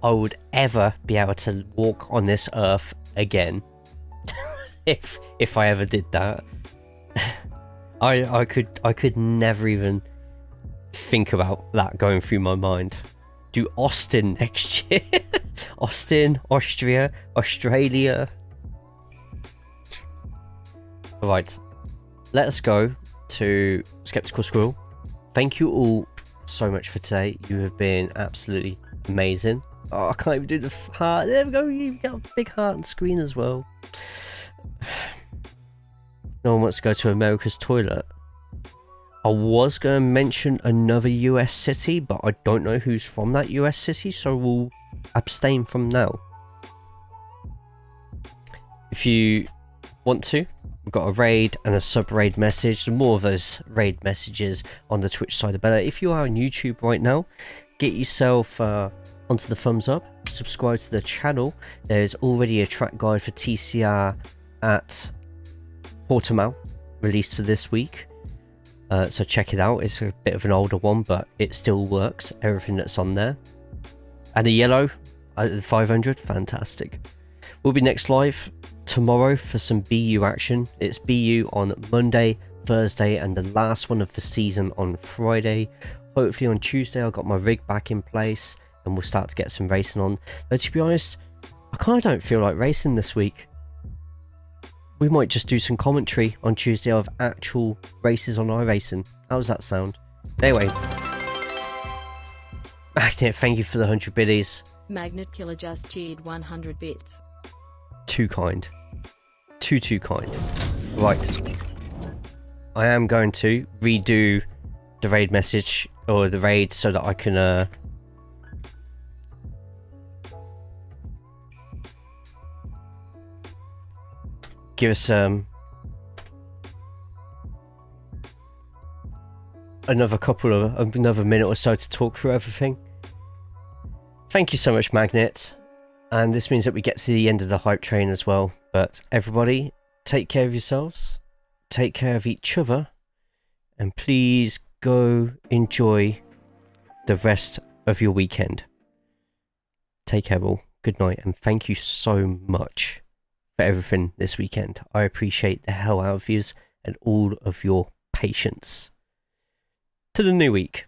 I would ever be able to walk on this earth again. if I ever did that. I could never even think about that going through my mind. Do Austin next year. Austin, Austria, Australia. Right. Let us go to Skeptical Squirrel. Thank you all so much for today. You have been absolutely amazing. Oh, I can't even do the heart. There we go. You've got a big heart on screen as well. No one wants to go to America's toilet. I was going to mention another US city, but I don't know who's from that US city, so we'll abstain from now. If you want to, we've got a raid and a sub-raid message. The more of those raid messages on the Twitch side, the better. If you are on YouTube right now, get yourself onto the thumbs up, subscribe to the channel. There's already a track guide for TCR at Portimao released for this week, so check it out. It's a bit of an older one, but it still works, everything that's on there. And a yellow at 500, fantastic. We'll be next live tomorrow for some BU action. It's BU on Monday, Thursday, and the last one of the season on Friday. Hopefully on Tuesday I've got my rig back in place and we'll start to get some racing on. Though to be honest, I kind of don't feel like racing this week. We might just do some commentary on Tuesday of actual races on iRacing. How does that sound? Anyway. Magnet, thank you for the 100 biddies. Magnet Killer just cheered 100 bits. Too kind. Too kind. Right. I am going to redo the raid message, or the raid, so that I can give us another minute or so to talk through everything. Thank you so much, Magnet. And this means that we get to the end of the hype train as well. But everybody, take care of yourselves, take care of each other, and please go enjoy the rest of your weekend. Take care all. Good night, and thank you so much for everything this weekend. I appreciate the hell out of yous and all of your patience. To the new week.